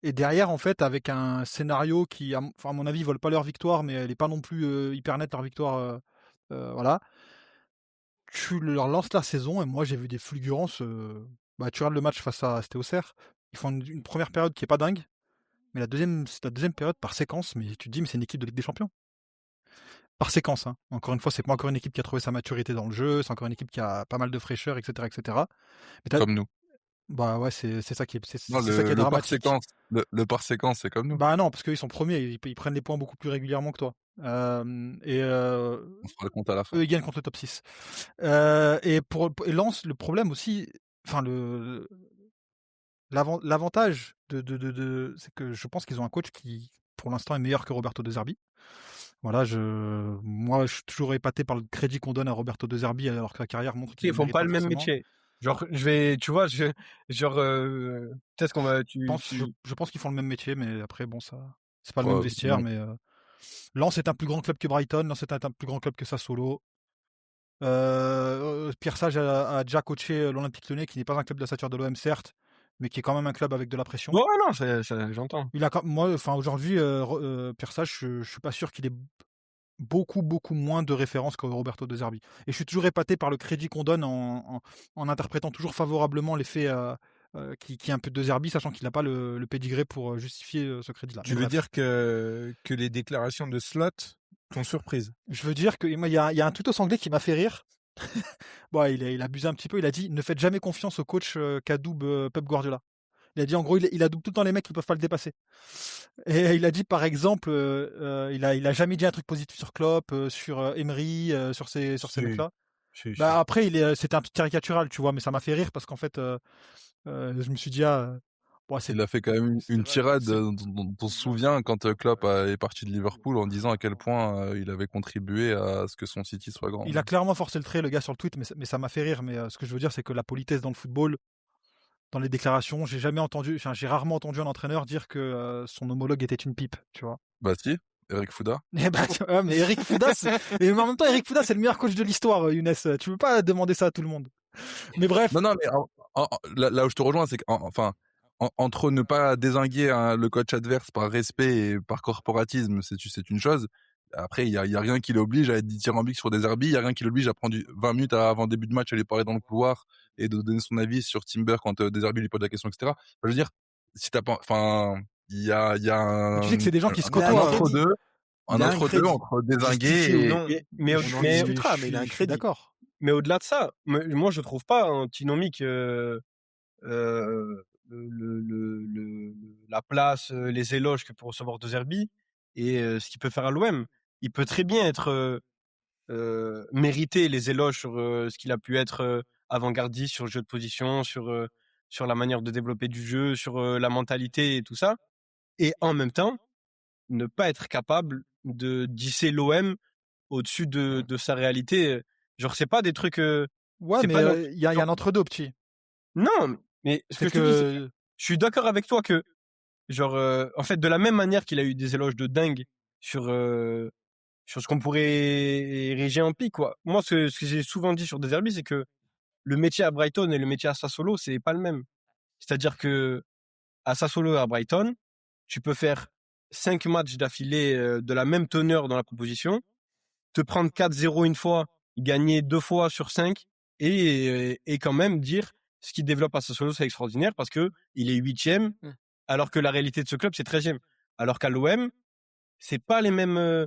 Et derrière, en fait, avec un scénario qui, à mon avis, ne vole pas leur victoire, mais elle n'est pas non plus hyper nette leur victoire. Voilà. Tu leur lances la saison, et moi, j'ai vu des fulgurances. Tu regardes le match face à Auxerre. Ils font une première période qui est pas dingue, mais c'est la deuxième période par séquence. Mais tu te dis, mais c'est une équipe de Ligue des Champions. par séquence. Hein. Encore une fois, c'est pas encore une équipe qui a trouvé sa maturité dans le jeu, c'est encore une équipe qui a pas mal de fraîcheur, etc., etc. Mais Comme nous. bah ouais, c'est ça qui est, Non, c'est ça qui est le par dramatique. séquence, le par séquence, c'est comme nous. Bah non, parce qu'ils sont premiers, ils prennent les points beaucoup plus régulièrement que toi. On fera le compte à la fin. Eux, ils gagnent contre le top 6. Et Lens, le problème aussi, enfin l'avantage c'est que je pense qu'ils ont un coach qui, pour l'instant, est meilleur que Roberto De Zerbi. Voilà, moi, je suis toujours épaté par le crédit qu'on donne à Roberto De Zerbi alors que sa carrière montre qu'il Ils ne le font mérite pas pas le même forcément. métier. Genre, tu vois, peut-être qu'on va, Je pense qu'ils font le même métier, mais après, bon, ça, c'est pas le même Ouais, vestiaire. non. Mais Lens est un plus grand club que Brighton, Lens est un plus grand club que Sassuolo. Pierre Sage a déjà coaché l'Olympique Lyonnais, qui n'est pas un club de la stature de l'OM, certes, mais qui est quand même un club avec de la pression. Ouais, non, j'entends. Aujourd'hui, Pierre Sage, je suis pas sûr qu'il ait beaucoup moins de références que Roberto De Zerbi. Et je suis toujours épaté par le crédit qu'on donne en interprétant toujours favorablement les faits qui est un peu De Zerbi, sachant qu'il n'a pas le pédigré pour justifier ce crédit-là. Tu veux dire que les déclarations de Slot t'ont surprise? Je veux dire qu'il y a un tuto anglais qui m'a fait rire. Bon, il abusé un petit peu. Il a dit ne faites jamais confiance au coach qu'adoube Pep Guardiola. Il a dit en gros, il adoube tout le temps les mecs qui peuvent pas le dépasser. Et il a dit par exemple, il a jamais dit un truc positif sur Klopp, sur Emery, sur ces mecs-là. Bah après, c'était un petit caricatural, tu vois, mais ça m'a fait rire parce qu'en fait, je me suis dit il a fait quand même une tirade dont on se souvient quand Klopp est parti de Liverpool en disant à quel point il avait contribué à ce que son City soit grand. Il a clairement forcé le trait, le gars, sur le tweet, mais ça m'a fait rire. Mais ce que je veux dire, c'est que la politesse dans le football, dans les déclarations, j'ai rarement entendu un entraîneur dire que son homologue était une pipe, tu vois. Bah si, Eric Fouda. Mais Eric Fouda, mais en même temps, Eric Fouda, c'est le meilleur coach de l'histoire, Younes. Tu peux pas demander ça à tout le monde. Mais bref. Non, mais là où je te rejoins, c'est qu'entre ne pas dézinguer le coach adverse par respect et par corporatisme, c'est une chose. Après, il y a rien qui l'oblige à être dithyrambique sur des herbies. Il y a rien qui l'oblige à prendre 20 minutes avant le début de match à lui parler dans le couloir et de donner son avis sur Timber quand des herbies lui posent la question, etc. Enfin, je veux dire, si t'as pas, enfin, il y a un. Tu sais que c'est des gens qui se côtoient. Un entre deux, entre dézinguer et. Mais il a un crédit. D'accord. Mais au-delà de ça, moi je trouve pas antinomique la place, les éloges que peut recevoir De Zerbi et ce qu'il peut faire à l'OM. Il peut très bien être mériter les éloges sur ce qu'il a pu être avant-gardiste sur le jeu de position, sur la manière de développer du jeu, sur la mentalité et tout ça. Et en même temps, ne pas être capable de disser l'OM au-dessus de sa réalité. Genre, c'est pas des trucs. Ouais, mais il y a un entre-deux, petit. Non, mais ce que je te dis, je suis d'accord avec toi que, genre, en fait, de la même manière qu'il a eu des éloges de dingue sur ce qu'on pourrait ériger en pic, quoi. Moi, ce que j'ai souvent dit sur De Zerbi, c'est que le métier à Brighton et le métier à Sassuolo, c'est pas le même. C'est-à-dire que à Sassuolo et à Brighton, tu peux faire 5 matchs d'affilée de la même teneur dans la proposition, te prendre 4-0 une fois, gagner 2 fois sur 5 et quand même dire ce qu'il développe à Sassuolo, c'est extraordinaire parce que il est 8e, alors que la réalité de ce club, c'est 13e. Alors qu'à l'OM, c'est pas les mêmes.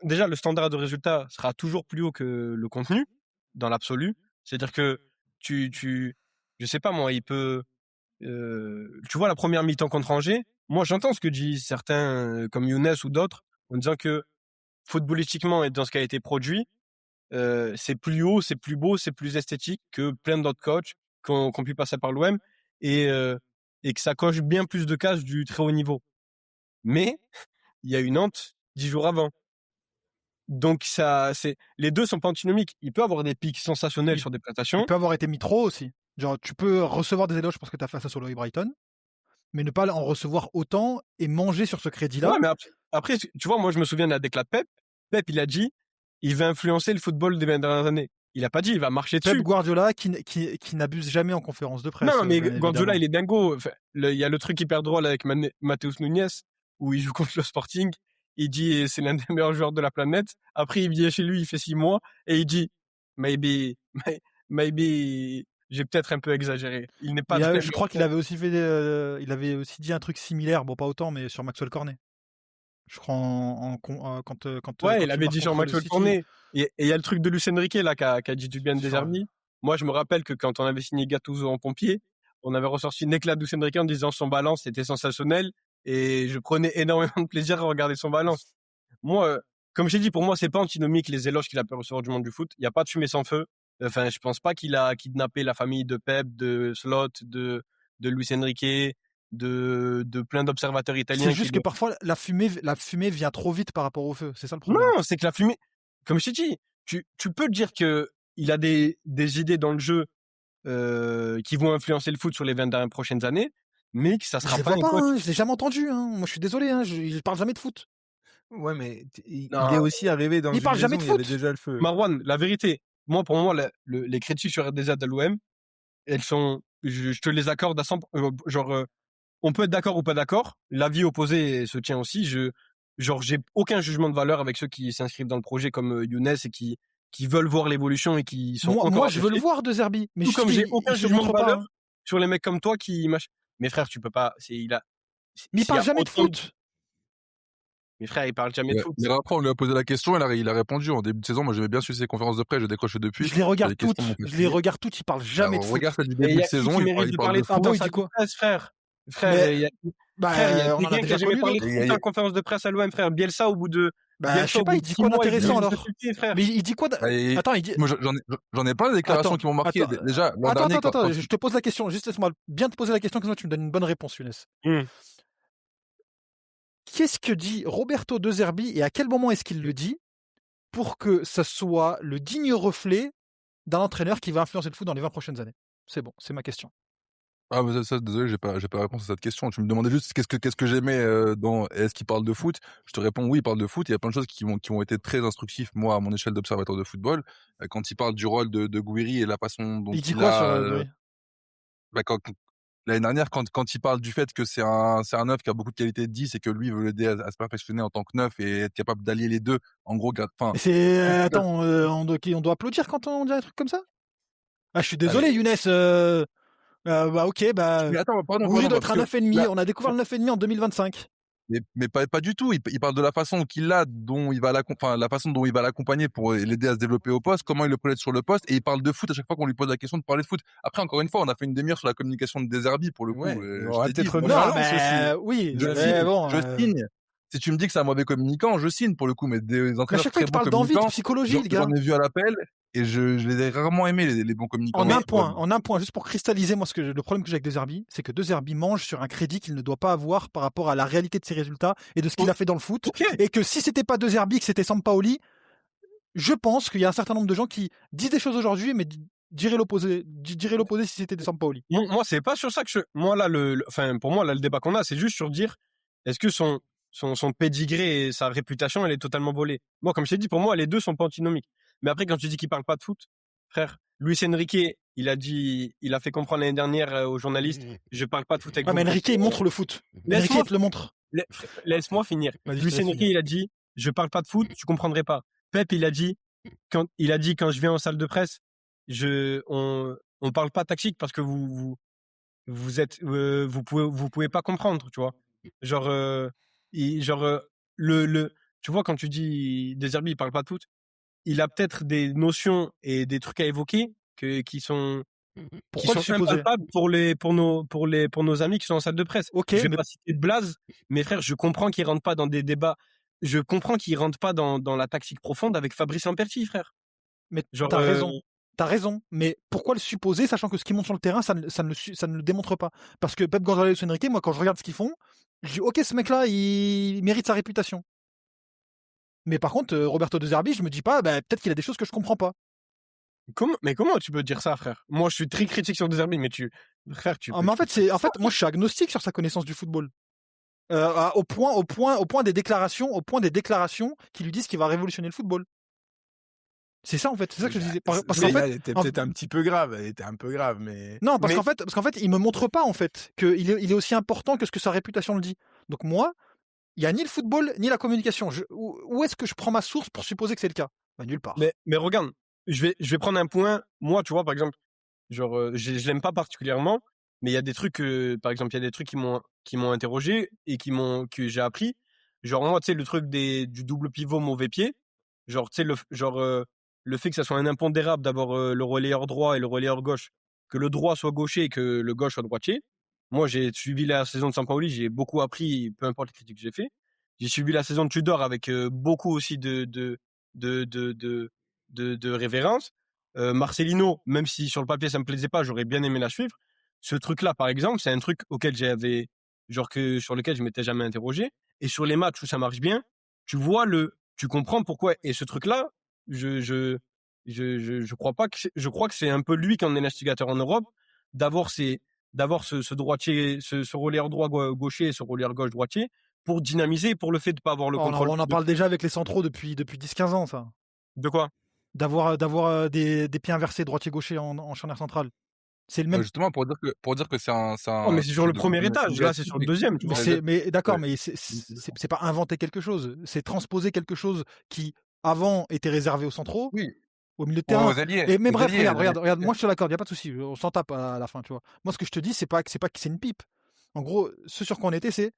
Déjà, le standard de résultat sera toujours plus haut que le contenu, dans l'absolu. C'est-à-dire que je sais pas moi, il peut. Tu vois la première mi-temps contre Angers. Moi, j'entends ce que disent certains, comme Younes ou d'autres, en disant que footballistiquement et dans ce qui a été produit, c'est plus haut, c'est plus beau, c'est plus esthétique que plein d'autres coachs qui ont pu passer par l'OM et que ça coche bien plus de cases du très haut niveau. Mais il y a eu Nantes 10 jours avant. Donc les deux sont pas antinomiques. Il peut avoir des pics sensationnels sur des prestations. Il peut avoir été mis trop aussi. Genre, tu peux recevoir des éloges parce que tu as fait à Sassuolo et Brighton, mais ne pas en recevoir autant et manger sur ce crédit-là. Ouais, mais après, tu vois, moi, je me souviens de la déclat de Pep. Pep, il a dit, il va influencer le football des dernières années. Il a pas dit, il va marcher dessus. Pep Guardiola qui n'abuse jamais en conférence de presse. Non, mais Guardiola, il est dingo. Enfin, il y a le truc hyper drôle avec Matheus Nunes, où il joue contre le Sporting. Il dit, c'est l'un des meilleurs joueurs de la planète. Après, il vient chez lui, il fait 6 mois, et il dit, maybe, j'ai peut-être un peu exagéré. Il n'est pas. Je crois qu'il avait aussi fait, il avait aussi dit un truc similaire, bon pas autant, mais sur Maxwell Cornet. Je crois quand Ouais, quand il il avait marque dit sur contre le Maxwell City. Cornet. Et il y a le truc de Luis Enrique là qui a dit du bien de Sur- Deserbi. Moi, je me rappelle que quand on avait signé Gattuso en pompier, on avait ressorti une éclat de Luis Enrique en disant son balance était sensationnel et je prenais énormément de plaisir à regarder son balance. Moi, comme j'ai dit, pour moi, c'est pas antinomique les éloges qu'il a pu recevoir du monde du foot. Il y a pas de fumée sans feu. Enfin, je pense pas qu'il a kidnappé la famille de Pep, de Slot, de Luis Enrique, de plein d'observateurs italiens C'est qui juste que parfois la fumée vient trop vite par rapport au feu. C'est ça le problème. Non, c'est que la fumée, comme je t'ai dit, tu peux dire que il a des idées dans le jeu qui vont influencer le foot sur les 20 prochaines années, mais que ça Je sera les pas vois un pas, coach. hein, je l'ai jamais entendu. Hein. Moi, je suis désolé, hein, je parle jamais de foot. Ouais, mais il Non. est aussi arrivé dans Il une parle jamais maison de où il y foot. avait déjà le feu. Marwan, la vérité, pour moi, les critiques sur RDZ à l'OM, elles sont, je te les accorde à 100, on peut être d'accord ou pas d'accord. L'avis opposé se tient aussi. J'ai aucun jugement de valeur avec ceux qui s'inscrivent dans le projet comme Younes et qui veulent voir l'évolution et qui sont encore Moi, je veux le attachés. voir de Zerbi, mais Tout juste comme j'ai qu'il aucun se jugement de montre pas. valeur Hein. sur les mecs comme toi qui Mais frère, tu peux pas. Mais il s'il y parle a jamais de autant foot. Mais frère, il parle jamais de foot. Mais après, on lui a posé la question, il a répondu en début de saison. Moi, j'avais bien suivi ses conférences de presse, j'ai décroché depuis. Je les regarde Les questions toutes. m'ont Je les fatigué. regarde toutes. Il parle jamais de foot. Regarde celle du Et début il y de a qui saison, mérite de il parle parler de de foot. foot bon, en il salle dit quoi de presse, frère? Frère, Mais il y a des on en a gars qui déjà ont jamais connu parlé d'autres. de foot en conférence de presse à l'OM, frère. Bielsa, au bout de Je sais pas, il dit 6 quoi mois, il d'intéressant dit alors? faculté, frère. Mais il dit quoi Et Attends, il dit. moi, j'en ai plein de déclarations qui m'ont marqué. Attends, Déjà, l'an attends, dernier, quand je te pose la question. Juste laisse-moi bien te poser la question, comme ça tu me donnes une bonne réponse, Younes. Qu'est-ce que dit Roberto De Zerbi et à quel moment est-ce qu'il le dit pour que ça soit le digne reflet d'un entraîneur qui va influencer le foot dans les 20 prochaines années? C'est bon, c'est ma question. Ah, mais ça, désolé, j'ai pas réponse à cette question. Tu me demandais juste qu'est-ce que j'aimais dans est-ce qu'il parle de foot. Je te réponds oui, il parle de foot. Il y a plein de choses qui ont été très instructifs, moi, à mon échelle d'observateur de football. Quand il parle du rôle de Gouiri et la façon dont Il dit quoi sur Gouiri? L'année dernière, quand il parle du fait que c'est un neuf qui a beaucoup de qualités de 10 et que lui veut l'aider à se perfectionner en tant que neuf et être capable d'allier les deux, en gros, Mais c'est attends, on doit applaudir quand on dit un truc comme ça? Ah, je suis désolé, Younes. Ok, Mais attends, pardon, Gouiri doit être un parce que 9,5. là, On a découvert le 9,5 en 2025. mais pas du tout. Il parle de la façon qu'il a, dont il va la façon dont il va l'accompagner pour l'aider à se développer au poste, comment il le projette sur le poste, et il parle de foot à chaque fois qu'on lui pose la question de parler de foot. Après, encore une fois, on a fait une demi-heure sur la communication de Deserbi pour le coup. Ouais, Je on va t'ai peut-être dit, revenir à Lens aussi. Oui, je mais signe, bon. je signe. Si tu me dis que c'est un mauvais communicant, je signe pour le coup. Mais des Mais à entraîneurs chaque fois, très il bons parle d'envie, de communicants, psychologie, le gars. j'en ai vu à l'appel et je les ai rarement aimés les bons communicants. En un point, juste pour cristalliser, moi, le problème que j'ai avec De Zerbi, c'est que De Zerbi mange sur un crédit qu'il ne doit pas avoir par rapport à la réalité de ses résultats et de ce qu'il a fait dans le foot. Et que si c'était pas De Zerbi, que c'était Sampaoli, je pense qu'il y a un certain nombre de gens qui disent des choses aujourd'hui, mais diraient l'opposé si c'était des Sampaoli. Moi, c'est pas sur ça que moi, là, pour moi, là, le débat qu'on a, c'est juste sur dire, est-ce que son pédigré et sa réputation, elle est totalement volée. Moi, comme je t'ai dit, pour moi, les deux sont pas antinomiques. Mais après, quand tu dis qu'il parle pas de foot, frère, Luis Enrique, il a fait comprendre l'année dernière aux journalistes, je parle pas de foot avec vous. Mais Enrique, il montre le foot. Enrique, il te le montre. Laisse-moi finir. Luis Enrique, il a dit, je parle pas de foot, tu comprendrais pas. Pep, il a dit, quand je viens en salle de presse, on parle pas tactique parce que vous pouvez pas comprendre, tu vois. Tu vois, quand tu dis De Zerbi, il parle pas de foot, il a peut-être des notions et des trucs à évoquer qui sont impalpables pour nos amis qui sont en salle de presse. Je vais pas citer de blaze, mais frère, je comprends qu'il rentre pas dans des débats. Je comprends qu'il rentre pas dans la tactique profonde avec Fabrice Lamperti, frère. Mais t'as raison, mais pourquoi le supposer, sachant que ce qu'ils montrent sur le terrain, ça ne le démontre pas? Parce que Pep Guardiola et Enrique, moi, quand je regarde ce qu'ils font, je dis, ok, ce mec-là, il mérite sa réputation. Mais par contre, Roberto De Zerbi, je me dis pas, peut-être qu'il a des choses que je comprends pas. Mais comment tu peux dire ça, frère? Moi, je suis très critique sur De Zerbi, mais en fait, moi, je suis agnostique sur sa connaissance du football. Au point des déclarations qui lui disent qu'il va révolutionner le football. C'est ça en fait, c'est ça que je disais. Parce qu'en fait, elle était peut-être un petit peu grave, elle était un peu grave, mais non, parce qu'en fait, il me montre pas en fait qu'il est aussi important que ce que sa réputation le dit. Donc moi, il y a ni le football ni la communication. Où est-ce que je prends ma source pour supposer que c'est le cas? Nulle part. Mais regarde, je vais prendre un point. Moi, tu vois, par exemple, je l'aime pas particulièrement, mais il y a des trucs, par exemple, il y a des trucs qui m'ont interrogé et que j'ai appris. Genre, moi, tu sais, le truc du double pivot mauvais pied, genre, tu sais, le fait que ça soit un impondérable d'avoir le relayeur droit et le relayeur gauche, que le droit soit gaucher et que le gauche soit droitier. Moi, j'ai suivi la saison de Sampaoli, j'ai beaucoup appris, peu importe les critiques que j'ai fait. J'ai suivi la saison de Tudor avec beaucoup aussi de révérence. Marcelino, même si sur le papier ça me plaisait pas, j'aurais bien aimé la suivre. Ce truc-là, par exemple, c'est un truc auquel sur lequel je m'étais jamais interrogé. Et sur les matchs où ça marche bien, tu comprends pourquoi. Et ce truc-là, je crois pas je crois que c'est un peu lui qui en est l'instigateur en Europe, d'avoir ce droitier, ce relayeur droit gaucher et ce relayeur gauche droitier pour dynamiser, pour le fait de pas avoir le contrôle. On en parle déjà avec les centraux depuis 10-15 ans, ça. De quoi? D'avoir des pieds inversés droitier-gaucher en charnière centrale. C'est le même. Justement, pour dire que c'est un. Oh, mais c'est sur le premier étage, là, c'est sur le deuxième. Tu vois. Mais d'accord, mais c'est pas inventer quelque chose. C'est transposer quelque chose qui, avant, était réservé aux centraux, au milieu de terrain. Mais bref, regarde, moi je te l'accorde, il n'y a pas de souci, on s'en tape à la fin, tu vois. Moi, ce que je te dis, c'est pas que c'est une pipe. En gros, ce sur quoi on était, c'est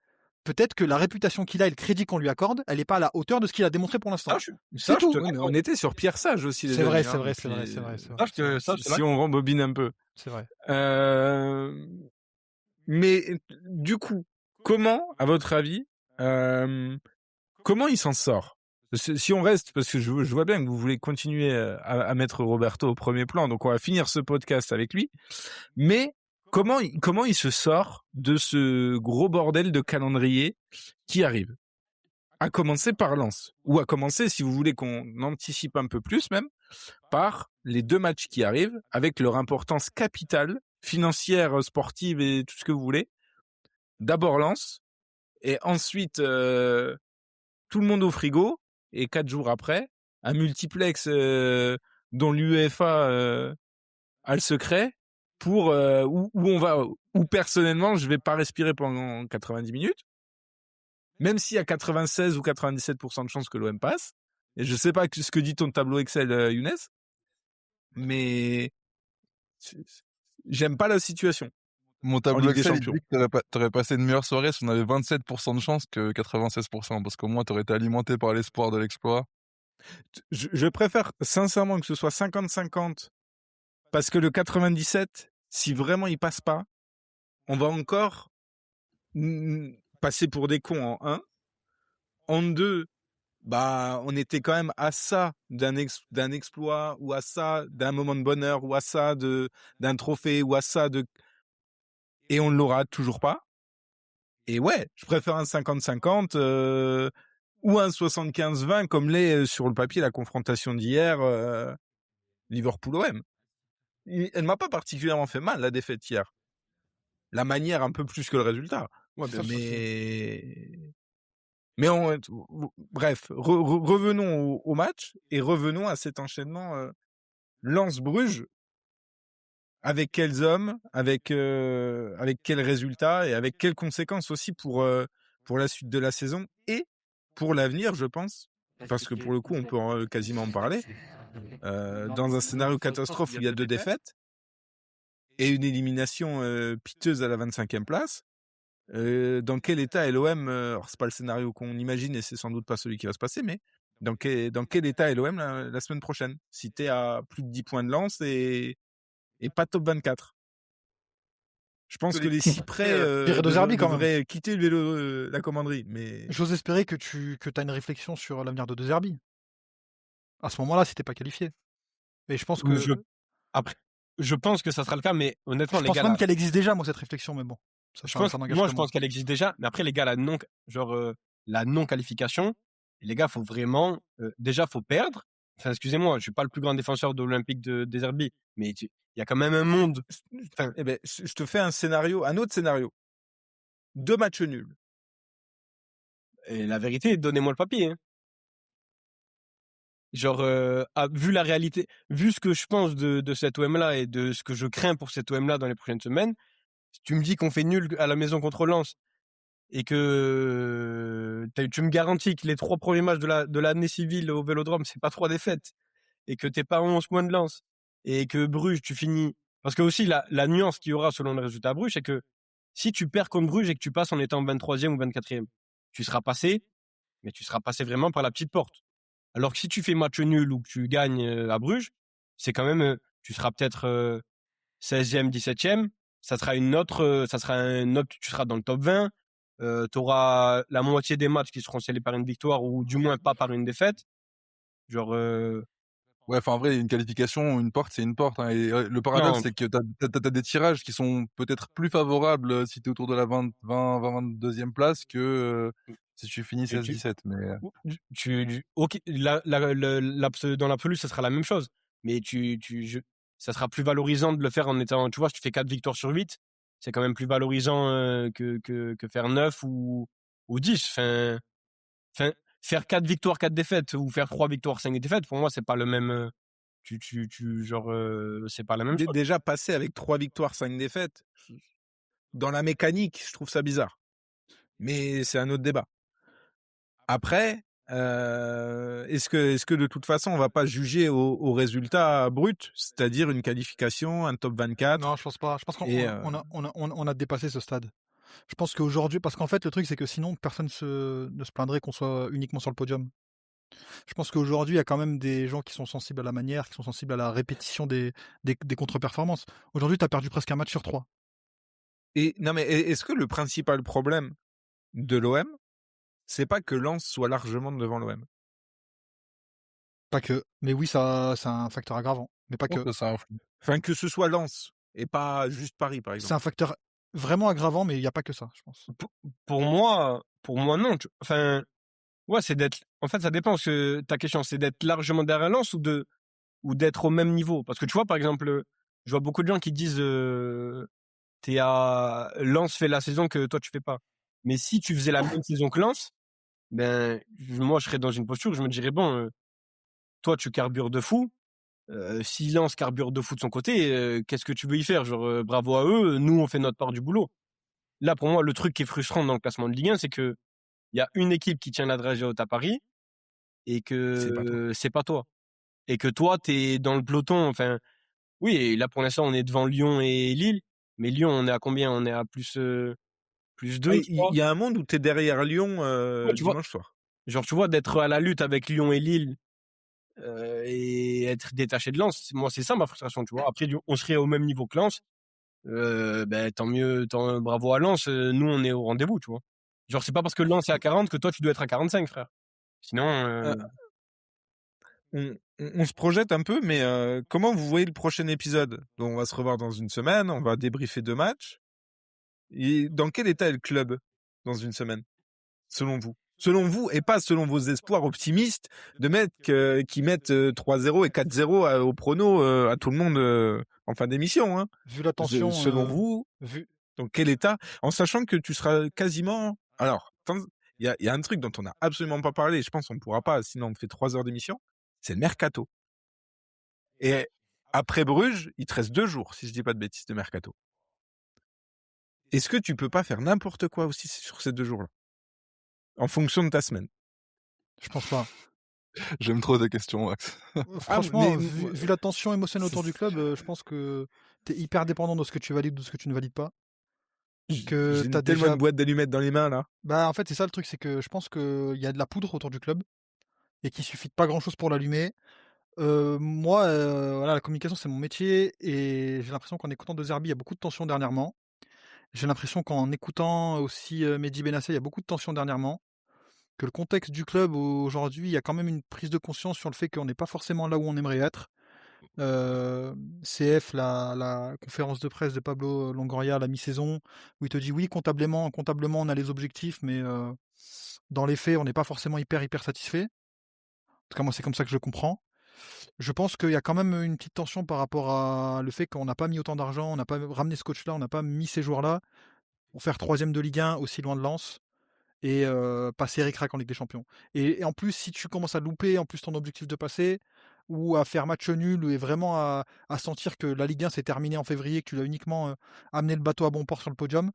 peut-être que la réputation qu'il a et le crédit qu'on lui accorde, elle n'est pas à la hauteur de ce qu'il a démontré pour l'instant. C'est tout. Mais on était sur Pierre Sage aussi. C'est vrai. Si on rembobine un peu. C'est vrai. Mais du coup, comment, à votre avis, comment il s'en sort? Si on reste, parce que je vois bien que vous voulez continuer à mettre Roberto au premier plan, donc on va finir ce podcast avec lui. Mais comment il se sort de ce gros bordel de calendrier qui arrive? À commencer par Lens, ou à commencer, si vous voulez qu'on anticipe un peu plus même, par les 2 matchs qui arrivent, avec leur importance capitale, financière, sportive et tout ce que vous voulez. D'abord Lens, et ensuite tout le monde au frigo, et 4 jours après, un multiplex dont l'UEFA a le secret, pour où personnellement je vais pas respirer pendant 90 minutes, même s'il y a 96 ou 97% de chances que l'OM passe. Et je sais pas ce que dit ton tableau Excel, Younes, mais j'aime pas la situation. Mon tableau Excel, il dit que t'aurais passé une meilleure soirée si on avait 27% de chance que 96%, parce qu'au moins t'aurais été alimenté par l'espoir de l'exploit. Je préfère sincèrement que ce soit 50-50, parce que le 97, si vraiment il passe pas, on va encore passer pour des cons en 1. En 2, bah, on était quand même à ça d'un exploit, ou à ça d'un moment de bonheur, ou à ça d'un trophée, ou à ça et on ne l'aura toujours pas. Et ouais, je préfère un 50-50 ou un 75-20 comme l'est sur le papier la confrontation d'hier Liverpool-OM. Elle m'a pas particulièrement fait mal, la défaite hier. La manière un peu plus que le résultat. Ouais, mais bref, revenons au match et revenons à cet enchaînement Lens-Bruges. Avec quels hommes, avec quels résultats et avec quelles conséquences aussi pour la suite de la saison et pour l'avenir, je pense, parce que pour le coup, on peut quasiment en parler. Dans un scénario catastrophe où il y a 2 défaites et une élimination piteuse à la 25e place, dans quel état est l'OM? Alors c'est pas le scénario qu'on imagine et c'est sans doute pas celui qui va se passer, mais dans quel état est l'OM la semaine prochaine? Si t'es à plus de 10 points de lance et pas top 24. Je pense que les cyprès devraient quitter le vélo, la commanderie. Mais j'ose espérer que tu as une réflexion sur l'avenir de De Zerbi. À ce moment-là, si t'es pas qualifié. Et je pense que je pense que ça sera le cas, mais honnêtement, les gars. Je pense même qu'elle existe déjà, moi, cette réflexion, mais bon. Je pense qu'elle existe déjà, mais après, les gars, la non-qualification, les gars, faut vraiment, déjà, faut perdre. Enfin, excusez-moi, je suis pas le plus grand défenseur de l'Olympique de Zerbi, mais il y a quand même un monde. Enfin, je te fais un autre scénario. 2 matchs nuls. Et la vérité, donnez-moi le papier. Hein. Vu la réalité, vu ce que je pense de cet OM-là et de ce que je crains pour cet OM-là dans les prochaines semaines, si tu me dis qu'on fait nul à la maison contre Lens et que tu me garantis que les 3 premiers matchs de l'année civile au Vélodrome, c'est pas 3 défaites et que t'es pas à 11 points de Lens et que Bruges, tu finis... Parce que aussi, la nuance qu'il y aura selon le résultat à Bruges, c'est que si tu perds contre Bruges et que tu passes en étant 23e ou 24e, tu seras passé mais tu seras passé vraiment par la petite porte. Alors que si tu fais match nul ou que tu gagnes à Bruges, c'est quand même, tu seras peut-être 16e, 17e, ça sera tu seras dans le top 20, tu auras la moitié des matchs qui seront scellés par une victoire ou du moins pas par une défaite. Genre, Ouais, enfin, en vrai, une qualification, une porte, c'est une porte, hein, et le paradoxe, non, c'est que t'as des tirages qui sont peut-être plus favorables si t'es autour de la 22e place que si tu finis tu, tu, 16-17. Mais ok, dans l'absolu, ça sera la même chose. Mais ça sera plus valorisant de le faire en étant, tu vois, si tu fais 4 victoires sur 8, c'est quand même plus valorisant que faire 9 ou 10. Enfin, faire 4 victoires, 4 défaites ou faire 3 victoires, 5 défaites, pour moi, c'est pas le même. C'est pas la même chose. Déjà passer avec 3 victoires, 5 défaites, dans la mécanique, je trouve ça bizarre. Mais c'est un autre débat. Après, est-ce que de toute façon, on va pas juger au résultat brut, c'est-à-dire une qualification, un top 24? Non, je pense pas. Je pense qu'on Et on a dépassé ce stade. Je pense qu'aujourd'hui, parce qu'en fait, le truc, c'est que sinon, personne ne se plaindrait qu'on soit uniquement sur le podium. Je pense qu'aujourd'hui, il y a quand même des gens qui sont sensibles à la manière, qui sont sensibles à la répétition des contre-performances. Aujourd'hui, tu as perdu presque un match sur 3. non, mais est-ce que le principal problème de l'OM, c'est pas que Lens soit largement devant l'OM? Pas que. Mais oui, ça, c'est un facteur aggravant. Mais pas je pense que. que ça influe. Enfin, que ce soit Lens et pas juste Paris, par C'est exemple. un facteur vraiment aggravant, mais il n'y a pas que ça, je pense. Pour moi, non. Enfin, ouais, c'est d'être. En fait, ça dépend. Parce que ta question, c'est d'être largement derrière Lens ou d'être au même niveau. Parce que tu vois, par exemple, je vois beaucoup de gens qui disent t'es à Lens fait la saison que toi tu fais pas. Mais si tu faisais la même saison que Lens, ben moi je serais dans une posture où je me dirais bon, toi tu carbures de fou. Si Lens carbure de fou de son côté, qu'est-ce que tu veux y faire? Genre bravo à eux, nous on fait notre part du boulot. Là pour moi le truc qui est frustrant dans le classement de Ligue 1, c'est que il y a une équipe qui tient la dragée haute à Paris et C'est pas toi. que c'est pas toi. Et que toi t'es dans le peloton. Enfin oui, et là pour l'instant on est devant Lyon et Lille, mais Lyon on est à combien? On est à plus 2, Ouais, je il crois. y a un monde où t'es derrière Lyon Ouais, tu vois, dimanche soir. genre tu vois d'être à la lutte avec Lyon et Lille et être détaché de Lens, moi c'est ça ma frustration, tu vois. Après on serait au même niveau que Lens, ben tant mieux, bravo à Lens, nous on est au rendez-vous, tu vois. Genre c'est pas parce que Lens est à 40 que toi tu dois être à 45, frère. Sinon Euh, on se projette un peu, mais comment vous voyez le prochain épisode? Donc, on va se revoir dans une semaine, on va débriefer 2 matchs. Et dans quel état est le club dans une semaine, selon vous? Selon vous, et pas selon vos espoirs optimistes qui mettent 3-0 et 4-0 au prono à tout le monde en fin d'émission. Hein. Vu la tension, Selon vous, vu... dans quel état? En sachant que tu seras quasiment... Alors, il y a un truc dont on n'a absolument pas parlé, je pense qu'on ne pourra pas, sinon on fait 3 heures d'émission, c'est le mercato. Et après Bruges, il te reste 2 jours, si je dis pas de bêtises, de mercato. Est-ce que tu peux pas faire n'importe quoi aussi sur ces 2 jours-là? En fonction de ta semaine. je pense pas. J'aime trop ta question, Max. Franchement, vu la tension émotionnelle autour du club, je pense que tu es hyper dépendant de ce que tu valides ou de ce que tu ne valides pas. Que J'ai t'as tellement déjà... une boîte d'allumettes dans les mains, là. Bah, en fait, c'est ça le truc, c'est que je pense qu'il y a de la poudre autour du club et qu'il suffit de pas grand-chose pour l'allumer. Moi, voilà, la communication, c'est mon métier et j'ai l'impression qu'en écoutant De Zerbi, il y a beaucoup de tension dernièrement. J'ai l'impression qu'en écoutant aussi Mehdi Benassai, il y a beaucoup de tension dernièrement. Que le contexte du club aujourd'hui, il y a quand même une prise de conscience sur le fait qu'on n'est pas forcément là où on aimerait être. CF, la conférence de presse de Pablo Longoria à la mi-saison, où il te dit oui, comptablement, on a les objectifs, mais dans les faits, on n'est pas forcément hyper satisfait. En tout cas, moi, c'est comme ça que je le comprends. Je pense qu'il y a quand même une petite tension par rapport à le fait qu'on n'a pas mis autant d'argent, on n'a pas ramené ce coach-là, on n'a pas mis ces joueurs-là pour faire troisième de Ligue 1 aussi loin de Lens et passer ric-rac en Ligue des Champions. Et en plus, si tu commences à louper en plus ton objectif de passer ou à faire match nul et vraiment à sentir que la Ligue 1 s'est terminée en février, que tu l'as uniquement amené le bateau à bon port sur le podium,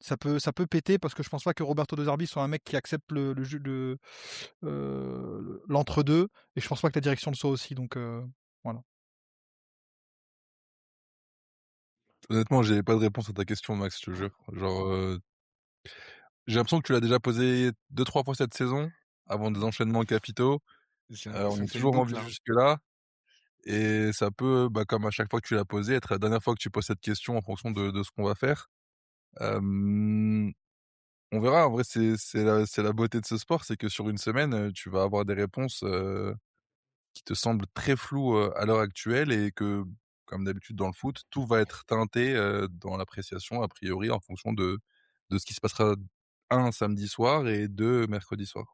ça peut péter parce que je pense pas que Roberto De Zerbi soit un mec qui accepte l'entre-deux et je pense pas que la direction le soit aussi. Donc voilà. Honnêtement, j'ai pas de réponse à ta question, Max, je te jure. Genre, j'ai l'impression que tu l'as déjà posé 2-3 fois cette saison. avant des enchaînements capitaux. J'ai On l'impression est que c'est une toujours en boucle, vie là. jusque-là. Et ça peut, comme à chaque fois que tu l'as posé, être la dernière fois que tu poses cette question en fonction de ce qu'on va faire. Hem, on verra. En vrai, c'est la beauté de ce sport, c'est que sur une semaine, tu vas avoir des réponses, qui te semblent très floues, à l'heure actuelle et que, comme d'habitude dans le foot, tout va être teinté, dans l'appréciation a priori en fonction de ce qui se passera, 1 samedi soir et 2 mercredi soir.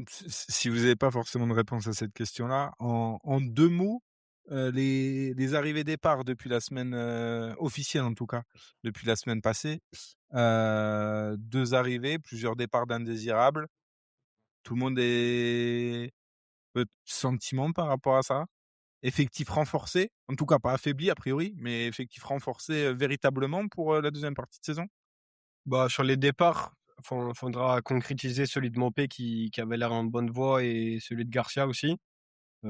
Si vous n'avez pas forcément de réponse à cette question-là, en 2 mots, les arrivées-départs depuis la semaine, officielle en tout cas, depuis la semaine passée, 2 arrivées, plusieurs départs d'indésirables. Tout le monde est sentiment par rapport à ça? Effectif renforcé, en tout cas pas affaibli a priori, mais effectif renforcé, véritablement pour, la deuxième partie de saison? Bah, sur les départs, faudra concrétiser celui de Mopé qui avait l'air en bonne voie et celui de Garcia aussi.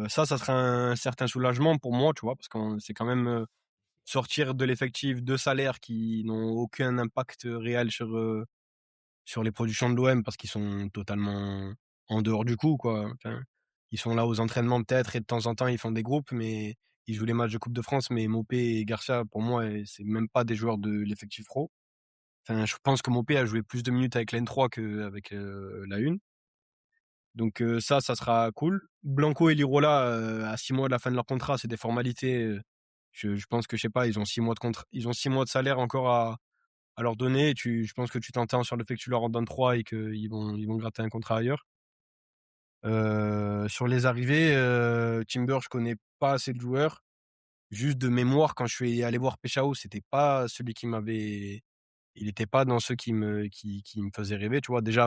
Ça sera un certain soulagement pour moi, tu vois? Parce que c'est quand même, sortir de l'effectif 2 salaires qui n'ont aucun impact réel sur les productions de l'OM parce qu'ils sont totalement en dehors du coup, quoi. Enfin, ils sont là aux entraînements peut-être et de temps en temps ils font des groupes, mais ils jouent les matchs de Coupe de France. Mais Mopé et Garcia, pour moi, c'est même pas des joueurs de l'effectif pro. Enfin, je pense que Mopé a joué plus de minutes avec l'N3 qu'avec la une. Donc ça sera cool. Blanco et Lirola, à 6 mois de la fin de leur contrat, c'est des formalités. Je pense que, je sais pas, ils ont 6 mois de contrat, ils ont 6 mois de salaire encore à leur donner. Je pense que tu t'entends sur le fait que tu leur en donnes 3 et qu'ils vont gratter un contrat ailleurs. Sur les arrivées, Timber, je connais pas assez de joueurs. Juste de mémoire, quand je suis allé voir Peshao, c'était pas celui qui m'avait il était pas dans ceux qui me faisaient rêver, tu vois? Déjà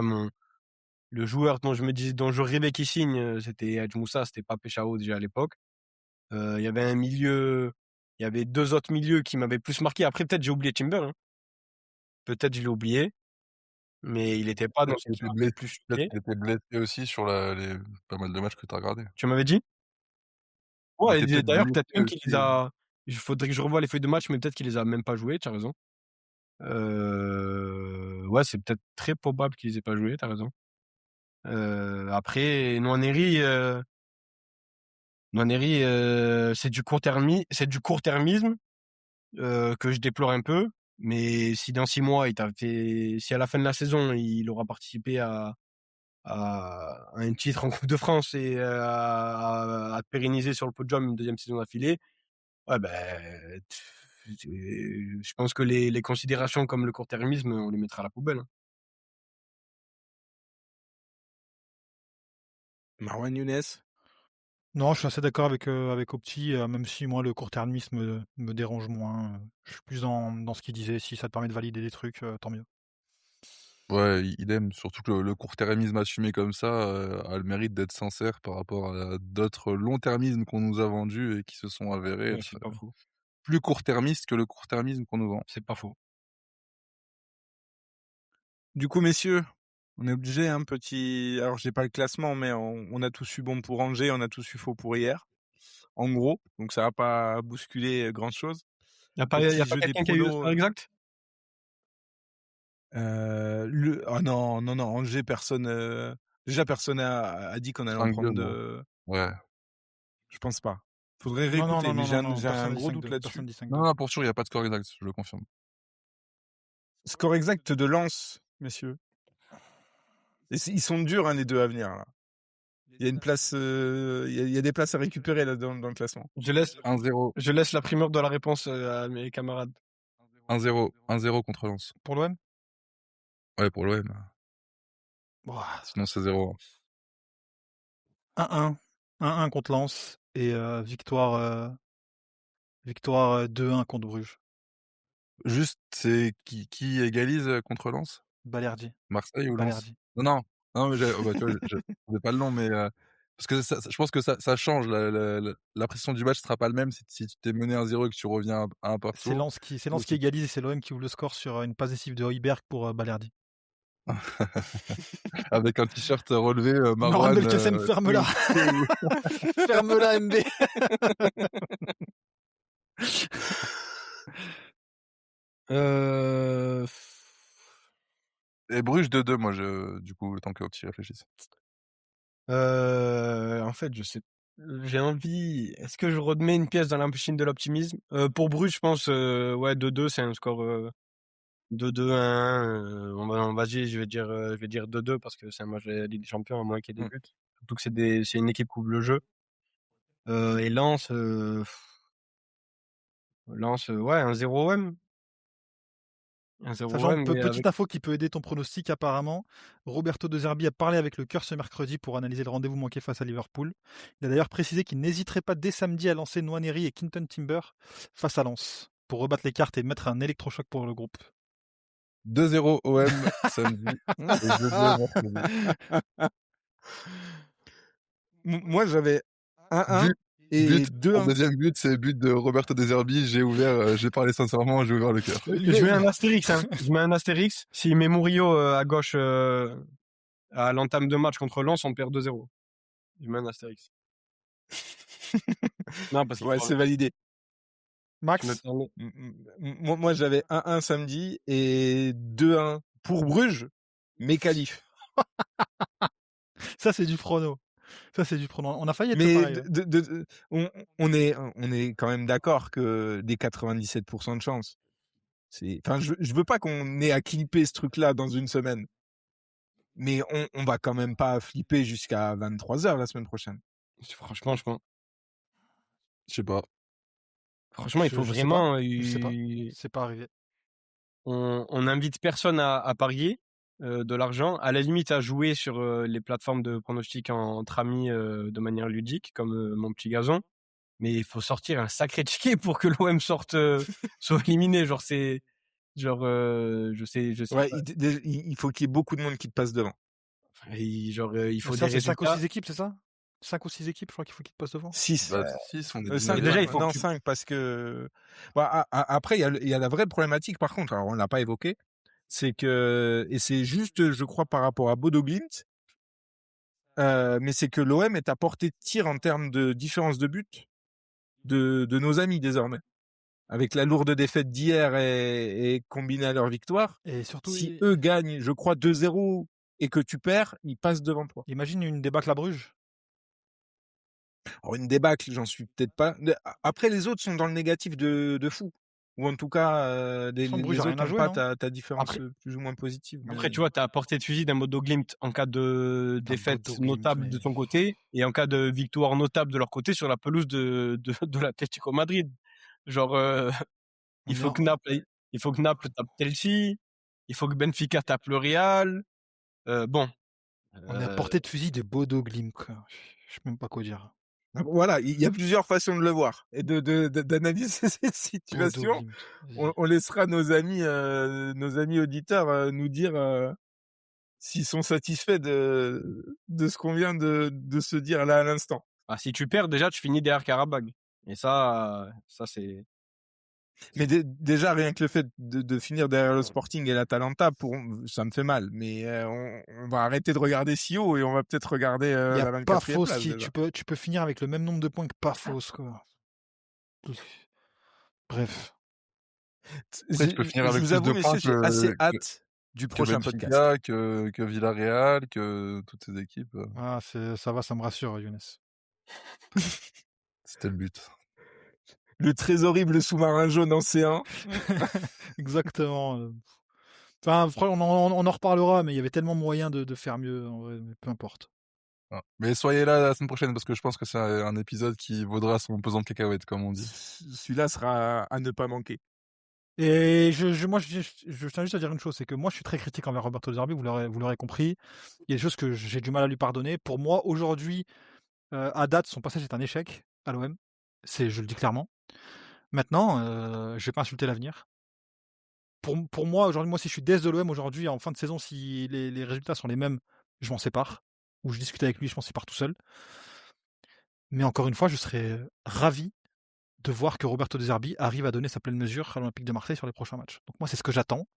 le joueur dont je rêvais qu'il signe, c'était Hadj Moussa, c'était pas Peshao déjà à l'époque. Il y avait un milieu il y avait 2 autres milieux qui m'avaient plus marqué. Après peut-être j'ai oublié Timber, hein. Peut-être je l'ai oublié, mais il était pas dans Peut-être ceux qu'il qui était m'avaient le blessé plus peut-être choqué. qu'il était blessé aussi sur les pas mal de matchs que tu as regardés. Tu m'avais dit? Il Ouais, était peut-être d'ailleurs, blessé peut-être même qu'il les aussi, a il faudrait que je revoie les feuilles de match, mais peut-être qu'il les a même pas jouées, tu as raison. Ouais, c'est peut-être très probable qu'ils les aient pas joués, tu as raison. Après Nwaneri, c'est du court-termisme, que je déplore un peu, mais si dans 6 mois, si à la fin de la saison, il aura participé à un titre en Coupe de France et à pérenniser sur le podium une 2e saison d'affilée, ouais, ben, je pense que les considérations comme le court-termisme, on les mettra à la poubelle, hein. Marouane Younes? Non, je suis assez d'accord avec Opti, même si moi le court-termisme me dérange moins, je suis plus dans ce qu'il disait. Si ça te permet de valider des trucs, tant mieux. Ouais, idem, surtout que le court-termisme assumé comme ça, a le mérite d'être sincère par rapport à d'autres long-termismes qu'on nous a vendus et qui se sont avérés Ouais, être, c'est pas faux, plus court-termistes que le court-termisme qu'on nous vend. c'est pas faux. Du coup, messieurs, on est obligé, un petit. Alors, j'ai pas le classement, mais on a tous eu bon pour Angers, on a tous eu faux pour hier. En gros, donc ça va pas bousculer grand-chose. Il y a Petit pas jeu des quelqu'un qui a eu le score pronos. exact? Ah non, non, non, Angers, personne. Déjà, personne a dit qu'on allait en 5-2, prendre non. de. Ouais. Je pense pas. Faudrait Non, non, réécouter, non, mais non, non, non, j'ai un personne dit gros doute 5-2, là-dessus. personne dit Non, 5-2. non, pour sûr, il y a pas de score exact, je le confirme. Score exact de Lens, messieurs. Et ils sont durs, hein, les 2 à venir, là. Il y a une place, il y a des places à récupérer là dans le classement. Je laisse 1-0, je laisse la primeur de la réponse, à mes camarades. 1-0 contre Lens. Pour l'OM? Ouais, pour l'OM. Ouah, Sinon, c'est 0. 1-1. 1-1 contre Lens et victoire 2-1 contre Bruges. Juste, c'est qui égalise, contre Lens? Balerdi. Marseille ou Lens? Balerdi. Non, non, non, mais bah, tu vois, je pas le nom, mais parce que je pense que ça change la pression du match sera pas le même si tu t'es mené 1-0 et que tu reviens à un C'est partout Lens qui ou si égalise et c'est l'OM qui ouvre le score sur une passe décisive de Højbjerg pour Balerdi. avec un t-shirt relevé, Marouane Marouane, Belkacem, ferme-la. TOU. Ferme-la, MB. Heu Et Bruges 2-2, moi, du coup, le temps que Opti réfléchisse. En fait, je sais. J'ai envie. Est-ce que je remets une pièce dans la machine de l'optimisme? Pour Bruges, je pense, ouais, 2-2, c'est un score 2-2, 1. Vas-y, je vais dire 2-2 parce que c'est un match de la Ligue des Champions, à moins qu'il y ait des buts. Surtout que c'est une équipe qui ouvre le jeu. Et Lens, ouais, un 0 OM. Un 0 Sachant, OM, mais petite avec. info qui peut aider ton pronostic apparemment, Roberto De Zerbi a parlé avec le cœur ce mercredi pour analyser le rendez-vous manqué face à Liverpool. Il a d'ailleurs précisé qu'il n'hésiterait pas dès samedi à lancer Nwaneri et Quinton Timber face à Lens pour rebattre les cartes et mettre un électrochoc pour le groupe. 2-0 OM samedi. Et 2-2 mercredi. Moi, j'avais 1-1 But, et but, mon 2-1. deuxième but, c'est le but de Roberto De Zerbi. J'ai parlé sincèrement, j'ai ouvert le cœur. Je mets un astérix, hein. Je mets un astérix. S'il met Murillo à gauche à l'entame de match contre Lens, on perd 2-0. Je mets un astérix. Non, parce qu'il Ouais, faut- c'est validé. je Max, me permets- Moi, j'avais 1-1 samedi et 2-1 pour Bruges, mais qualif. ça c'est du prono. Ça c'est du prono. On a failli être Mais pareil. hein. on est quand même d'accord que des 97% de chance. Enfin, je veux pas qu'on ait à clipper ce truc-là dans une semaine. Mais on va quand même pas flipper jusqu'à 23h la semaine prochaine. Franchement, je pense. Je sais pas. Franchement, il faut Je sais vraiment. pas. Je sais pas. C'est pas arrivé. On n'invite personne à parier de l'argent, à la limite à jouer sur les plateformes de pronostics entre amis de manière ludique, comme mon petit gazon. Mais il faut sortir un sacré ticket pour que l'OM sorte, soit éliminé. Genre, je sais Ouais, pas. il faut qu'il y ait beaucoup de monde qui te passe devant. Il faut Ça des c'est 5 ou résultats. 6 équipes, c'est ça 5 ou 6 équipes, je crois qu'il faut qu'ils te passent devant. 6. Bah, 6, on est 5, déjà, il faut que non, tu- 5 parce que... Bon, après, il y a la vraie problématique, par contre, alors on l'a pas évoqué, c'est que, et c'est juste, je crois, par rapport à Bodo Glimt, mais c'est que l'OM est à portée de tir en termes de différence de but de nos amis désormais. Avec la lourde défaite d'hier et combinée à leur victoire, Et surtout, si eux gagnent, je crois, 2-0 et que tu perds, ils passent devant toi. imagine une débâcle à Bruges. Alors une débâcle, j'en suis peut-être pas. Après, les autres sont dans le négatif de fou. Ou en tout cas, De toute façon, Bruges les a rien autres à n'ont jouer, pas non ta différence Après- plus ou moins positive. Après, mais- tu vois, t'as à portée de fusil d'un Bodo Glimt en cas de défaite Bodo Glimt, notable mais- de ton côté et en cas de victoire notable de leur côté sur la pelouse de l'Atlético Madrid. Genre, il faut que Naples tape Chelsea, il faut que Benfica tape le Real. Bon. On est à portée de fusil de Bodo Glimt, quoi. Je sais même pas quoi dire. Voilà, il y a plusieurs façons de le voir et d'analyser cette Bodo situation. Glimt. On laissera nos amis auditeurs nous dire s'ils sont satisfaits de ce qu'on vient de se dire là à l'instant. Ah, si tu perds, déjà, tu finis derrière Karabag. Et ça c'est. Mais déjà, rien que le fait de finir derrière le Sporting et l'Atalanta, ça me fait mal. Mais on va arrêter de regarder si haut et on va peut-être regarder Il y la a 24e Pafos place. qui déjà. tu peux finir avec le même nombre de points que Pafos, quoi. Bref. Après, tu peux finir Je avec vous plus avoue, de messieurs, points j'ai assez que hâte du prochain Benfica, podcast. que Villarreal, que toutes ces équipes. Ah, ça va, ça me rassure, Younes. C'était le but. Le très horrible sous-marin jaune en C1. Exactement. Enfin, on en reparlera, mais il y avait tellement moyen de faire mieux, en vrai, mais peu importe. Ah. Mais soyez là la semaine prochaine parce que je pense que c'est un épisode qui vaudra son pesant de cacahuètes, comme on dit. Celui-là sera à ne pas manquer. Et moi, je tiens juste à dire une chose, c'est que moi, je suis très critique envers Roberto De Zerbi, vous l'aurez compris. Il y a des choses que j'ai du mal à lui pardonner. Pour moi, aujourd'hui, à date, son passage est un échec à l'OM. Je le dis clairement. Maintenant, je vais pas insulter l'avenir. Pour moi, aujourd'hui, si je suis DS de l'OM aujourd'hui, en fin de saison, si les résultats sont les mêmes, je m'en sépare. Ou je discute avec lui, je m'en sépare tout seul. Mais encore une fois, je serais ravi de voir que Roberto De Zerbi arrive à donner sa pleine mesure à l'Olympique de Marseille sur les prochains matchs. Donc moi, c'est ce que j'attends.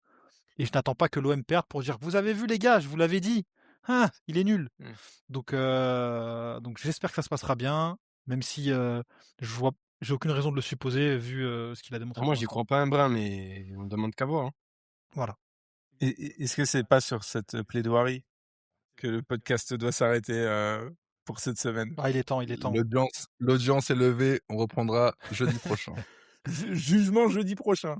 Et je n'attends pas que l'OM perde pour dire « Vous avez vu les gars, je vous l'avais dit. Ah, il est nul. » Donc j'espère que ça se passera bien, même si j'ai aucune raison de le supposer vu ce qu'il a démontré. Moi, pour j'y l'instant. crois pas un brin, mais on demande qu'à voir. Hein. Voilà. Est-ce que c'est pas sur cette plaidoirie que le podcast doit s'arrêter pour cette semaine? Ah, il est temps. L'audience est levée. On reprendra jeudi prochain. Jugement jeudi prochain.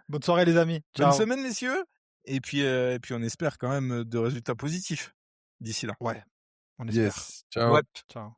Bonne soirée, les amis. Bonne Ciao. semaine, messieurs. Et puis on espère quand même de résultats positifs d'ici là. Ouais, on espère. Yes. Ciao. Ouais. Ciao.